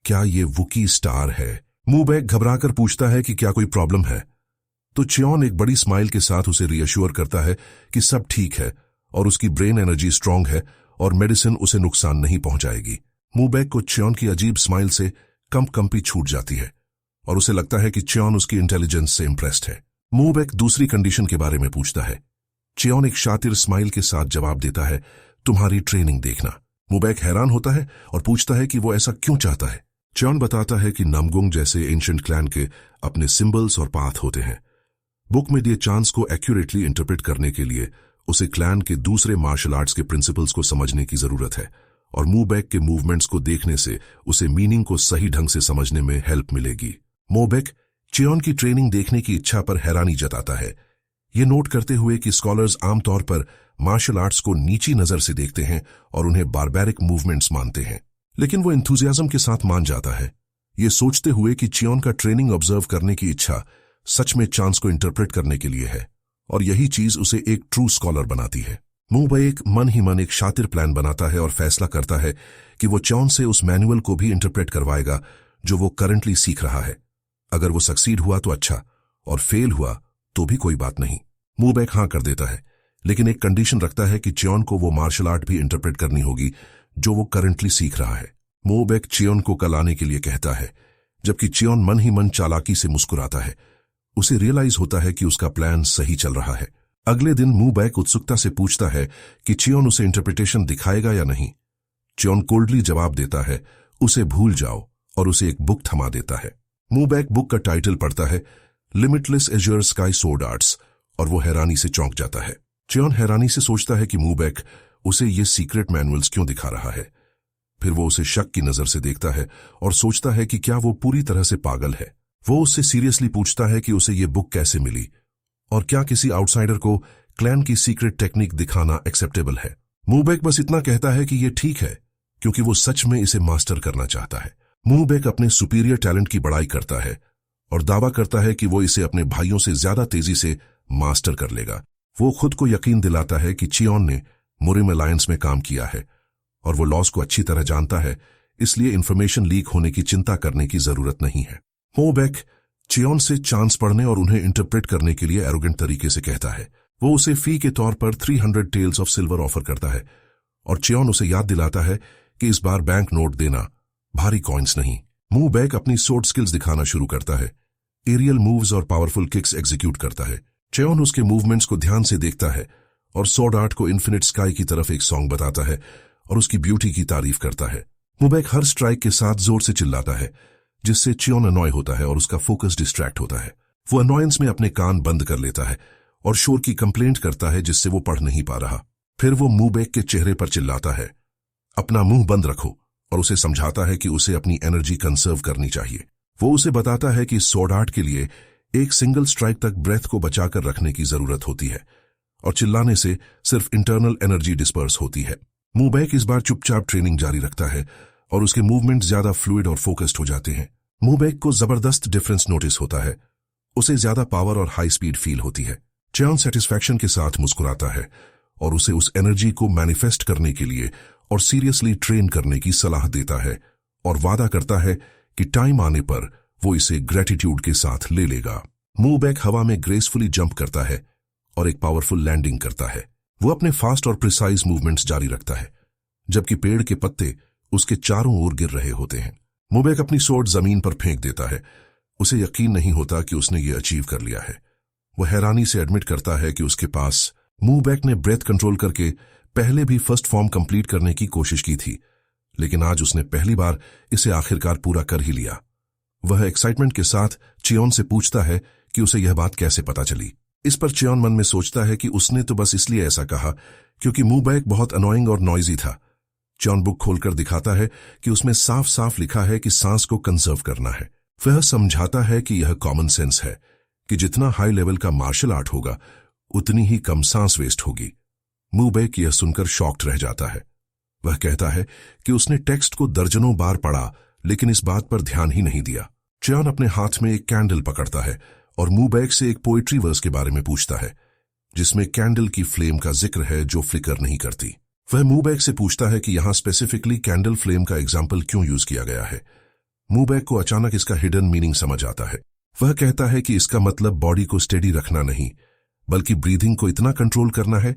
क्या ये वुकी स्टार है? मूबैक घबराकर पूछता है कि क्या कोई प्रॉब्लम है, तो चियोन एक बड़ी स्माइल के साथ उसे रियश्योर करता है कि सब ठीक है और उसकी ब्रेन एनर्जी स्ट्रांग है और मेडिसिन उसे नुकसान नहीं पहुंचाएगी। मूबैक को चियोन की अजीब स्माइल से कंपी छूट जाती है और उसे लगता है कि चियोन उसकी इंटेलिजेंस से इंप्रेस्ड है। मूबैक दूसरी कंडीशन के बारे में पूछता है। चियोन एक शातिर स्माइल के साथ जवाब देता है, तुम्हारी ट्रेनिंग देखना। मूबैक हैरान होता है और पूछता है कि वो ऐसा क्यों चाहता है। चियोन बताता है कि नमगुंग जैसे एंशिएंट क्लैन के अपने सिंबल्स और पाथ होते हैं। बुक में दिए चांस को एक्यूरेटली इंटरप्रेट करने के लिए उसे क्लैन के दूसरे मार्शल आर्ट्स के प्रिंसिपल्स को समझने की जरूरत है और मूबैक के मूवमेंट्स को देखने से उसे मीनिंग को सही ढंग से समझने में हेल्प मिलेगी। मूबैक चियोन की ट्रेनिंग देखने की इच्छा पर हैरानी जताता है, ये नोट करते हुए कि स्कॉलर्स आमतौर पर मार्शल आर्ट्स को नीची नजर से देखते हैं और उन्हें बारबैरिक मूवमेंट्स मानते हैं, लेकिन वो एंथुसियाज्म के साथ मान जाता है, ये सोचते हुए कि चियोन का ट्रेनिंग ऑब्जर्व करने की इच्छा सच में चांस को इंटरप्रेट करने के लिए है और यही चीज उसे एक ट्रू स्कॉलर बनाती है। मूबैक मन ही मन एक शातिर प्लान बनाता है और फैसला करता है कि वो चियोन से उस मैनुअल को भी इंटरप्रेट करवाएगा जो वो करंटली सीख रहा है। अगर वो सक्सीड हुआ तो अच्छा और फेल हुआ तो भी कोई बात नहीं। मूबैक हाँ कर देता है, लेकिन एक कंडीशन रखता है कि चियोन को वो मार्शल आर्ट भी इंटरप्रेट करनी होगी जो वो करंटली सीख रहा है। मूबैक चियोन को कल आने के लिए कहता है, जबकि चियोन मन ही मन चालाकी से मुस्कुराता है। उसे रियलाइज होता है कि उसका प्लान सही चल रहा है। अगले दिन मूबैक उत्सुकता से पूछता है कि चियोन उसे इंटरप्रिटेशन दिखाएगा या नहीं। चियोन कोल्डली जवाब देता है, उसे भूल जाओ, और उसे एक बुक थमा देता है। मूबैक बुक का टाइटल पढ़ता है, limitless azure sky sword arts, और वो हैरानी से चौंक जाता है। चियोन हैरानी से सोचता है कि मूबैक उसे ये सीक्रेट मैनुअल्स क्यों दिखा रहा है। फिर वो उसे शक की नजर से देखता है और सोचता है कि क्या वो पूरी तरह से पागल है। वो उससे सीरियसली पूछता है कि उसे ये बुक कैसे मिली और क्या किसी आउटसाइडर को क्लैन की सीक्रेट टेक्निक दिखाना एक्सेप्टेबल है। मूबैक बस इतना कहता है कि यह ठीक है, क्योंकि वो सच में इसे मास्टर करना चाहता है। मूबैक अपने सुपीरियर टैलेंट की बड़ाई करता है और दावा करता है कि वो इसे अपने भाइयों से ज्यादा तेजी से मास्टर कर लेगा। वो खुद को यकीन दिलाता है कि चियोन ने मुरिम अलायंस में काम किया है और वो लॉस को अच्छी तरह जानता है, इसलिए इंफॉर्मेशन लीक होने की चिंता करने की जरूरत नहीं है। मूबैक चियोन से चांस पढ़ने और उन्हें इंटरप्रेट करने के लिए एरोगेंट तरीके से कहता है। वो उसे फी के तौर पर 300 टेल्स ऑफ सिल्वर ऑफर करता है और चियोन उसे याद दिलाता है कि इस बार बैंक नोट देना, भारी कॉइन्स नहीं। मूबैक अपनी सोर्ड स्किल्स दिखाना शुरू करता है, एरियल मूव्स और पावरफुल किक्स एग्जीक्यूट करता है। चियोन उसके मूवमेंट्स को ध्यान से देखता है और स्वॉर्ड आर्ट को इन्फिनिट स्काई की तरफ एक सॉन्ग बताता है और उसकी ब्यूटी की तारीफ करता है। मूबैक हर स्ट्राइक के साथ जोर से चिल्लाता है, जिससे चियोन अनॉय होता है और उसका फोकस डिस्ट्रैक्ट होता है। वो अनॉयंस में अपने कान बंद कर लेता है और शोर की कंप्लेंट करता है जिससे वो पढ़ नहीं पा रहा। फिर वो मूबैक के चेहरे पर चिल्लाता है, अपना मुंह बंद रखो, और उसे समझाता है कि उसे अपनी एनर्जी कंसर्व करनी चाहिए। वो उसे बताता है कि स्वॉर्ड आर्ट के लिए एक सिंगल स्ट्राइक तक ब्रेथ को बचाकर रखने की जरूरत होती है और चिल्लाने से सिर्फ इंटरनल एनर्जी डिस्पर्स होती है। मूबैक इस बार चुपचाप ट्रेनिंग जारी रखता है और उसके मूवमेंट ज्यादा फ्लूइड और फोकस्ड हो जाते हैं। मूबैक को जबरदस्त डिफरेंस नोटिस होता है, उसे ज्यादा पावर और हाई स्पीड फील होती है। चियोन सेटिस्फैक्शन के साथ मुस्कुराता है और उसे उस एनर्जी को मैनिफेस्ट करने के लिए और सीरियसली ट्रेन करने की सलाह देता है और वादा करता है कि टाइम आने पर वो इसे ग्रेटिट्यूड के साथ ले लेगा। मूबैक हवा में ग्रेसफुली जंप करता है और एक पावरफुल लैंडिंग करता है। वो अपने फास्ट और प्रिसाइज मूवमेंट्स जारी रखता है, जबकि पेड़ के पत्ते उसके चारों ओर गिर रहे होते हैं। मूबैक अपनी स्वॉर्ड जमीन पर फेंक देता है। उसे यकीन नहीं होता कि उसने ये अचीव कर लिया है। वो हैरानी से एडमिट करता है कि उसके पास मूबैक ने ब्रेथ कंट्रोल करके पहले भी फर्स्ट फॉर्म कंप्लीट करने की कोशिश की थी, लेकिन आज उसने पहली बार इसे आखिरकार पूरा कर ही लिया। वह एक्साइटमेंट के साथ चियोन से पूछता है कि उसे यह बात कैसे पता चली। इस पर चियोन मन में सोचता है कि उसने तो बस इसलिए ऐसा कहा क्योंकि मूबैक बहुत अनोइंग और नॉइजी था। चियोन बुक खोलकर दिखाता है कि उसमें साफ साफ लिखा है कि सांस को कंजर्व करना है। वह समझाता है कि यह कॉमन सेंस है कि जितना हाई लेवल का मार्शल आर्ट होगा उतनी ही कम सांस वेस्ट होगी। मूबैक यह सुनकर शॉक्ड रह जाता है। वह कहता है कि उसने टेक्स्ट को दर्जनों बार पढ़ा, लेकिन इस बात पर ध्यान ही नहीं दिया। चियोन अपने हाथ में एक कैंडल पकड़ता है और मूबैक से एक पोइट्री वर्स के बारे में पूछता है, जिसमें कैंडल की फ्लेम का जिक्र है जो फ्लिकर नहीं करती। वह मूबैक से पूछता है कि यहां स्पेसिफिकली कैंडल फ्लेम का एग्जाम्पल क्यों यूज किया गया है। मूबैक को अचानक इसका हिडन मीनिंग समझ आता है। वह कहता है कि इसका मतलब बॉडी को स्टेडी रखना नहीं, बल्कि ब्रीदिंग को इतना कंट्रोल करना है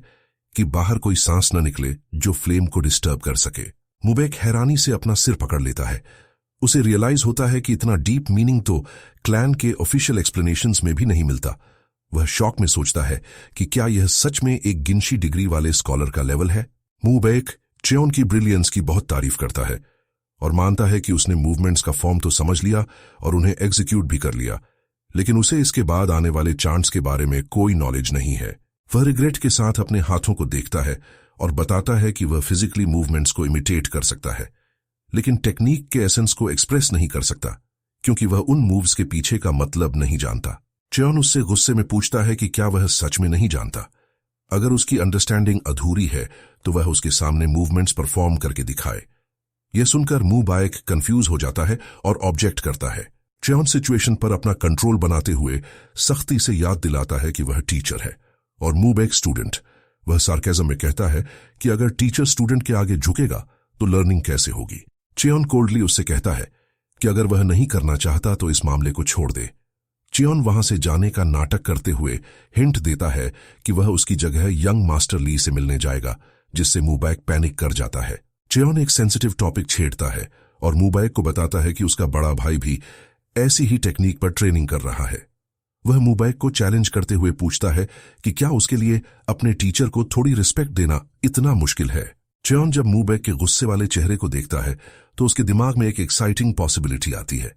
कि बाहर कोई सांस न निकले जो फ्लेम को डिस्टर्ब कर सके। मूबैक हैरानी से अपना सिर पकड़ लेता है। उसे रियलाइज होता है कि इतना डीप मीनिंग तो क्लैन के ऑफिशियल एक्सप्लेनेशंस में भी नहीं मिलता। वह शॉक में सोचता है कि क्या यह सच में एक गिनशी डिग्री वाले स्कॉलर का लेवल है। मूबैक चियोन की ब्रिलियंस की बहुत तारीफ करता है और मानता है कि उसने मूवमेंट्स का फॉर्म तो समझ लिया और उन्हें एग्जीक्यूट भी कर लिया, लेकिन उसे इसके बाद आने वाले चांट्स के बारे में कोई नॉलेज नहीं है। वह रिग्रेट के साथ अपने हाथों को देखता है और बताता है कि वह फिजिकली मूवमेंट्स को इमिटेट कर सकता है, लेकिन टेक्निक के एसेंस को एक्सप्रेस नहीं कर सकता, क्योंकि वह उन मूव्स के पीछे का मतलब नहीं जानता। चियोन उससे गुस्से में पूछता है कि क्या वह सच में नहीं जानता। अगर उसकी अंडरस्टैंडिंग अधूरी है तो वह उसके सामने मूवमेंट्स परफॉर्म करके दिखाए। यह सुनकर मूबैक कंफ्यूज हो जाता है और ऑब्जेक्ट करता है। चियोन सिचुएशन पर अपना कंट्रोल बनाते हुए सख्ती से याद दिलाता है कि वह टीचर है और मूबैक स्टूडेंट। वह सार्केज्म में कहता है कि अगर टीचर स्टूडेंट के आगे झुकेगा तो लर्निंग कैसे होगी। चियोन कोल्डली उससे कहता है कि अगर वह नहीं करना चाहता तो इस मामले को छोड़ दे। चियोन वहां से जाने का नाटक करते हुए हिंट देता है कि वह उसकी जगह यंग मास्टर ली से मिलने जाएगा, जिससे मूबैक पैनिक कर जाता है। चियोन एक सेंसिटिव टॉपिक छेड़ता है और मूबैक को बताता है कि उसका बड़ा भाई भी ऐसी ही टेक्निक पर ट्रेनिंग कर रहा है। वह मूबैक को चैलेंज करते हुए पूछता है कि क्या उसके लिए अपने टीचर को थोड़ी रिस्पेक्ट देना इतना मुश्किल है। चियोन जब मूबैक के गुस्से वाले चेहरे को देखता है तो उसके दिमाग में एक एक्साइटिंग पॉसिबिलिटी आती है।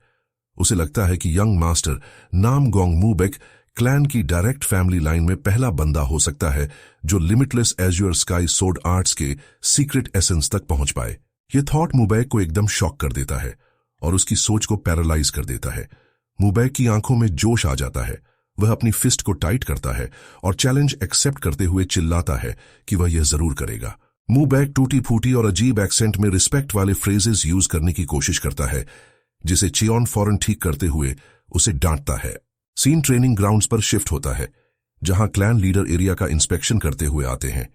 उसे लगता है कि यंग मास्टर नामगोंग मूबैक क्लैन की डायरेक्ट फैमिली लाइन में पहला बंदा हो सकता है जो limitless azure sky sword arts के सीक्रेट एसेंस तक पहुंच पाए। यह थॉट मूबैक को एकदम शॉक कर देता है और उसकी सोच को पैरालाइज कर देता है। मूबैक की आंखों में जोश आ जाता है। वह अपनी फिस्ट को टाइट करता है और चैलेंज एक्सेप्ट करते हुए चिल्लाता है कि वह यह जरूर करेगा। मुंह बैग टूटी फूटी और अजीब एक्सेंट में रिस्पेक्ट वाले फ्रेजेस यूज करने की कोशिश करता है, जिसे चियोन फौरन ठीक करते हुए उसे डांटता है। सीन ट्रेनिंग ग्राउंड्स पर शिफ्ट होता है, जहां क्लैन लीडर एरिया का इंस्पेक्शन करते हुए आते हैं।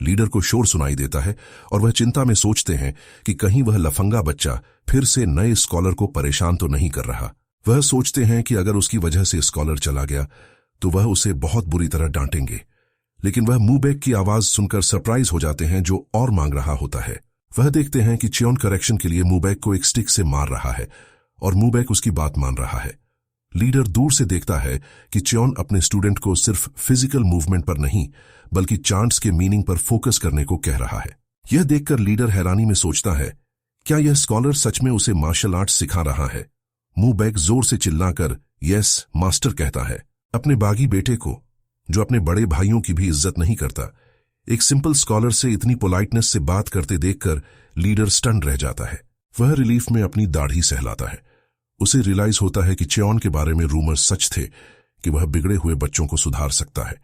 लीडर को शोर सुनाई देता है और वह चिंता में सोचते हैं कि कहीं वह लफंगा बच्चा फिर से नए स्कॉलर को परेशान तो नहीं कर रहा। वह सोचते हैं कि अगर उसकी वजह से स्कॉलर चला गया तो वह उसे बहुत बुरी तरह डांटेंगे, लेकिन वह मुबैक की आवाज सुनकर सरप्राइज हो जाते हैं, जो और मांग रहा होता है। वह देखते हैं कि चियोन करेक्शन के लिए मुबैक को एक स्टिक से मार रहा है और मुबैक उसकी बात मान रहा है। लीडर दूर से देखता है कि चियोन अपने स्टूडेंट को सिर्फ फिजिकल मूवमेंट पर नहीं बल्कि चांट्स के मीनिंग पर फोकस करने को कह रहा है। यह देखकर लीडर हैरानी में सोचता है, क्या यह स्कॉलर सच में उसे मार्शल आर्ट्स सिखा रहा है? मुबैक जोर से चिल्लाकर यस मास्टर कहता है। अपने बागी बेटे को, जो अपने बड़े भाइयों की भी इज्जत नहीं करता, एक सिंपल स्कॉलर से इतनी पोलाइटनेस से बात करते देखकर लीडर स्टन रह जाता है। वह रिलीफ में अपनी दाढ़ी सहलाता है। उसे रियलाइज होता है कि चियोन के बारे में रूमर सच थे कि वह बिगड़े हुए बच्चों को सुधार सकता है।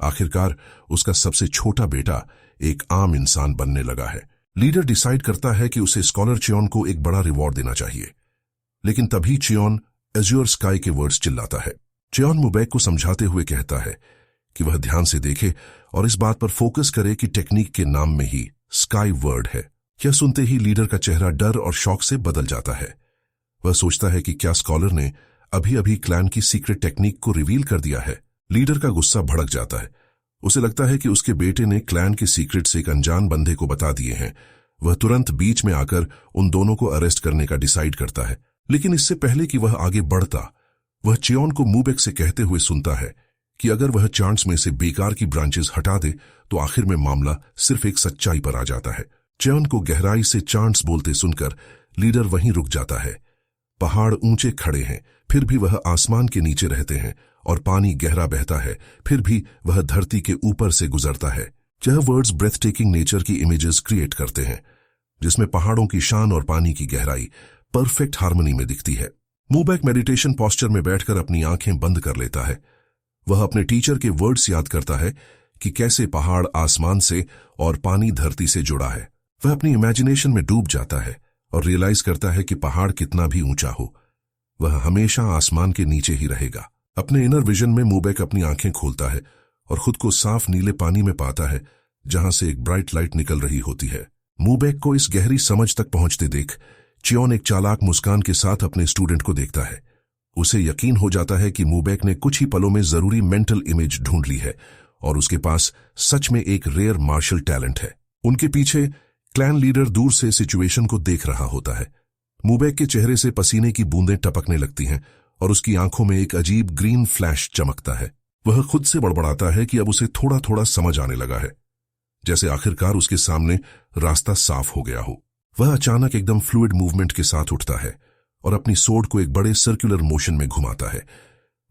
आखिरकार उसका सबसे छोटा बेटा एक आम इंसान बनने लगा है। लीडर डिसाइड करता है कि उसे स्कॉलर चियोन को एक बड़ा रिवॉर्ड देना चाहिए, लेकिन तभी चियोन एज्योर स्काई के वर्ड्स चिल्लाता है। चियोन मुबैक को समझाते हुए कहता है कि वह ध्यान से देखे और इस बात पर फोकस करे कि टेक्निक के नाम में ही स्काई वर्ड है। यह सुनते ही लीडर का चेहरा डर और शौक से बदल जाता है। वह सोचता है कि क्या स्कॉलर ने अभी अभी क्लैन की सीक्रेट टेक्निक को रिवील कर दिया है। लीडर का गुस्सा भड़क जाता है। उसे लगता है कि उसके बेटे ने क्लैन के सीक्रेट्स एक अनजान बंदे को बता दिए हैं। वह तुरंत बीच में आकर उन दोनों को अरेस्ट करने का डिसाइड करता है, लेकिन इससे पहले कि वह आगे बढ़ता, वह चियोन को मुबैक से कहते हुए सुनता है कि अगर वह चांट्स में से बेकार की ब्रांचेस हटा दे तो आखिर में मामला सिर्फ एक सच्चाई पर आ जाता है। चियोन को गहराई से चांट्स बोलते सुनकर लीडर वहीं रुक जाता है। पहाड़ ऊंचे खड़े हैं, फिर भी वह आसमान के नीचे रहते हैं, और पानी गहरा बहता है, फिर भी वह धरती के ऊपर से गुजरता है। यह वर्ड्स ब्रेथ टेकिंग नेचर की इमेजेस क्रिएट करते हैं, जिसमें पहाड़ों की शान और पानी की गहराई परफेक्ट हार्मनी में दिखती है। मुबैक मेडिटेशन पोस्चर में बैठकर अपनी आंखें बंद कर लेता है। वह अपने टीचर के वर्ड्स याद करता है कि कैसे पहाड़ आसमान से और पानी धरती से जुड़ा है। वह अपनी इमेजिनेशन में डूब जाता है और रियलाइज करता है कि पहाड़ कितना भी ऊंचा हो, वह हमेशा आसमान के नीचे ही रहेगा। अपने इनर विजन में मुबैक अपनी आंखें खोलता है और खुद को साफ नीले पानी में पाता है, जहां से एक ब्राइट लाइट निकल रही होती है। मुबैक को इस गहरी समझ तक पहुंचते देख चियोन एक चालाक मुस्कान के साथ अपने स्टूडेंट को देखता है। उसे यकीन हो जाता है कि मुबैक ने कुछ ही पलों में जरूरी मेंटल इमेज ढूंढ ली है और उसके पास सच में एक रेयर मार्शल टैलेंट है। उनके पीछे क्लैन लीडर दूर से सिचुएशन को देख रहा होता है। मुबैक के चेहरे से पसीने की बूंदें टपकने लगती हैं और उसकी आंखों में एक अजीब ग्रीन फ्लैश चमकता है। वह खुद से बड़बड़ाता है कि अब उसे थोड़ा थोड़ा समझ आने लगा है, जैसे आखिरकार उसके सामने रास्ता साफ हो गया हो। वह अचानक एकदम फ्लूइड मूवमेंट के साथ उठता है और अपनी सोर्ड को एक बड़े सर्कुलर मोशन में घुमाता है।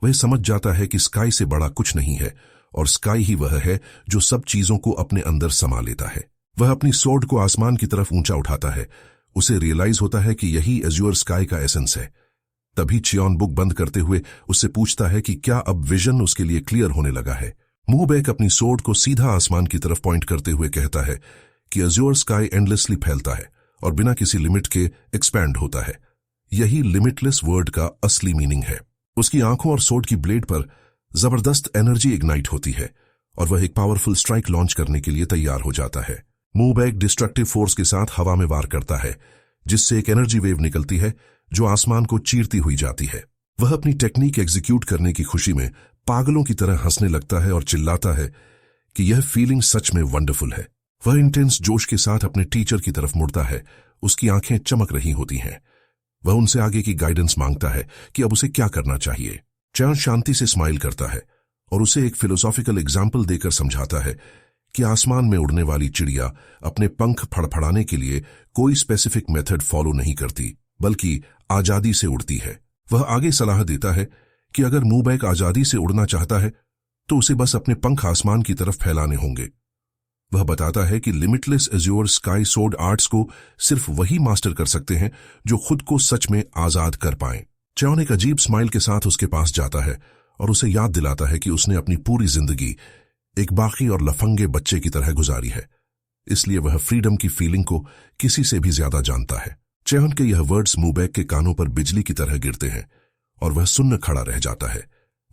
वह समझ जाता है कि स्काई से बड़ा कुछ नहीं है और स्काई ही वह है जो सब चीजों को अपने अंदर समा लेता है। वह अपनी सोर्ड को आसमान की तरफ ऊंचा उठाता है। उसे रियलाइज होता है कि यही एज्योर स्काई का एसेंस है। तभी चियोन बुक बंद करते हुए उससे पूछता है कि क्या अब विजन उसके लिए क्लियर होने लगा है। मुबैक अपनी सोर्ड को सीधा आसमान की तरफ पॉइंट करते हुए कहता है कि एज्योर स्काई एंडलेसली फैलता है और बिना किसी लिमिट के एक्सपैंड होता है। यही लिमिटलेस वर्ड का असली मीनिंग है। उसकी आंखों और सोर्ड की ब्लेड पर जबरदस्त एनर्जी इग्नाइट होती है और वह एक पावरफुल स्ट्राइक लॉन्च करने के लिए तैयार हो जाता है। मुबैक डिस्ट्रक्टिव फोर्स के साथ हवा में वार करता है, जिससे एक एनर्जी वेव निकलती है जो आसमान को चीरती हुई जाती है। वह अपनी टेक्निक एग्जीक्यूट करने की खुशी में पागलों की तरह हंसने लगता है और चिल्लाता है कि यह फीलिंग सच में वंडरफुल है। वह इंटेंस जोश के साथ अपने टीचर की तरफ मुड़ता है। उसकी आंखें चमक रही होती हैं। वह उनसे आगे की गाइडेंस मांगता है कि अब उसे क्या करना चाहिए। चियोन शांति से स्माइल करता है और उसे एक फिलोसॉफिकल एग्जाम्पल देकर समझाता है कि आसमान में उड़ने वाली चिड़िया अपने पंख फड़फड़ाने के लिए कोई स्पेसिफिक मेथड फॉलो नहीं करती, बल्कि आजादी से उड़ती है। वह आगे सलाह देता है कि अगर मुबैक आजादी से उड़ना चाहता है तो उसे बस अपने पंख आसमान की तरफ फैलाने होंगे। वह बताता है कि limitless azure sky sword arts को सिर्फ वही मास्टर कर सकते हैं जो खुद को सच में आजाद कर पाएं। चियोन एक अजीब स्माइल के साथ उसके पास जाता है और उसे याद दिलाता है कि उसने अपनी पूरी जिंदगी एक बाकी और लफंगे बच्चे की तरह गुजारी है। इसलिए वह फ्रीडम की फीलिंग को किसी से भी ज्यादा जानता है। चेहन के यह वर्ड्स मूबैक के कानों पर बिजली की तरह गिरते हैं और वह सुन्न खड़ा रह जाता है।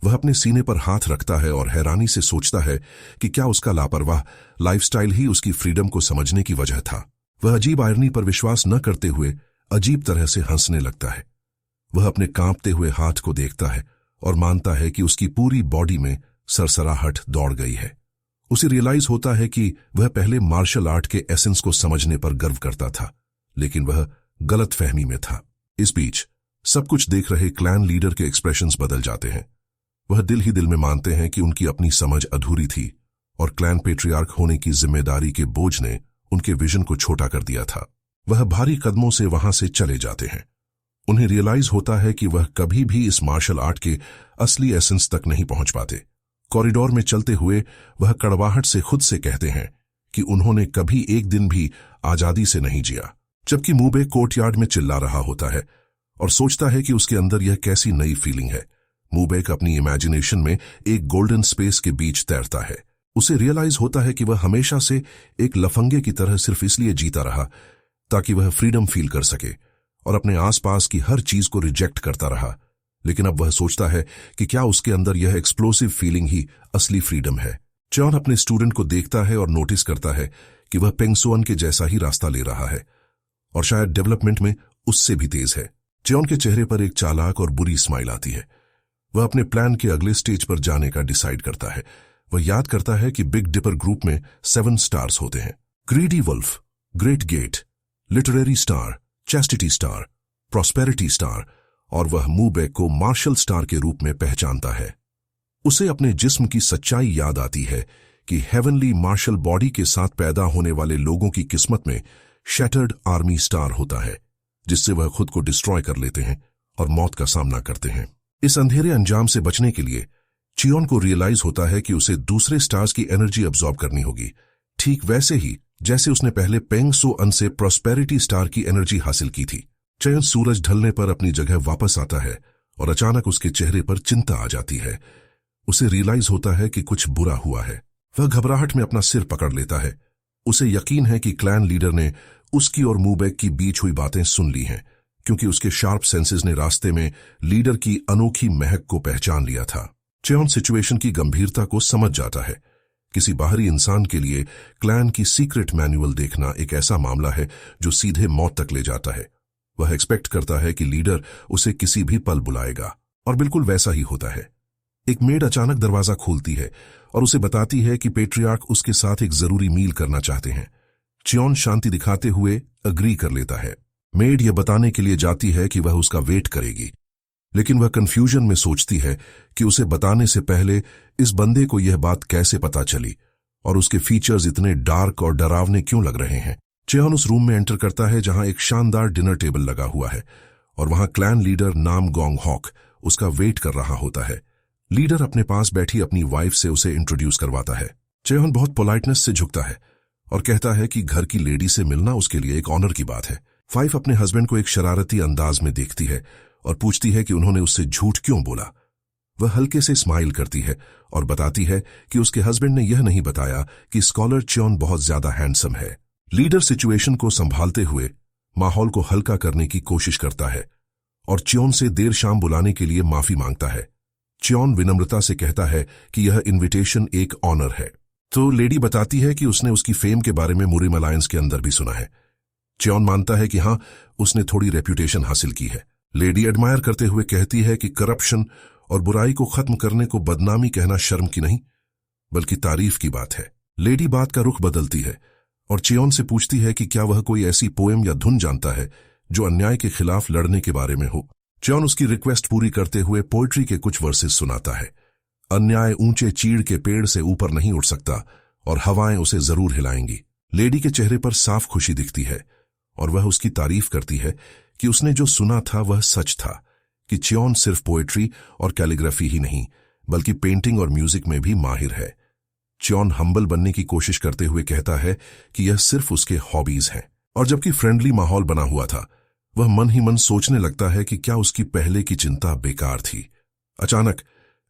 वह अपने सीने पर हाथ रखता है और हैरानी से सोचता है कि क्या उसका लापरवाह लाइफस्टाइल ही उसकी फ्रीडम को समझने की वजह था। वह अजीब आयरनी पर विश्वास न करते हुए अजीब तरह से हंसने लगता है। वह अपने कांपते हुए हाथ को देखता है और मानता है कि उसकी पूरी बॉडी में सरसराहट दौड़ गई है। उसे रियलाइज होता है कि वह पहले मार्शल आर्ट के एसेंस को समझने पर गर्व करता था, लेकिन वह गलत फहमी में था। इस बीच सब कुछ देख रहे क्लैन लीडर के एक्सप्रेशंस बदल जाते हैं। वह दिल ही दिल में मानते हैं कि उनकी अपनी समझ अधूरी थी और क्लैन पेट्रियार्क होने की जिम्मेदारी के बोझ ने उनके विजन को छोटा कर दिया था। वह भारी कदमों से वहां से चले जाते हैं। उन्हें रियलाइज होता है कि वह कभी भी इस मार्शल आर्ट के असली एसेंस तक नहीं पहुंच पाते। कॉरिडोर में चलते हुए वह कड़वाहट से खुद से कहते हैं कि उन्होंने कभी एक दिन भी आजादी से नहीं जिया। जबकि मूबैक कोर्टयार्ड में चिल्ला रहा होता है और सोचता है कि उसके अंदर यह कैसी नई फीलिंग है। मूबैक अपनी इमेजिनेशन में एक गोल्डन स्पेस के बीच तैरता है। उसे रियलाइज होता है कि वह हमेशा से एक लफंगे की तरह सिर्फ इसलिए जीता रहा ताकि वह फ्रीडम फील कर सके और अपने आसपास की हर चीज को रिजेक्ट करता रहा। लेकिन अब वह सोचता है कि क्या उसके अंदर यह एक्सप्लोसिव फीलिंग ही असली फ्रीडम है। चॉन अपने स्टूडेंट को देखता है और नोटिस करता है कि वह पेंगसुअन के जैसा ही रास्ता ले रहा है और शायद डेवलपमेंट में उससे भी तेज है। चॉन के चेहरे पर एक चालाक और बुरी स्माइल आती है। वह अपने प्लान के अगले स्टेज पर जाने का डिसाइड करता है। वह याद करता है कि बिग डिपर ग्रुप में 7 स्टार्स होते हैं: greedy wolf, great gate, literary star, chastity star, prosperity star, और वह मूबैक को मार्शल स्टार के रूप में पहचानता है। उसे अपने जिस्म की सच्चाई याद आती है कि हेवनली मार्शल बॉडी के साथ पैदा होने वाले लोगों की किस्मत में शैटर्ड आर्मी स्टार होता है, जिससे वह खुद को डिस्ट्रॉय कर लेते हैं और मौत का सामना करते हैं। इस अंधेरे अंजाम से बचने के लिए चियोन को रियलाइज होता है कि उसे दूसरे स्टार्स की एनर्जी अब्सॉर्ब करनी होगी, ठीक वैसे ही जैसे उसने पहले पेंगसुअन से प्रॉस्पेरिटी स्टार की एनर्जी हासिल की थी। चियोन सूरज ढलने पर अपनी जगह वापस आता है और अचानक उसके चेहरे पर चिंता आ जाती है। उसे रियलाइज होता है कि कुछ बुरा हुआ है। वह घबराहट में अपना सिर पकड़ लेता है। उसे यकीन है कि क्लैन लीडर ने उसकी और मूबैक की बीच हुई बातें सुन ली हैं, क्योंकि उसके शार्प सेंसेस ने रास्ते में लीडर की अनोखी महक को पहचान लिया था। चियोन सिचुएशन की गंभीरता को समझ जाता है। किसी बाहरी इंसान के लिए क्लैन की सीक्रेट मैनुअल देखना एक ऐसा मामला है जो सीधे मौत तक ले जाता है। वह एक्सपेक्ट करता है कि लीडर उसे किसी भी पल बुलाएगा, और बिल्कुल वैसा ही होता है। एक मेड अचानक दरवाजा खोलती है और उसे बताती है कि पेट्रियार्क उसके साथ एक जरूरी मील करना चाहते हैं। चियोन शांति दिखाते हुए अग्री कर लेता है। मेड यह बताने के लिए जाती है कि वह उसका वेट करेगी, लेकिन वह कंफ्यूजन में सोचती है कि उसे बताने से पहले इस बंदे को यह बात कैसे पता चली और उसके फीचर्स इतने डार्क और डरावने क्यों लग रहे हैं। चियोन उस रूम में एंटर करता है जहां एक शानदार डिनर टेबल लगा हुआ है और वहां क्लैन लीडर नाम गोंग हॉक उसका वेट कर रहा होता है। लीडर अपने पास बैठी अपनी वाइफ से उसे इंट्रोड्यूस करवाता है। चियोन बहुत पोलाइटनेस से झुकता है और कहता है कि घर की लेडी से मिलना उसके लिए एक ऑनर की बात है। वाइफ अपने हस्बैंड को एक शरारती अंदाज में देखती है और पूछती है कि उन्होंने उससे झूठ क्यों बोला। वह हल्के से स्माइल करती है और बताती है कि उसके हस्बैंड ने यह नहीं बताया कि स्कॉलर चियोन बहुत ज्यादा हैंडसम है। लीडर सिचुएशन को संभालते हुए माहौल को हल्का करने की कोशिश करता है और चियोन से देर शाम बुलाने के लिए माफी मांगता है। चियोन विनम्रता से कहता है कि यह इनविटेशन एक ऑनर है। तो लेडी बताती है कि उसने उसकी फेम के बारे में मुरिम अलायंस के अंदर भी सुना है। चियोन मानता है कि हाँ, उसने थोड़ी रेप्यूटेशन हासिल की है। लेडी एडमायर करते हुए कहती है कि करप्शन और बुराई को खत्म करने को बदनामी कहना शर्म की नहीं बल्कि तारीफ की बात है। लेडी बात का रुख बदलती है और चियोन से पूछती है कि क्या वह कोई ऐसी पोएम या धुन जानता है जो अन्याय के खिलाफ लड़ने के बारे में हो। चियोन उसकी रिक्वेस्ट पूरी करते हुए पोएट्री के कुछ वर्सेस सुनाता है। अन्याय ऊंचे चीड़ के पेड़ से ऊपर नहीं उठ सकता और हवाएं उसे जरूर हिलाएंगी। लेडी के चेहरे पर साफ खुशी दिखती है और वह उसकी तारीफ करती है कि उसने जो सुना था वह सच था, कि चियोन सिर्फ पोएट्री और कैलीग्राफी ही नहीं बल्कि पेंटिंग और म्यूजिक में भी माहिर है। चियोन हम्बल बनने की कोशिश करते हुए कहता है कि यह सिर्फ उसके हॉबीज हैं, और जबकि फ्रेंडली माहौल बना हुआ था वह मन ही मन सोचने लगता है कि क्या उसकी पहले की चिंता बेकार थी। अचानक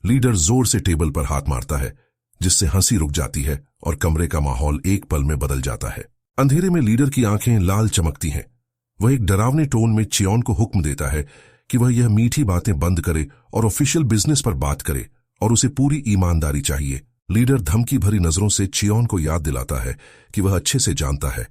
लीडर जोर से टेबल पर हाथ मारता है जिससे हंसी रुक जाती है और कमरे का माहौल एक पल में बदल जाता है। अंधेरे में लीडर की आंखें लाल चमकती हैं। वह एक डरावने टोन में चियोन को हुक्म देता है कि वह यह मीठी बातें बंद करे और ऑफिशियल बिजनेस पर बात करे, और उसे पूरी ईमानदारी चाहिए। लीडर धमकी भरी नजरों से चियोन को याद दिलाता है कि वह अच्छे से जानता है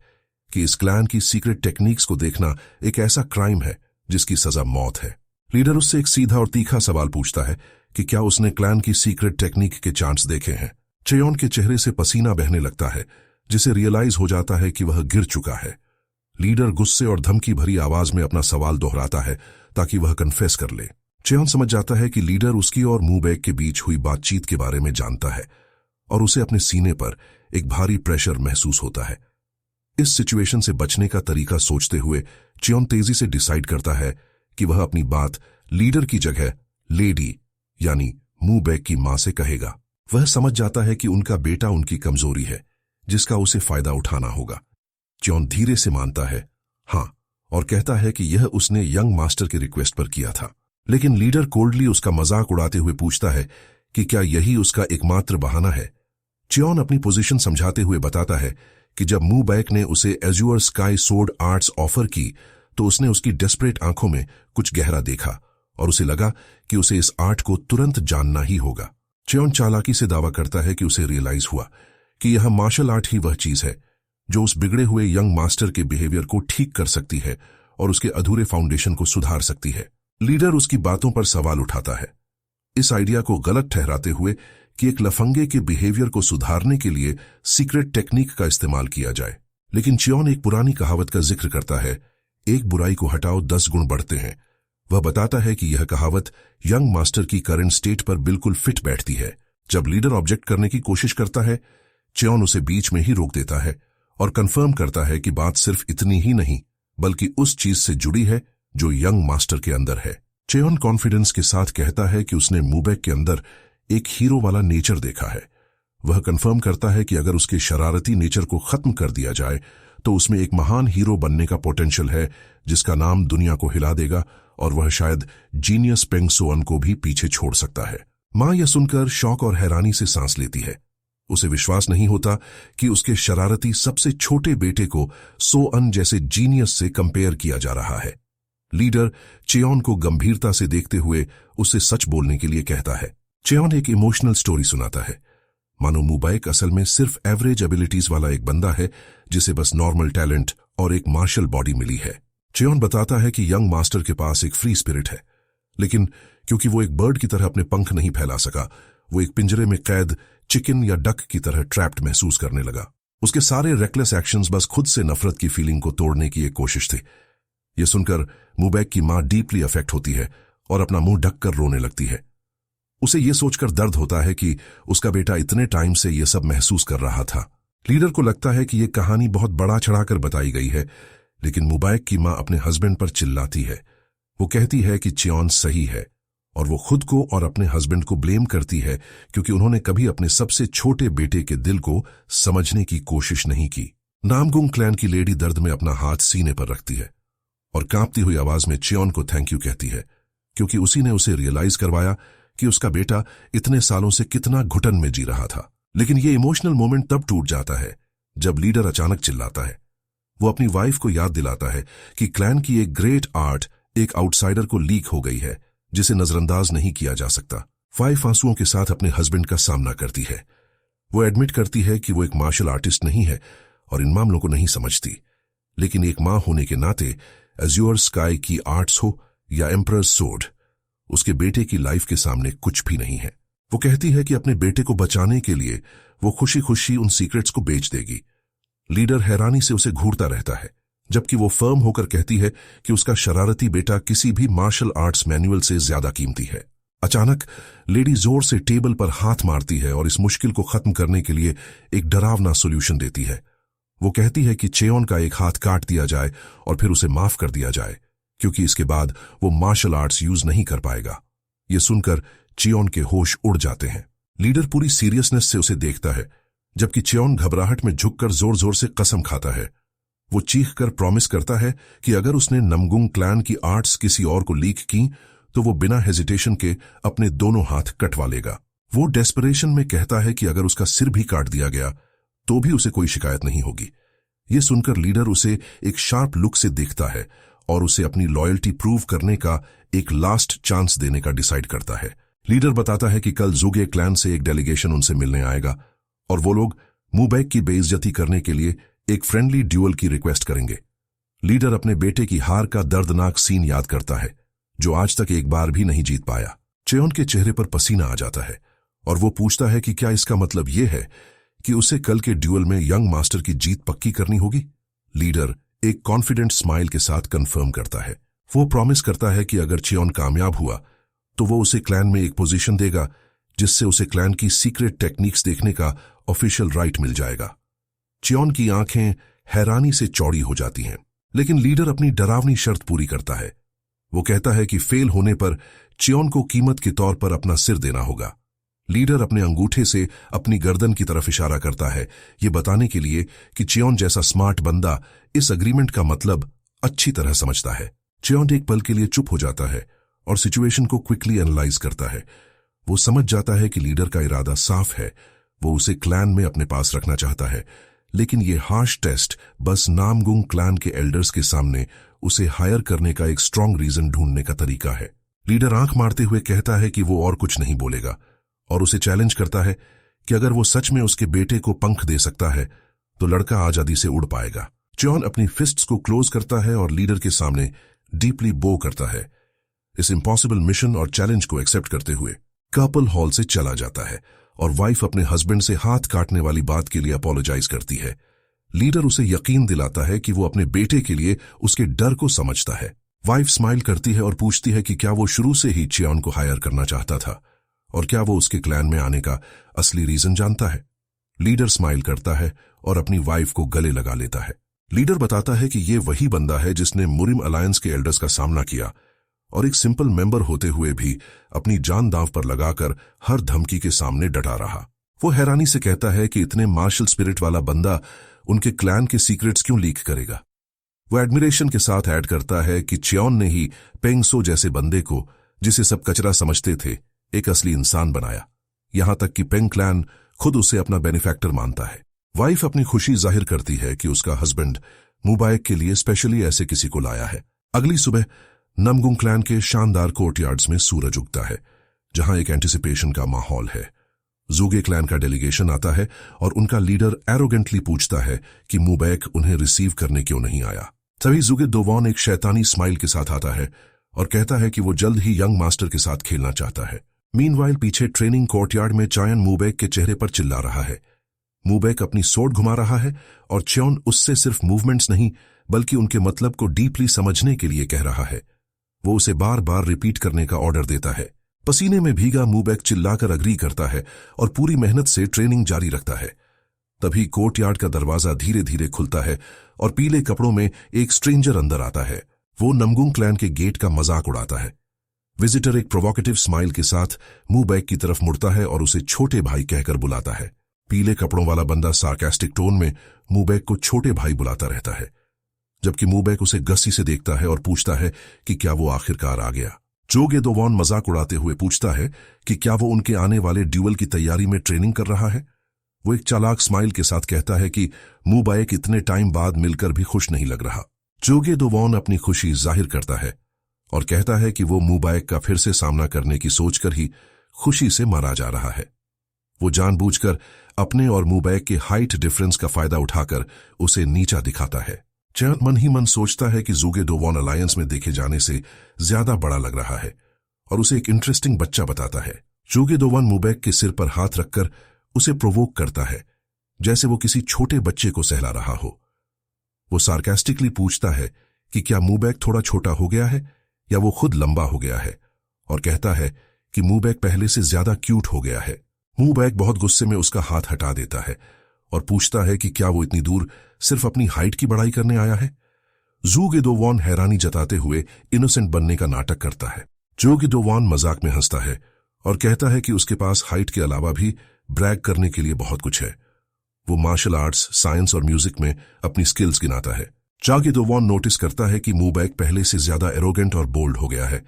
कि इस क्लैन की सीक्रेट टेक्निक्स को देखना एक ऐसा क्राइम है जिसकी सजा मौत है। लीडर उससे एक सीधा और तीखा सवाल पूछता है कि क्या उसने क्लैन की सीक्रेट टेक्निक के चांस देखे हैं। चियोन के चेहरे से पसीना बहने लगता है, जिसे रियलाइज हो जाता है कि वह गिर चुका है। लीडर गुस्से और धमकी भरी आवाज में अपना सवाल दोहराता है ताकि वह कन्फेस कर ले। चियोन समझ जाता है कि लीडर उसकी और मूबैक के बीच हुई बातचीत के बारे में जानता है और उसे अपने सीने पर एक भारी प्रेशर महसूस होता है। इस सिचुएशन से बचने का तरीका सोचते हुए चियोन तेजी से डिसाइड करता है कि वह अपनी बात लीडर की जगह लेडी यानी मूबैक की मां से कहेगा। वह समझ जाता है कि उनका बेटा उनकी कमजोरी है जिसका उसे फायदा उठाना होगा। चियोन धीरे से मानता है हाँ, और कहता है कि यह उसने यंग मास्टर की रिक्वेस्ट पर किया था। लेकिन लीडर कोल्डली उसका मजाक उड़ाते हुए पूछता है कि क्या यही उसका एकमात्र बहाना है। चियोन अपनी पोजीशन समझाते हुए बताता है कि जब मूबैक ने उसे azure sky sword arts offer की तो उसने उसकी डेस्परेट आंखों में कुछ गहरा देखा और उसे लगा कि उसे इस आर्ट को तुरंत जानना ही होगा। चियोन चालाकी से दावा करता है कि उसे रियलाइज हुआ कि यह मार्शल आर्ट ही वह चीज है जो उस बिगड़े हुए यंग मास्टर के बिहेवियर को ठीक कर सकती है और उसके अधूरे फाउंडेशन को सुधार सकती है। लीडर उसकी बातों पर सवाल उठाता है, इस आइडिया को गलत ठहराते हुए कि एक लफंगे के बिहेवियर को सुधारने के लिए सीक्रेट टेक्निक का इस्तेमाल किया जाए। लेकिन चियोन एक पुरानी कहावत का जिक्र करता है, एक बुराई को हटाओ 10 गुण बढ़ते हैं। वह बताता है कि यह कहावत यंग मास्टर की करंट स्टेट पर बिल्कुल फिट बैठती है। जब लीडर ऑब्जेक्ट करने की कोशिश करता है, चियोन उसे बीच में ही रोक देता है और कंफर्म करता है कि बात सिर्फ इतनी ही नहीं बल्कि उस चीज से जुड़ी है जो यंग मास्टर के अंदर है। चियोन कॉन्फिडेंस के साथ कहता है कि उसने मूबैक के अंदर एक हीरो वाला नेचर देखा है। वह कंफर्म करता है कि अगर उसके शरारती नेचर को खत्म कर दिया जाए तो उसमें एक महान हीरो बनने का पोटेंशियल है जिसका नाम दुनिया को हिला देगा और वह शायद जीनियस पेंग सोअन को भी पीछे छोड़ सकता है। मां यह सुनकर शौक और हैरानी से सांस लेती है। उसे विश्वास नहीं होता कि उसके शरारती सबसे छोटे बेटे को सोअन जैसे जीनियस से कंपेयर किया जा रहा है। लीडर चियोन को गंभीरता से देखते हुए उससे सच बोलने के लिए कहता है। चियोन एक इमोशनल स्टोरी सुनाता है, मानो मूबैक असल में सिर्फ एवरेज एबिलिटीज वाला एक बंदा है जिसे बस नॉर्मल टैलेंट और एक मार्शल बॉडी मिली है। चियोन बताता है कि यंग मास्टर के पास एक फ्री स्पिरिट है, लेकिन क्योंकि वो एक बर्ड की तरह अपने पंख नहीं फैला सका, वो एक पिंजरे में कैद चिकन या डक की तरह ट्रैप्ड महसूस करने लगा। उसके सारे रेकलेस एक्शंस बस खुद से नफरत की फीलिंग को तोड़ने की एक कोशिश थी। यह सुनकर मूबैक की मां डीपली अफेक्ट होती है और अपना मुंह ढककर रोने लगती है। उसे यह सोचकर दर्द होता है कि उसका बेटा इतने टाइम से यह सब महसूस कर रहा था। लीडर को लगता है कि यह कहानी बहुत बड़ा चढ़ाकर बताई गई है, लेकिन मूबैक की मां अपने हस्बैंड पर चिल्लाती है। वो कहती है कि चियोन सही है और वो खुद को और अपने हस्बैंड को ब्लेम करती है क्योंकि उन्होंने कभी अपने सबसे छोटे बेटे के दिल को समझने की कोशिश नहीं की। नामगुंग क्लैन की लेडी दर्द में अपना हाथ सीने पर रखती है और कांपती हुई आवाज में चियोन को थैंक यू कहती है, क्योंकि उसी ने उसे रियलाइज करवाया कि उसका बेटा इतने सालों से कितना घुटन में जी रहा था। लेकिन ये इमोशनल मोमेंट तब टूट जाता है जब लीडर अचानक चिल्लाता है। वो अपनी वाइफ को याद दिलाता है कि क्लैन की एक ग्रेट आर्ट एक आउटसाइडर को लीक हो गई है जिसे नजरअंदाज नहीं किया जा सकता। वाइफ आंसुओं के साथ अपने हस्बैंड का सामना करती है। वो एडमिट करती है कि वो एक मार्शल आर्टिस्ट नहीं है और इन मामलों को नहीं समझती, लेकिन एक मां होने के नाते एज्योर स्काई की आर्ट्स हो या एम्परर्स सोर्ड, उसके बेटे की लाइफ के सामने कुछ भी नहीं है। वो कहती है कि अपने बेटे को बचाने के लिए वो खुशी खुशी उन सीक्रेट्स को बेच देगी। लीडर हैरानी से उसे घूरता रहता है, जबकि वो फर्म होकर कहती है कि उसका शरारती बेटा किसी भी मार्शल आर्ट्स मैनुअल से ज्यादा कीमती है। अचानक लेडी जोर से टेबल पर हाथ मारती है और इस मुश्किल को खत्म करने के लिए एक डरावना सॉल्यूशन देती है। वो कहती है कि चियोन का एक हाथ काट दिया जाए और फिर उसे माफ कर दिया जाए, क्योंकि इसके बाद वो मार्शल आर्ट्स यूज नहीं कर पाएगा। ये सुनकर चियोन के होश उड़ जाते हैं। लीडर पूरी सीरियसनेस से उसे देखता है, जबकि चियोन घबराहट में झुककर जोर जोर से कसम खाता है। वो चीखकर प्रॉमिस करता है कि अगर उसने नमगुंग क्लैन की आर्ट्स किसी और को लीक की तो वो बिना हेजिटेशन के अपने दोनों हाथ कटवा लेगा। वो डेस्परेशन में कहता है कि अगर उसका सिर भी काट दिया गया तो भी उसे कोई शिकायत नहीं होगी, ये सुनकर लीडर उसे एक शार्प लुक से देखता है और उसे अपनी लॉयल्टी प्रूव करने का एक लास्ट चांस देने का डिसाइड करता है। लीडर बताता है कि कल जुगे क्लैन से एक डेलीगेशन उनसे मिलने आएगा और वो लोग मूबैक की बेइज्जती करने के लिए एक फ्रेंडली ड्यूअल की रिक्वेस्ट करेंगे। लीडर अपने बेटे की हार का दर्दनाक सीन याद करता है, जो आज तक एक बार भी नहीं जीत पाया। चेयोन के चेहरे पर पसीना आ जाता है और वो पूछता है कि क्या इसका मतलब ये है कि उसे कल के ड्यूअल में यंग मास्टर की जीत पक्की करनी होगी। लीडर एक कॉन्फिडेंट स्माइल के साथ कंफर्म करता है। वो प्रॉमिस करता है कि अगर चेयोन कामयाब हुआ तो वो उसे क्लैन में एक पोजीशन देगा, जिससे उसे क्लैन की सीक्रेट टेक्निक्स देखने का ऑफिशियल राइट मिल जाएगा। चेयोन की आंखें हैरानी से चौड़ी हो जाती हैं, लेकिन लीडर अपनी डरावनी शर्त पूरी करता है। वो कहता है कि फेल होने पर चेयोन को कीमत के तौर पर अपना सिर देना होगा। लीडर अपने अंगूठे से अपनी गर्दन की तरफ इशारा करता है, ये बताने के लिए कि चेयोन जैसा स्मार्ट बंदा इस अग्रीमेंट का मतलब अच्छी तरह समझता है। चेयोन एक पल के लिए चुप हो जाता है और सिचुएशन को क्विकली एनालाइज करता है। वो समझ जाता है कि लीडर का इरादा साफ है, वो उसे क्लैन में अपने पास रखना चाहता है, लेकिन ये हार्श टेस्ट बस नामगुंग क्लैन के एल्डर्स के सामने उसे हायर करने का एक स्ट्रांग रीजन ढूंढने का तरीका है। लीडर आंख मारते हुए कहता है कि वो और कुछ नहीं बोलेगा और उसे चैलेंज करता है कि अगर वो सच में उसके बेटे को पंख दे सकता है तो लड़का आजादी से उड़ पाएगा। चेयोन अपनी फिस्ट्स को क्लोज करता है और लीडर के सामने डीपली बो करता है। इस इम्पॉसिबल मिशन और चैलेंज को एक्सेप्ट करते हुए कपल हॉल से चला जाता है और वाइफ अपने हस्बैंड से हाथ काटने वाली बात के लिए अपोलोजाइज करती है। लीडर उसे यकीन दिलाता है कि वो अपने बेटे के लिए उसके डर को समझता है। वाइफ स्माइल करती है और पूछती है कि क्या वो शुरू से ही चेयोन को हायर करना चाहता था और क्या वो उसके क्लैन में आने का असली रीजन जानता है। लीडर स्माइल करता है और अपनी वाइफ को गले लगा लेता है। लीडर बताता है कि ये वही बंदा है जिसने मुरिम अलायंस के एल्डर्स का सामना किया और एक सिंपल मेंबर होते हुए भी अपनी जान दांव पर लगाकर हर धमकी के सामने डटा रहा। वो हैरानी से कहता है कि इतने मार्शल स्पिरिट वाला बंदा उनके क्लैन के सीक्रेट्स क्यों लीक करेगा। वो एडमिरेशन के साथ ऐड करता है कि चेयोन ने ही पेंगसो जैसे बंदे को, जिसे सब कचरा समझते थे, एक असली इंसान बनाया। यहां तक कि पेंग क्लैन खुद उसे अपना बेनिफैक्टर मानता है। वाइफ अपनी खुशी जाहिर करती है कि उसका हस्बैंड मूबैक के लिए स्पेशली ऐसे किसी को लाया है। अगली सुबह नमगुंग क्लैन के शानदार कोर्टयार्ड्स में सूरज उगता है, जहां एक एंटिसिपेशन का माहौल है। जुगे क्लैन का डेलीगेशन आता है और उनका लीडर एरोगेंटली पूछता है कि मूबैक उन्हें रिसीव करने क्यों नहीं आया। तभी जुगे दोवॉन एक शैतानी स्माइल के साथ आता है और कहता है कि वो जल्द ही यंग मास्टर के साथ खेलना चाहता है। मीनवाइल पीछे ट्रेनिंग कोर्टयार्ड में चायन मूबैक के चेहरे पर चिल्ला रहा है। मूबैक अपनी सोट घुमा रहा है और चेयोन उससे सिर्फ मूवमेंट्स नहीं बल्कि उनके मतलब को डीपली समझने के लिए कह रहा है। वो उसे बार बार रिपीट करने का ऑर्डर देता है। पसीने में भीगा मूबैक चिल्लाकर अग्री करता है और पूरी मेहनत से ट्रेनिंग जारी रखता है। तभी कोर्टयार्ड का दरवाजा धीरे धीरे खुलता है और पीले कपड़ों में एक स्ट्रेंजर अंदर आता है। वो नमगुंग क्लैन के गेट का मजाक उड़ाता है। विजिटर एक प्रोवोकेटिव स्माइल के साथ मूबैक की तरफ मुड़ता है और उसे छोटे भाई कहकर बुलाता है। पीले कपड़ों वाला बंदा सार्कास्टिक टोन में मूबैक को छोटे भाई बुलाता रहता है, जबकि मूबैक उसे गस्सी से देखता है और पूछता है कि क्या वो आखिरकार आ गया। जोगे दोवॉन मजाक उड़ाते हुए पूछता है कि क्या वो उनके आने वाले ड्यूअल की तैयारी में ट्रेनिंग कर रहा है। वो एक चालाक स्माइल के साथ कहता है कि मूबैक इतने टाइम बाद मिलकर भी खुश नहीं लग रहा। जोगे दोवॉन अपनी खुशी जाहिर करता है और कहता है कि वो मूबैक का फिर से सामना करने की सोचकर ही खुशी से मारा जा रहा है। वो जानबूझकर अपने और मूबैक के हाइट डिफरेंस का फायदा उठाकर उसे नीचा दिखाता है। चेयोन मन ही मन सोचता है कि जुगे दोवॉन अलायंस में देखे जाने से ज्यादा बड़ा लग रहा है और उसे एक इंटरेस्टिंग बच्चा बताता है। जुगे दोवॉन मूबैक के सिर पर हाथ रखकर उसे प्रोवोक करता है, जैसे वो किसी छोटे बच्चे को सहला रहा हो। वो सार्कास्टिकली पूछता है कि क्या मूबैक थोड़ा छोटा हो गया है या वो खुद लंबा हो गया है, और कहता है कि मूबैक पहले से ज्यादा क्यूट हो गया है। मूबैक बहुत गुस्से में उसका हाथ हटा देता है और पूछता है कि क्या वो इतनी दूर सिर्फ अपनी हाइट की बड़ाई करने आया है। जुगे दोवॉन हैरानी जताते हुए इनोसेंट बनने का नाटक करता है। जोगे दोवॉन मजाक में हंसता है और कहता है कि उसके पास हाइट के अलावा भी ब्रैग करने के लिए बहुत कुछ है। वो मार्शल आर्ट्स, साइंस और म्यूजिक में अपनी स्किल्स गिनाता है। जोगे दोवॉन नोटिस करता है कि मूबैक पहले से ज्यादा एरोगेंट और बोल्ड हो गया है।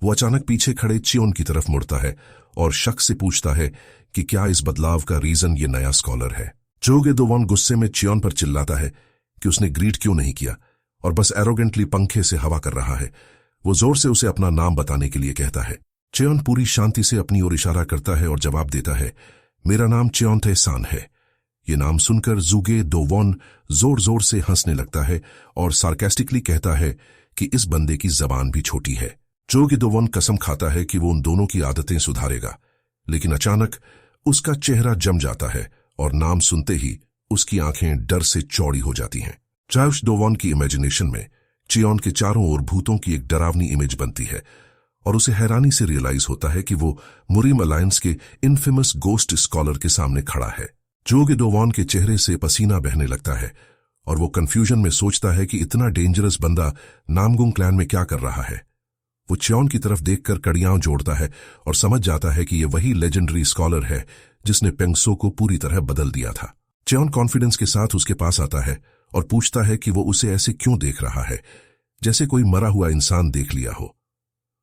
वो अचानक पीछे खड़े चेयोन की तरफ मुड़ता है और शक से पूछता है कि क्या इस बदलाव का रीजन ये नया स्कॉलर है। जोगे दोवॉन गुस्से में चेयोन पर चिल्लाता है कि उसने ग्रीट क्यों नहीं किया और बस एरोगेंटली पंखे से हवा कर रहा है। वो जोर से उसे अपना नाम बताने के लिए कहता है। चेयोन पूरी शांति से अपनी ओर इशारा करता है और जवाब देता है, मेरा नाम चेयोंथे सान है। ये नाम सुनकर जुगे डोवॉन जोर जोर से हंसने लगता है और सार्केस्टिकली कहता है कि इस बंदे की जबान भी छोटी है। जुगे डोवॉन कसम खाता है कि वो उन दोनों की आदतें सुधारेगा, लेकिन अचानक उसका चेहरा जम जाता है और नाम सुनते ही उसकी आंखें डर से चौड़ी हो जाती हैं। चाउश डोवॉन की इमेजिनेशन में चियोन के चारों ओर भूतों की एक डरावनी इमेज बनती है और उसे हैरानी से रियलाइज होता है कि वो मुरिम अलायंस के इनफेमस गोस्ट स्कॉलर के सामने खड़ा है। जोगे डोवॉन के चेहरे से पसीना बहने लगता है और वो कंफ्यूजन में सोचता है कि इतना डेंजरस बंदा नामगुंग क्लैन में क्या कर रहा है। वो चियोन की तरफ देखकर कड़ियां जोड़ता है और समझ जाता है कि ये वही लेजेंडरी स्कॉलर है जिसने पेंगसो को पूरी तरह बदल दिया था। चियोन कॉन्फिडेंस के साथ उसके पास आता है और पूछता है कि वो उसे ऐसे क्यों देख रहा है, जैसे कोई मरा हुआ इंसान देख लिया हो।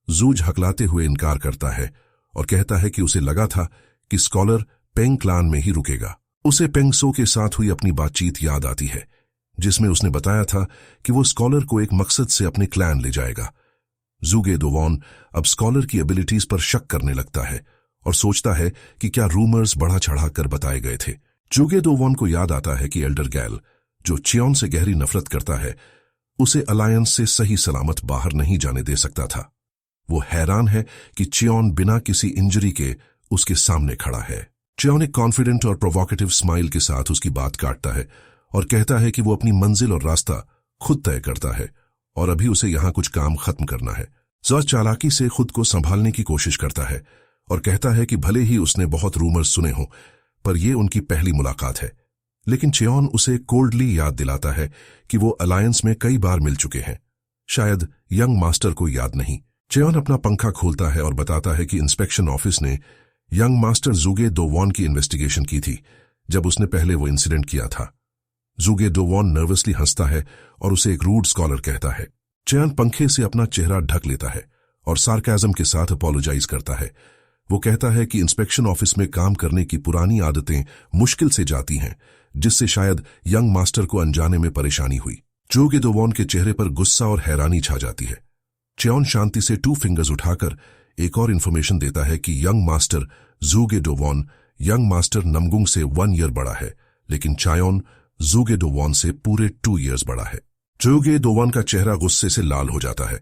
जूज हकलाते हुए इनकार करता है और कहता है कि उसे लगा था कि स्कॉलर पेंग क्लान में ही रुकेगा। उसे पेंगसो के साथ हुई अपनी बातचीत याद आती है, जिसमें उसने बताया था कि वो स्कॉलर को एक मकसद से अपने क्लैन ले जाएगा। जुगे डोवॉन अब स्कॉलर की एबिलिटीज पर शक करने लगता है और सोचता है कि क्या रूमर्स बढ़ा चढ़ाकर बताए गए थे। जुगे डोवॉन को याद आता है कि एल्डर गैल, जो चियोन से गहरी नफरत करता है, उसे अलायंस से सही सलामत बाहर नहीं जाने दे सकता था। वो हैरान है कि चियोन बिना किसी इंजरी के उसके सामने खड़ा है। चियोन एक कॉन्फिडेंट और प्रोवोकेटिव स्माइल के साथ उसकी बात काटता है और कहता है कि वो अपनी मंजिल और रास्ता खुद तय करता है और अभी उसे यहां कुछ काम खत्म करना है। जॉर्ज चालाकी से खुद को संभालने की कोशिश करता है और कहता है कि भले ही उसने बहुत रूमर्स सुने हों, पर यह उनकी पहली मुलाकात है। लेकिन चियोन उसे कोल्डली याद दिलाता है कि वो अलायंस में कई बार मिल चुके हैं, शायद यंग मास्टर को याद नहीं। चियोन अपना पंखा खोलता है और बताता है कि इंस्पेक्शन ऑफिस ने यंग मास्टर जुगे डोवॉन की इन्वेस्टिगेशन की थी जब उसने पहले वो इंसिडेंट किया था। जुगे डोवॉन नर्वसली हंसता है और उसे एक रूड स्कॉलर कहता है। चियोन पंखे से अपना चेहरा ढक लेता है और सार्काज्म के साथ अपोलोजाइज करता है। वो कहता है कि इंस्पेक्शन ऑफिस में काम करने की पुरानी आदतें मुश्किल से जाती हैं, जिससे शायद यंग मास्टर को अनजाने में परेशानी हुई। जुगे डोवॉन के चेहरे पर गुस्सा और हैरानी छा जाती है। चियोन शांति से 2 फिंगर्स उठाकर एक और इन्फॉर्मेशन देता है कि यंग मास्टर जुगे डोवॉन यंग मास्टर नमगुंग से 1 ईयर बड़ा है, लेकिन चायोन जुगे डोवॉन से पूरे 2 ईयर्स बड़ा है। जुगे डोवॉन का चेहरा गुस्से से लाल हो जाता है।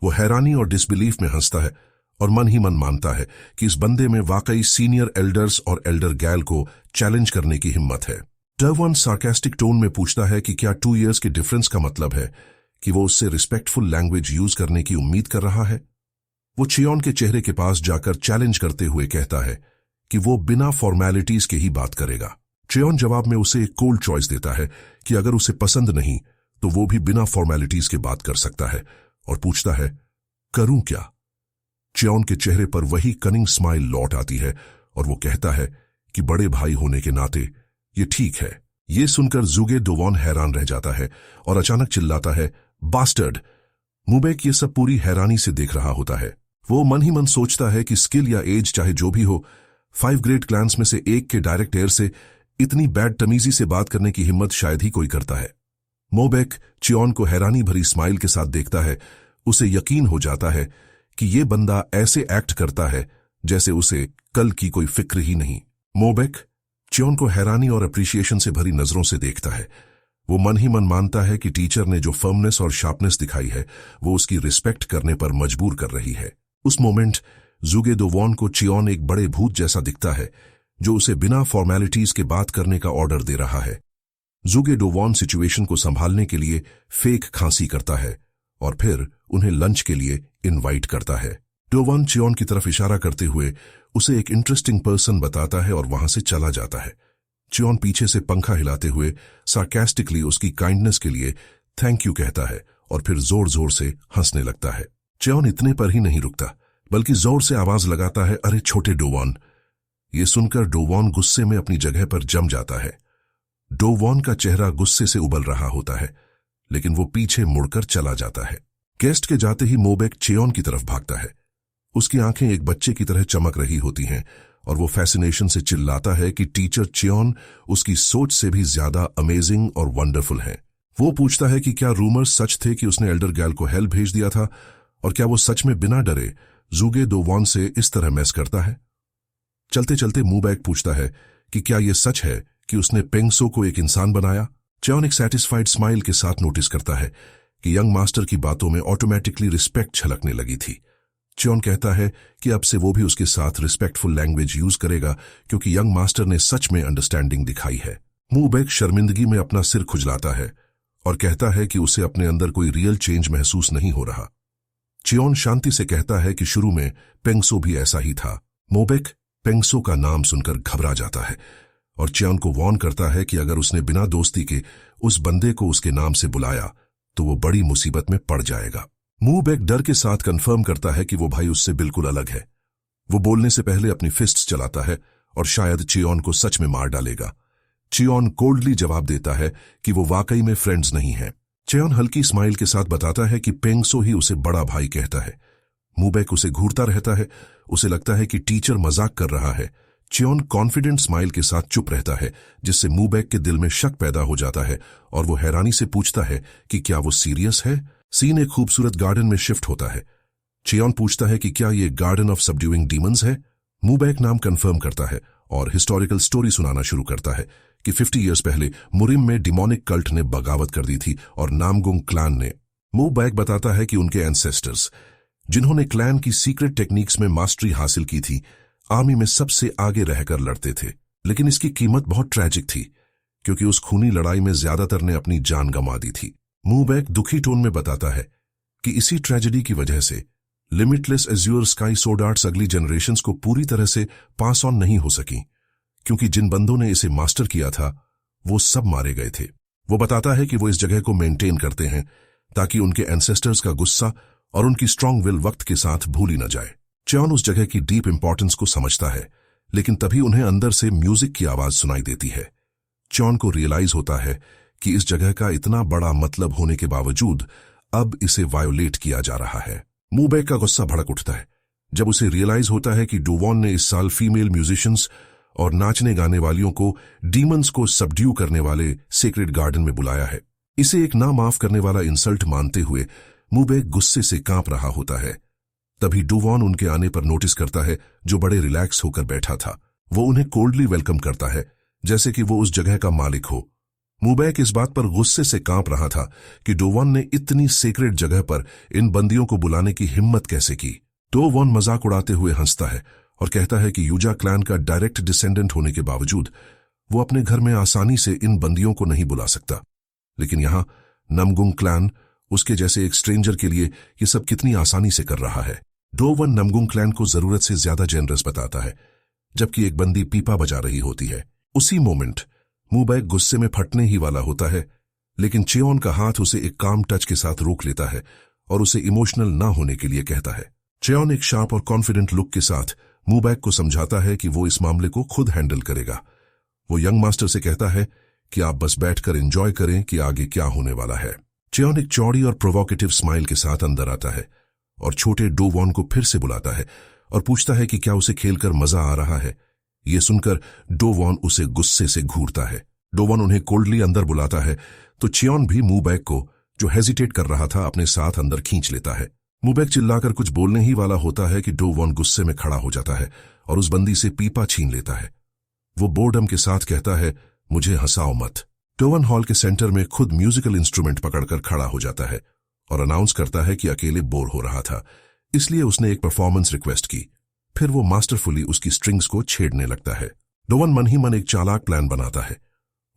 वो हैरानी और डिसबिलीफ में हंसता है और मन ही मन मानता है कि इस बंदे में वाकई सीनियर एल्डर्स और एल्डर गैल को चैलेंज करने की हिम्मत है। डोवॉन सार्कास्टिक टोन में पूछता है कि क्या 2 ईयर्स के डिफरेंस का मतलब है कि वो उससे रिस्पेक्टफुल लैंग्वेज यूज करने की उम्मीद कर रहा है। वो चियोन के चेहरे के पास जाकर चैलेंज करते हुए कहता है कि वो बिना फॉर्मेलिटीज के ही बात करेगा। चियोन जवाब में उसे एक कोल्ड चॉइस देता है कि अगर उसे पसंद नहीं तो वो भी बिना फॉर्मेलिटीज के बात कर सकता है और पूछता है, करूं क्या? चियोन के चेहरे पर वही कनिंग स्माइल लौट आती है और वो कहता है कि बड़े भाई होने के नाते ये ठीक है। ये सुनकर जुगे डोवॉन हैरान रह जाता है और अचानक चिल्लाता है, बास्टर्ड! मुबेक ये सब पूरी हैरानी से देख रहा होता है। वो मन ही मन सोचता है कि स्किल या एज चाहे जो भी हो, 5 ग्रेट क्लैंस में से एक के डायरेक्ट एयर से इतनी बैड तमीजी से बात करने की हिम्मत शायद ही कोई करता है। मोबेक चियोन को हैरानी भरी स्माइल के साथ देखता है। उसे यकीन हो जाता है कि ये बंदा ऐसे एक्ट करता है जैसे उसे कल की कोई फिक्र ही नहीं। मोबेक चियोन को हैरानी और अप्रिशिएशन से भरी नजरों से देखता है। वो मन ही मन मानता है कि टीचर ने जो फर्मनेस और शार्पनेस दिखाई है वो उसकी रिस्पेक्ट करने पर मजबूर कर रही है। उस मोमेंट जुगे डोवॉन को चियोन एक बड़े भूत जैसा दिखता है जो उसे बिना फॉर्मेलिटीज के बात करने का ऑर्डर दे रहा है। जुगे डोवॉन सिचुएशन को संभालने के लिए फेक खांसी करता है और फिर उन्हें लंच के लिए इनवाइट करता है। डोवॉन चियोन की तरफ इशारा करते हुए उसे एक इंटरेस्टिंग पर्सन बताता है और वहां से चला जाता है। चियोन पीछे से पंखा हिलाते हुए सार्कास्टिकली उसकी काइंडनेस के लिए थैंक यू कहता है और फिर जोर जोर से हंसने लगता है। चियोन इतने पर ही नहीं रुकता बल्कि जोर से आवाज लगाता है, अरे छोटे डोवॉन! ये सुनकर डोवॉन गुस्से में अपनी जगह पर जम जाता है। डोवॉन का चेहरा गुस्से से उबल रहा होता है, लेकिन वो पीछे मुड़कर चला जाता है। गेस्ट के जाते ही मोबेक चियोन की तरफ भागता है। उसकी आंखें एक बच्चे की तरह चमक रही होती हैं और वो फैसिनेशन से चिल्लाता है कि टीचर चियोन उसकी सोच से भी ज्यादा अमेजिंग और वंडरफुल है। वो पूछता है कि क्या रूमर्स सच थे कि उसने एल्डर गैल को हेल भेज दिया था, और क्या वो सच में बिना डरे जूगे दो वॉन से इस तरह मैस करता है। चलते चलते मूबैक पूछता है कि क्या यह सच है कि उसने पेंगसो को एक इंसान बनाया। च्योन एक सैटिस्फाइड स्माइल के साथ नोटिस करता है कि यंग मास्टर की बातों में ऑटोमेटिकली रिस्पेक्ट छलकने लगी थी। च्योन कहता है कि अब से वो भी उसके साथ रिस्पेक्टफुल लैंग्वेज यूज करेगा क्योंकि यंग मास्टर ने सच में अंडरस्टैंडिंग दिखाई है। मूबैक शर्मिंदगी में अपना सिर खुजलाता है और कहता है कि उसे अपने अंदर कोई रियल चेंज महसूस नहीं हो रहा। च्योन शांति से कहता है कि शुरू में पेंगसो भी ऐसा ही था। मूबैक पेंगसो का नाम सुनकर घबरा जाता है और च्योन को वार्न करता है कि अगर उसने बिना दोस्ती के उस बंदे को उसके नाम से बुलाया तो वो बड़ी मुसीबत में पड़ जाएगा। मूबैक डर के साथ कंफर्म करता है कि वो भाई उससे बिल्कुल अलग है। वो बोलने से पहले अपनी फिस्ट्स चलाता है और शायद च्योन को सच में मार डालेगा। च्योन कोल्डली जवाब देता है कि वो वाकई में फ्रेंड्स नहीं है। च्योन हल्की स्माइल के साथ बताता है कि पेंगसो ही उसे बड़ा भाई कहता है। मूबैक उसे घूरता रहता है। उसे लगता है कि टीचर मजाक कर रहा है। च्योन कॉन्फिडेंट स्माइल के साथ चुप रहता है, जिससे मूबैक के दिल में शक पैदा हो जाता है और वो हैरानी से पूछता है कि क्या वो सीरियस है। सीन एक खूबसूरत गार्डन में शिफ्ट होता है। च्योन पूछता है कि क्या ये गार्डन ऑफ सबड्यूइंग डीमंस है। मूबैक नाम कंफर्म करता है और हिस्टोरिकल स्टोरी सुनाना शुरू करता है कि 50 इयर्स पहले मुरिम में डिमोनिक कल्ट ने बगावत कर दी थी और नामगुंग क्लैन ने। मूबैक बताता है कि उनके एंसेस्टर्स, जिन्होंने क्लैन की सीक्रेट टेक्निक्स में मास्टरी हासिल की थी, आर्मी में सबसे आगे रहकर लड़ते थे। लेकिन इसकी कीमत बहुत ट्रैजिक थी क्योंकि उस खूनी लड़ाई में ज्यादातर ने अपनी जान गंवा दी थी। मूबैक दुखी टोन में बताता है कि इसी ट्रेजेडी की वजह से limitless azure sky sword arts अगली जनरेशंस को पूरी तरह से पास ऑन नहीं हो सकी क्योंकि जिन बंदों ने इसे मास्टर किया था वो सब मारे गए थे। वो बताता है कि वो इस जगह को मेंटेन करते हैं ताकि उनके एंसेस्टर्स का गुस्सा और उनकी स्ट्रांग विल वक्त के साथ भूली न जाए। च्योन उस जगह की डीप इंपॉर्टेंस को समझता है, लेकिन तभी उन्हें अंदर से म्यूजिक की आवाज सुनाई देती है। च्योन को रियलाइज होता है कि इस जगह का इतना बड़ा मतलब होने के बावजूद अब इसे वायोलेट किया जा रहा है। मूबैक का गुस्सा भड़क उठता है जब उसे रियलाइज होता है कि डो वॉन ने इस साल फीमेल म्यूजिशियंस और नाचने गाने वालियों को डीमंस को सबड्यू करने वाले सेक्रेड गार्डन में बुलाया है। इसे एक ना माफ करने वाला इंसल्ट मानते हुए मूबैक गुस्से से कांप रहा होता है। तभी डो वॉन उनके आने पर नोटिस करता है, जो बड़े रिलैक्स होकर बैठा था। वो उन्हें कोल्डली वेलकम करता है जैसे कि वो उस जगह का मालिक हो। मूबैक इस बात पर गुस्से से कांप रहा था कि डो वॉन ने इतनी सेक्रेट जगह पर इन बंदियों को बुलाने की हिम्मत कैसे की। डो वॉन मजाक उड़ाते हुए हंसता है और कहता है कि यूजा क्लैन का डायरेक्ट डिसेंडेंट होने के बावजूद वो अपने घर में आसानी से इन बंदियों को नहीं बुला सकता, लेकिन यहां नमगुंग क्लैन उसके जैसे एक स्ट्रेंजर के लिए ये सब कितनी आसानी से कर रहा है। डो वॉन नमगुंग क्लैन को जरूरत से ज्यादा जेनरस बताता है जबकि एक बंदी पीपा बजा रही होती है। उसी मोमेंट मूबैक गुस्से में फटने ही वाला होता है, लेकिन च्योन का हाथ उसे एक काम टच के साथ रोक लेता है और उसे इमोशनल ना होने के लिए कहता है। च्योन एक शार्प और कॉन्फिडेंट लुक के साथ मूबैक को समझाता है कि वो इस मामले को खुद हैंडल करेगा। वो यंग मास्टर से कहता है कि आप बस बैठकर एंजॉय करें कि आगे क्या होने वाला है। च्योन एक चौड़ी और प्रोवोकेटिव स्माइल के साथ अंदर आता है और छोटे डो वॉन को फिर से बुलाता है और पूछता है कि क्या उसे खेलकर मजा आ रहा है। ये सुनकर डो वॉन उसे गुस्से से घूरता है। डो वॉन उन्हें कोल्डली अंदर बुलाता है तो च्योन भी मूबैक को, जो हेजिटेट कर रहा था, अपने साथ अंदर खींच लेता है। मूबैक चिल्लाकर कुछ बोलने ही वाला होता है कि डो वॉन गुस्से में खड़ा हो जाता है और उस बंदी से पीपा छीन लेता है। वो बोर्डम के साथ कहता है, मुझे हंसाओ मत। टोवन हॉल के सेंटर में खुद म्यूजिकल इंस्ट्रूमेंट पकड़कर खड़ा हो जाता है और अनाउंस करता है कि अकेले बोर हो रहा था, इसलिए उसने एक परफॉर्मेंस रिक्वेस्ट की। फिर वो मास्टरफुली उसकी स्ट्रिंग्स को छेड़ने लगता है। डोवन मन ही मन एक चालाक प्लान बनाता है।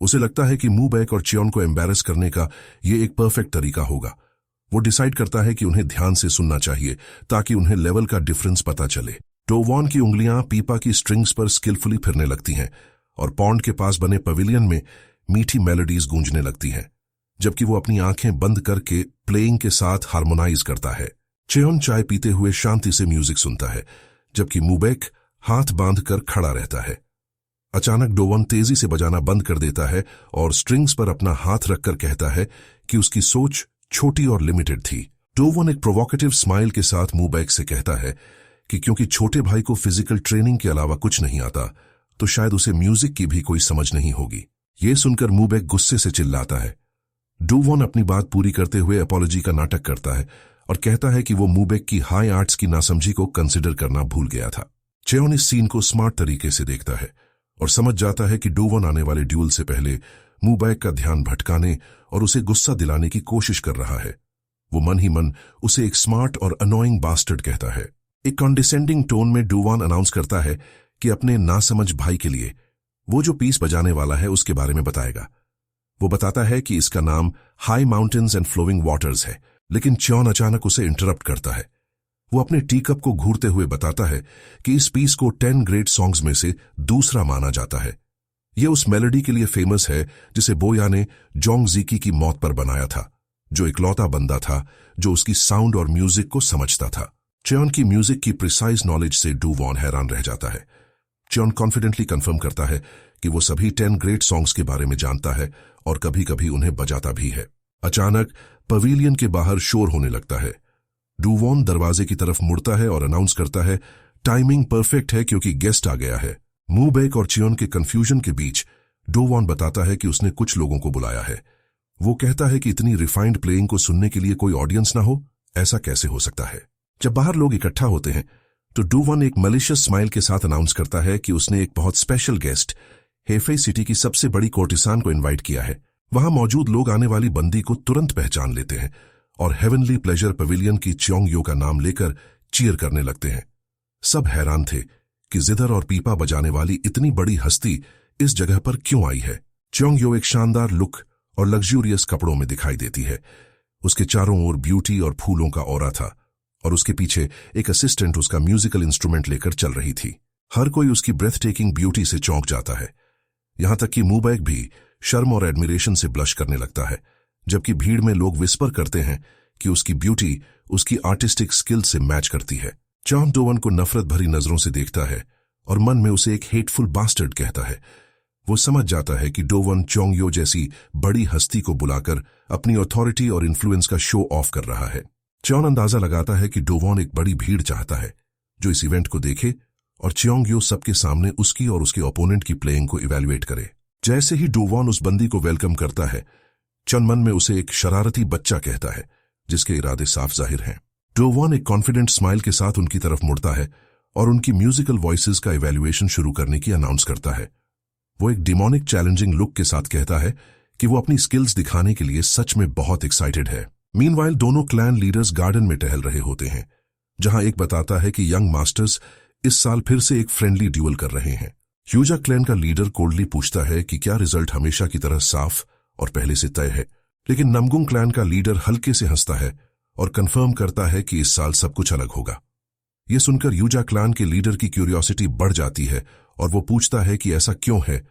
उसे लगता है कि मूबैक और च्योन को एम्बैरस करने का ये एक परफेक्ट तरीका होगा। वो डिसाइड करता है कि उन्हें ध्यान से सुनना चाहिए ताकि उन्हें लेवल का डिफरेंस पता चले। डो वॉन की उंगलियां पीपा की स्ट्रिंग्स पर स्किलफुली फिरने लगती हैं और पॉन्ड के पास बने पवेलियन में मीठी मेलोडीज गूंजने लगती हैं, जबकि वो अपनी आंखें बंद करके प्लेइंग के साथ हार्मोनाइज करता है। च्योन चाय पीते हुए शांति से म्यूजिक सुनता है, जबकि मूबैक हाथ बांधकर खड़ा रहता है। अचानक डो वॉन तेजी से बजाना बंद कर देता है और स्ट्रिंग्स पर अपना हाथ रखकर कहता है कि उसकी सोच छोटी और लिमिटेड थी। डो वॉन एक प्रोवोकेटिव स्माइल के साथ मूबैक से कहता है कि क्योंकि छोटे भाई को फिजिकल ट्रेनिंग के अलावा कुछ नहीं आता, तो शायद उसे म्यूजिक की भी कोई समझ नहीं होगी। ये सुनकर मूबैक गुस्से से चिल्लाता है, डूवॉन अपनी बात पूरी करते हुए अपॉलॉजी का नाटक करता है और कहता है कि वो मूबेक की हाई आर्ट्स की नासमझी को कंसिडर करना भूल गया था। चेयोन इस सीन को स्मार्ट तरीके से देखता है और समझ जाता है कि डूवॉन आने वाले ड्यूल से पहले मूबेक का ध्यान भटकाने और उसे गुस्सा दिलाने की कोशिश कर रहा है। वो मन ही मन उसे एक स्मार्ट और अनोइंग बास्टर्ड कहता है। एक कॉन्डिसेंडिंग टोन में डूवॉन अनाउंस करता है कि अपने नासमझ भाई के लिए वो जो पीस बजाने वाला है उसके बारे में बताएगा। वो बताता है कि इसका नाम high mountains and flowing waters है, लेकिन चेयोन अचानक उसे इंटरप्ट करता है। वो अपने टी कप को घूरते हुए बताता है कि इस पीस को 10 ग्रेट सॉन्ग्स में से दूसरा माना जाता है। यह उस मेलोडी के लिए फेमस है जिसे बोया ने जोंग ज़िकी की मौत पर बनाया था, जो इकलौता बंदा था जो उसकी साउंड और म्यूजिक को समझता था। चेयोन की म्यूजिक की प्रिसाइज नॉलेज से डूवॉन हैरान रह जाता है। चेयोन कॉन्फिडेंटली कंफर्म करता है कि वो सभी 10 ग्रेट सॉन्ग्स के बारे में जानता है और कभी कभी उन्हें बजाता भी है। अचानक पवेलियन के बाहर शोर होने लगता है। डूवॉन दरवाजे की तरफ मुड़ता है और अनाउंस करता है, टाइमिंग परफेक्ट है क्योंकि गेस्ट आ गया है। मूबेक और चेयोन के कंफ्यूजन के बीच डूवॉन बताता है कि उसने कुछ लोगों को बुलाया है। वो कहता है कि इतनी रिफाइंड प्लेइंग को सुनने के लिए कोई ऑडियंस ना हो, ऐसा कैसे हो सकता है। जब बाहर लोग इकट्ठा होते हैं तो डूवॉन एक मलिशियस स्माइल के साथ अनाउंस करता है कि उसने एक बहुत स्पेशल गेस्ट हेफे सिटी की सबसे बड़ी कोर्टिसान को इनवाइट किया है। वहां मौजूद लोग आने वाली बंदी को तुरंत पहचान लेते हैं और हेवनली प्लेजर पवेलियन की च्योंग यो का नाम लेकर चीयर करने लगते हैं। सब हैरान थे कि जिदर और पीपा बजाने वाली इतनी बड़ी हस्ती इस जगह पर क्यों आई है। च्योंग यो एक शानदार लुक और लग्जूरियस कपड़ों में दिखाई देती है। उसके चारों ओर ब्यूटी और फूलों का ऑरा था और उसके पीछे एक असिस्टेंट उसका म्यूजिकल इंस्ट्रूमेंट लेकर चल रही थी। हर कोई उसकी ब्रेथ टेकिंग ब्यूटी से चौंक जाता है, यहां तक कि मूबेक भी शर्म और एडमिरेशन से ब्लश करने लगता है, जबकि भीड़ में लोग विस्पर करते हैं कि उसकी ब्यूटी उसकी आर्टिस्टिक स्किल से मैच करती है। चेयोन डूवॉन को नफरत भरी नजरों से देखता है और मन में उसे एक हेटफुल बास्टर्ड कहता है। वो समझ जाता है कि डूवॉन च्योंग यो जैसी बड़ी हस्ती को बुलाकर अपनी अथॉरिटी और इन्फ्लुएंस का शो ऑफ कर रहा है। चेयोन अंदाजा लगाता है कि डूवॉन एक बड़ी भीड़ चाहता है जो इस इवेंट को देखे और च्योंग यो सबके सामने उसकी और उसके ओपोनेंट की प्लेइंग को इवैल्यूएट करे। जैसे ही डूवॉन उस बंदी को वेलकम करता है, चेयोन मन में उसे एक शरारती बच्चा कहता है जिसके इरादे साफ जाहिर हैं। डूवॉन एक कॉन्फिडेंट स्माइल के साथ उनकी तरफ मुड़ता है और उनकी म्यूजिकल वॉइसेस का इवैल्यूएशन शुरू करने की अनाउंस करता है। वो एक डिमोनिक चैलेंजिंग लुक के साथ कहता है कि वो अपनी स्किल्स दिखाने के लिए सच में बहुत एक्साइटेड है। मीनवाइल दोनों क्लैन लीडर्स गार्डन में टहल रहे होते हैं, जहां एक बताता है कि यंग मास्टर्स इस साल फिर से एक फ्रेंडली ड्यूल कर रहे हैं। ह्यूजा क्लैन का लीडर कोल्डली पूछता है कि क्या रिजल्ट हमेशा की तरह साफ और पहले से तय है, लेकिन नमगुंग क्लैन का लीडर हल्के से हंसता है और कंफर्म करता है कि इस साल सब कुछ अलग होगा। यह सुनकर ह्यूजा क्लैन के लीडर की क्यूरियोसिटी बढ़ जाती है और वो पूछता है कि ऐसा क्यों है,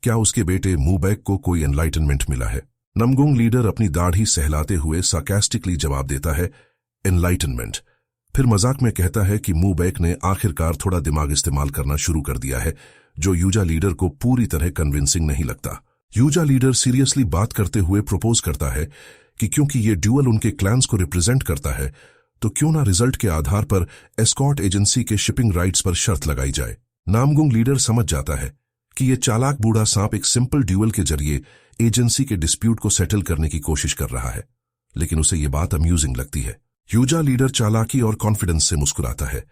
क्या उसके बेटे मूबेक को कोई एनलाइटनमेंट मिला है। नमगुंग लीडर अपनी दाढ़ी सहलाते हुए सार्कास्टिकली जवाब देता है, एनलाइटनमेंट। फिर मजाक में कहता है कि मूबेक ने आखिरकार थोड़ा दिमाग इस्तेमाल करना शुरू कर दिया है, जो ह्यूजा लीडर को पूरी तरह कन्विंसिंग नहीं लगता। ह्यूजा लीडर सीरियसली बात करते हुए प्रपोज करता है कि क्योंकि ये ड्यूअल उनके क्लैंस को रिप्रेजेंट करता है, तो क्यों ना रिजल्ट के आधार पर एस्कॉर्ट एजेंसी के शिपिंग राइट्स पर शर्त लगाई जाए। नामगुंग लीडर समझ जाता है कि ये चालाक बूढ़ा सांप एक सिंपल ड्यूअल के जरिए एजेंसी के डिस्प्यूट को सेटल करने की कोशिश कर रहा है, लेकिन उसे ये बात अम्यूजिंग लगती है। ह्यूजा लीडर चालाकी और कॉन्फिडेंस से मुस्कुराता है,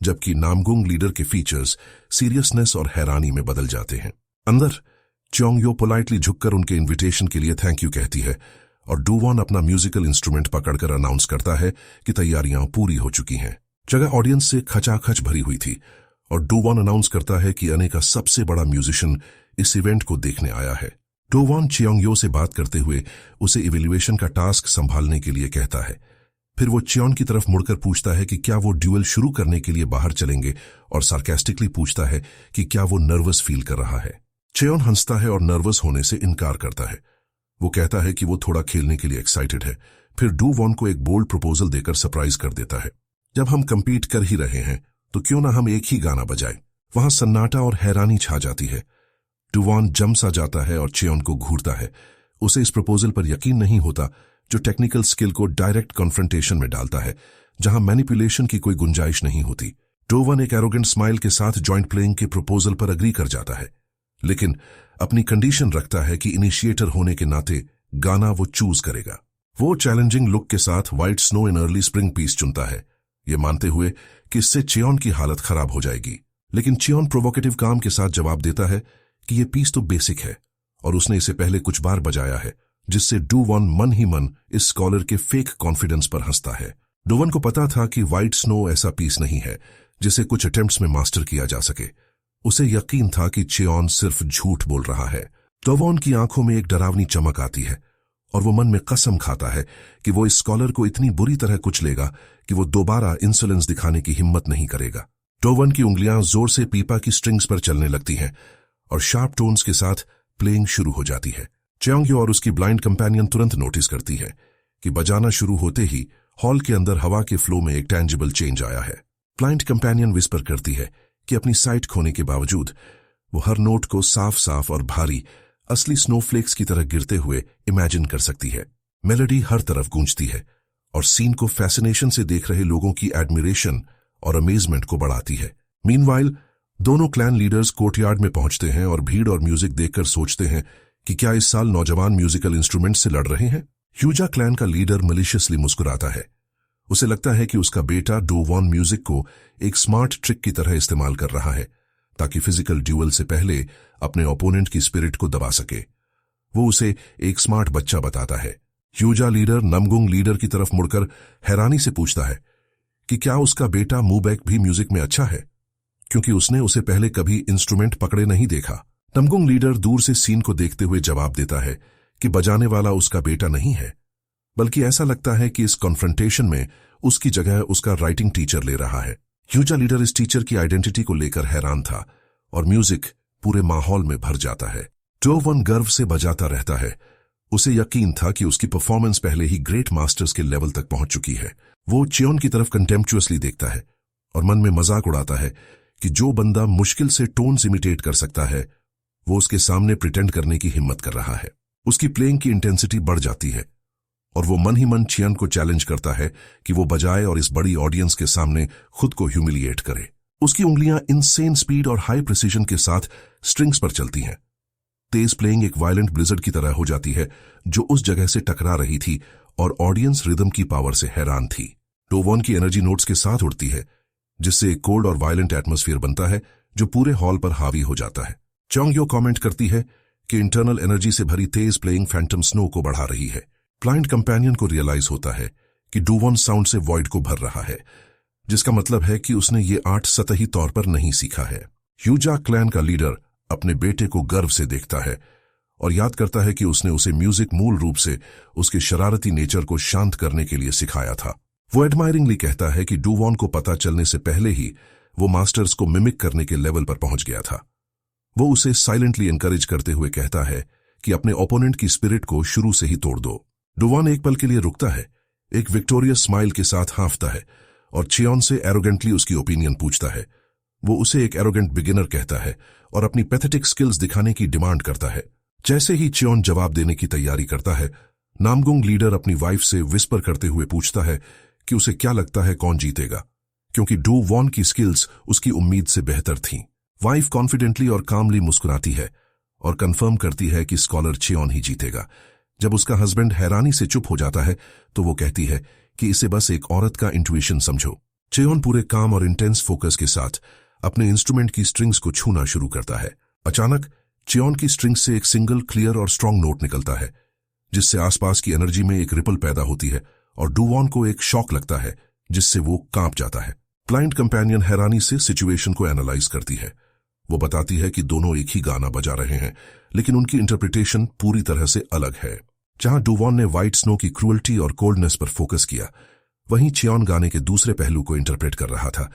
जबकि नामगुंग लीडर के फीचर्स सीरियसनेस और हैरानी में बदल जाते हैं। अंदर च्योंग यो पोलाइटली झुककर उनके इन्विटेशन के लिए थैंक यू कहती है और डूवॉन अपना म्यूजिकल इंस्ट्रूमेंट पकड़कर अनाउंस करता है कि तैयारियां पूरी हो चुकी हैं। जगह ऑडियंस से खचाखच भरी हुई थी और डूवॉन अनाउंस करता है कि अने का सबसे बड़ा म्यूजिशियन इस इवेंट को देखने आया है। डूवॉन च्योंग यो से बात करते हुए उसे इवैल्यूएशन का टास्क संभालने के लिए कहता है। फिर वो च्योन की तरफ मुड़कर पूछता है कि क्या वो ड्यूअल शुरू करने के लिए बाहर चलेंगे और सार्कास्टिकली पूछता है कि क्या वो नर्वस फील कर रहा है। च्योन हंसता है और नर्वस होने से इनकार करता है। वो कहता है कि वो थोड़ा खेलने के लिए एक्साइटेड है। फिर डूवॉन को एक बोल्ड प्रपोजल देकर सरप्राइज कर देता है, जब हम कंपीट कर ही रहे हैं तो क्यों ना हम एक ही गाना बजाएं। वहां सन्नाटा और हैरानी छा जाती है। डूवॉन जम सा जाता है और च्योन को घूरता है। उसे इस प्रपोजल पर यकीन नहीं होता, जो टेक्निकल स्किल को डायरेक्ट कॉन्फ्रंटेशन में डालता है, जहां मैनिपुलेशन की कोई गुंजाइश नहीं होती। डूवॉन एक एरोगेंट स्माइल के साथ जॉइंट प्लेइंग के प्रपोजल पर अग्री कर जाता है, लेकिन अपनी कंडीशन रखता है कि इनिशिएटर होने के नाते गाना वो चूज करेगा। वो चैलेंजिंग लुक के साथ white snow in early spring piece चुनता है, ये मानते हुए कि इससे चियोन की हालत खराब हो जाएगी। लेकिन चियोन प्रोवोकेटिव काम के साथ जवाब देता है कि ये पीस तो बेसिक है और उसने इसे पहले कुछ बार बजाया है, जिससे डू वॉन मन ही मन इस स्कॉलर के फेक कॉन्फिडेंस पर हंसता है। डू वॉन को पता था कि व्हाइट स्नो ऐसा पीस नहीं है जिसे कुछ अटेम्प्ट्स में मास्टर किया जा सके। उसे यकीन था कि चियोन सिर्फ झूठ बोल रहा है। डू वॉन की आंखों में एक डरावनी चमक आती है और वो मन में कसम खाता है कि वो इस स्कॉलर को इतनी बुरी तरह कुचलेगा कि वो दोबारा इंसोलेंस दिखाने की हिम्मत नहीं करेगा। डू वॉन की उंगलियां जोर से पीपा की स्ट्रिंग्स पर चलने लगती हैं और शार्प टोन्स के साथ प्लेइंग शुरू हो जाती है। चेओंग्यो और उसकी ब्लाइंड कंपेनियन तुरंत नोटिस करती है कि बजाना शुरू होते ही हॉल के अंदर हवा के फ्लो में एक टैंजिबल चेंज आया है। ब्लाइंड कंपेनियन विस्पर करती है कि अपनी साइट खोने के बावजूद वो हर नोट को साफ साफ और भारी असली स्नोफ्लेक्स की तरह गिरते हुए इमेजिन कर सकती है। मेलोडी हर तरफ गूंजती है और सीन को फैसिनेशन से देख रहे लोगों की एडमिरेशन और अमेजमेंट को बढ़ाती है। मीनवाइल दोनों क्लैन लीडर्स कोर्टयार्ड में पहुंचते हैं और भीड़ और म्यूजिक देखकर सोचते हैं कि क्या इस साल नौजवान म्यूजिकल इंस्ट्रूमेंट से लड़ रहे हैं। ह्यूजा क्लैन का लीडर मलिशियसली मुस्कुराता है। उसे लगता है कि उसका बेटा डू वॉन म्यूजिक को एक स्मार्ट ट्रिक की तरह इस्तेमाल कर रहा है ताकि फिजिकल ड्यूअल से पहले अपने ओपोनेंट की स्पिरिट को दबा सके। वो उसे एक स्मार्ट बच्चा बताता है। ह्यूजा लीडर नमगुंग लीडर की तरफ मुड़कर हैरानी से पूछता है कि क्या उसका बेटा मूबैक भी म्यूजिक में अच्छा है, क्योंकि उसने उसे पहले कभी इंस्ट्रूमेंट पकड़े नहीं देखा। नमगुंग लीडर दूर से सीन को देखते हुए जवाब देता है कि बजाने वाला उसका बेटा नहीं है, बल्कि ऐसा लगता है कि इस कॉन्फ्रंटेशन में उसकी जगह उसका राइटिंग टीचर ले रहा है। ह्यूजा लीडर इस टीचर की आइडेंटिटी को लेकर हैरान था और म्यूजिक पूरे माहौल में भर जाता है। डू वॉन गर्व से बजाता रहता है। उसे यकीन था कि उसकी परफॉर्मेंस पहले ही ग्रेट मास्टर्स के लेवल तक पहुंच चुकी है। वो चियोन की तरफ कंटेम्पचुअसली देखता है और मन में मजाक उड़ाता है कि जो बंदा मुश्किल से टोन्स इमिटेट कर सकता है वो उसके सामने प्रिटेंड करने की हिम्मत कर रहा है। उसकी प्लेइंग की इंटेंसिटी बढ़ जाती है और वो मन ही मन चियोन को चैलेंज करता है कि वो बजाए और इस बड़ी ऑडियंस के सामने खुद को ह्यूमिलिएट करे। उसकी उंगलियां इनसेन स्पीड और हाई प्रिसीजन के साथ स्ट्रिंग्स पर चलती हैं। तेज प्लेइंग एक वायलेंट ब्लिजर्ड की तरह हो जाती है जो उस जगह से टकरा रही थी और ऑडियंस रिदम की पावर से हैरान थी। डू वॉन की एनर्जी नोट्स के साथ उड़ती है जिससे एक कोल्ड और वायलेंट एटमॉस्फेयर बनता है जो पूरे हॉल पर हावी हो जाता है। चेओंग्यो कमेंट करती है कि इंटरनल एनर्जी से भरी तेज प्लेइंग फैंटम स्नो को बढ़ा रही है। ब्लाइंड कंपेनियन को रियलाइज होता है कि डू वॉन साउंड से वॉइड को भर रहा है, जिसका मतलब है कि उसने ये आर्ट सतही तौर पर नहीं सीखा है। ह्यूजा क्लैन का लीडर अपने बेटे को गर्व से देखता है और याद करता है कि उसने उसे म्यूजिक मूल रूप से उसके शरारती नेचर को शांत करने के लिए सिखाया था। वो एडमायरिंगली कहता है कि डू वॉन को पता चलने से पहले ही वो मास्टर्स को मिमिक करने के लेवल पर पहुंच गया था। वो उसे साइलेंटली एनकरेज करते हुए कहता है कि अपने ओपोनेंट की स्पिरिट को शुरू से ही तोड़ दो। डू वॉन एक पल के लिए रुकता है, एक विक्टोरियस स्माइल के साथ हाँफता है और चियोन से एरोगेंटली उसकी ओपिनियन पूछता है। वो उसे एक एरोगेंट बिगिनर कहता है और अपनी पैथेटिक स्किल्स दिखाने की डिमांड करता है। जैसे ही चियोन जवाब देने की तैयारी करता है, नामगुंग लीडर अपनी वाइफ से विस्पर करते हुए पूछता है कि उसे क्या लगता है कौन जीतेगा, क्योंकि डू वॉन की स्किल्स उसकी उम्मीद से बेहतर थीं। वाइफ कॉन्फिडेंटली और कामली मुस्कुराती है और कंफर्म करती है कि स्कॉलर चियोन ही जीतेगा। जब उसका हस्बैंड हैरानी से चुप हो जाता है तो वो कहती है कि इसे बस एक औरत का इंट्यूशन समझो। चियोन पूरे काम और इंटेंस फोकस के साथ अपने इंस्ट्रूमेंट की स्ट्रिंग्स को छूना शुरू करता है। अचानक चियोन की स्ट्रिंग्स से एक सिंगल क्लियर और स्ट्रांग नोट निकलता है, जिससे आसपास की एनर्जी में एक रिपल पैदा होती है और डू वॉन को एक शॉक लगता है जिससे वो कांप जाता है। ब्लाइंड कंपेनियन हैरानी से सिचुएशन को एनालाइज करती है। वो बताती है कि दोनों एक ही गाना बजा रहे हैं, लेकिन उनकी इंटरप्रिटेशन पूरी तरह से अलग है। जहां डू वॉन ने व्हाइट स्नो की क्रूअल्टी और कोल्डनेस पर फोकस किया, वहीं चियोन गाने के दूसरे पहलू को इंटरप्रेट कर रहा था,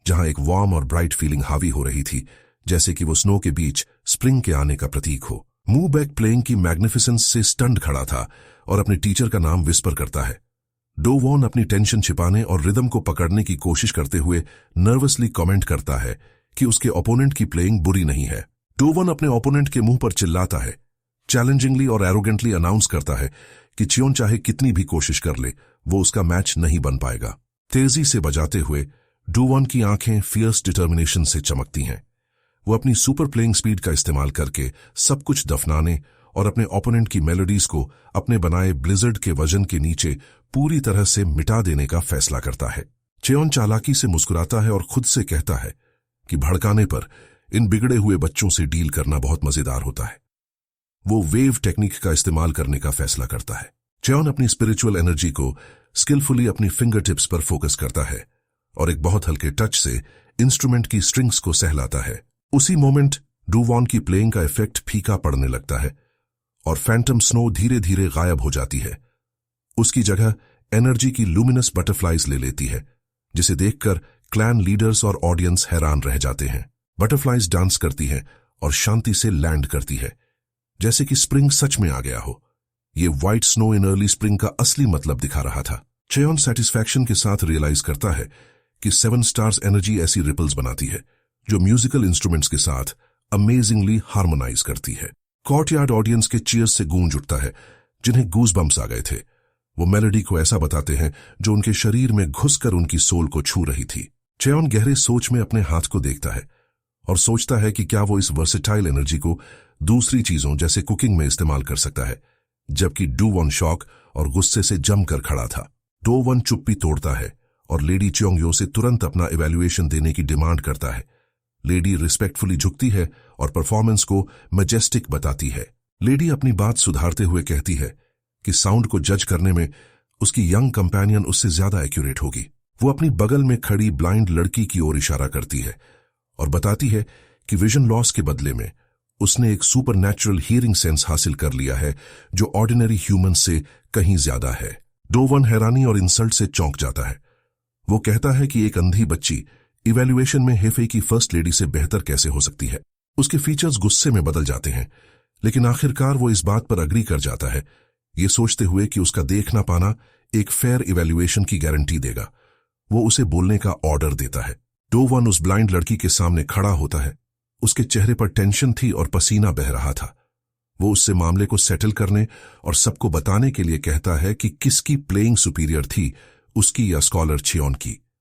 जहां एक वार्म और ब्राइट फीलिंग हावी हो रही थी, जैसे कि वो स्नो के बीच स्प्रिंग के आने का प्रतीक हो। मूव बैक प्लेइंग की मैग्निफिसेंस से स्टंड खड़ा था और अपने टीचर का नाम विस्पर करता है। डू वॉन अपनी टेंशन छिपाने और रिदम को पकड़ने की कोशिश करते हुए नर्वसली कमेंट करता है कि उसके ओपोनेंट की प्लेइंग बुरी नहीं है। डू वॉन अपने ओपोनेंट के मुंह पर चिल्लाता है, चैलेंजिंगली और एरोगेंटली अनाउंस करता है कि चियोन चाहे कितनी भी कोशिश कर ले, वो उसका मैच नहीं बन पाएगा। तेजी से बजाते हुए डू वॉन की आंखें फियर्स डिटर्मिनेशन से चमकती हैं। वो अपनी सुपर प्लेइंग स्पीड का इस्तेमाल करके सब कुछ दफनाने और अपने ओपोनेंट की मेलोडीज को अपने बनाए ब्लिजर्ड के वजन के नीचे पूरी तरह से मिटा देने का फैसला करता है। चेयोन चालाकी से मुस्कुराता है और खुद से कहता है कि भड़काने पर इन बिगड़े हुए बच्चों से डील करना बहुत मजेदार होता है। वो वेव टेक्निक का इस्तेमाल करने का फैसला करता है। चेयोन अपनी स्पिरिचुअल एनर्जी को स्किलफुली अपनी फिंगर टिप्स पर फोकस करता है और एक बहुत हल्के टच से इंस्ट्रूमेंट की स्ट्रिंग्स को सहलाता है। उसी मोमेंट डू वॉन की प्लेइंग का इफेक्ट फीका पड़ने लगता है और फैंटम स्नो धीरे धीरे गायब हो जाती है। उसकी जगह एनर्जी की लुमिनस बटरफ्लाइज ले लेती है, जिसे देखकर क्लैन लीडर्स और ऑडियंस हैरान रह जाते हैं। बटरफ्लाइज डांस करती हैं और शांति से लैंड करती है, जैसे कि स्प्रिंग सच में आ गया हो। ये white snow in early spring का असली मतलब दिखा रहा था। चेयोन सेटिस्फैक्शन के साथ रियलाइज करता है कि 7 स्टार्स एनर्जी ऐसी रिपल्स बनाती है जो म्यूजिकल इंस्ट्रूमेंट्स के साथ अमेजिंगली हार्मोनाइज करती है। कोर्टयार्ड ऑडियंस के चीयर्स से गूंज उठता है, जिन्हें गूज बम्स आ गए थे। वो मेलोडी को ऐसा बताते हैं जो उनके शरीर में घुसकर उनकी सोल को छू रही थी। चेयोन गहरे सोच में अपने हाथ को देखता है और सोचता है कि क्या वो इस वर्सेटाइल एनर्जी को दूसरी चीजों जैसे कुकिंग में इस्तेमाल कर सकता है, जबकि डू वॉन शॉक और गुस्से से जमकर खड़ा था। डो वन चुप्पी तोड़ता है और लेडी च्योंगयो से तुरंत अपना इवैल्यूएशन देने की डिमांड करता है। लेडी रिस्पेक्टफुली झुकती है और परफॉर्मेंस को मैजेस्टिक बताती है। लेडी अपनी बात सुधारते हुए कहती है कि साउंड को जज करने में उसकी यंग कंपेनियन उससे ज्यादा एक्यूरेट होगी। वो अपनी बगल में खड़ी ब्लाइंड लड़की की ओर इशारा करती है और बताती है कि विजन लॉस के बदले में उसने एक सुपरनैचुरल हियरिंग सेंस हासिल कर लिया है जो ऑर्डिनरी ह्यूमन से कहीं ज्यादा है। डो वन हैरानी और इंसल्ट से चौंक जाता है। वो कहता है कि एक अंधी बच्ची इवैल्यूएशन में हेफे की फर्स्ट लेडी से बेहतर कैसे हो सकती है। उसके फीचर्स गुस्से में बदल जाते हैं, लेकिन आखिरकार वो इस बात पर अग्री कर जाता है, ये सोचते हुए कि उसका देख ना पाना एक फेयर इवैल्यूएशन की गारंटी देगा। वो उसे बोलने का ऑर्डर देता है। डो वन उस ब्लाइंड लड़की के सामने खड़ा होता है। उसके चेहरे पर टेंशन थी और पसीना बह रहा था। वो उससे मामले को सेटल करने और सबको बताने के लिए कहता है कि किसकी प्लेइंग सुपीरियर थी, उसकी या स्कॉलर चेयोन की।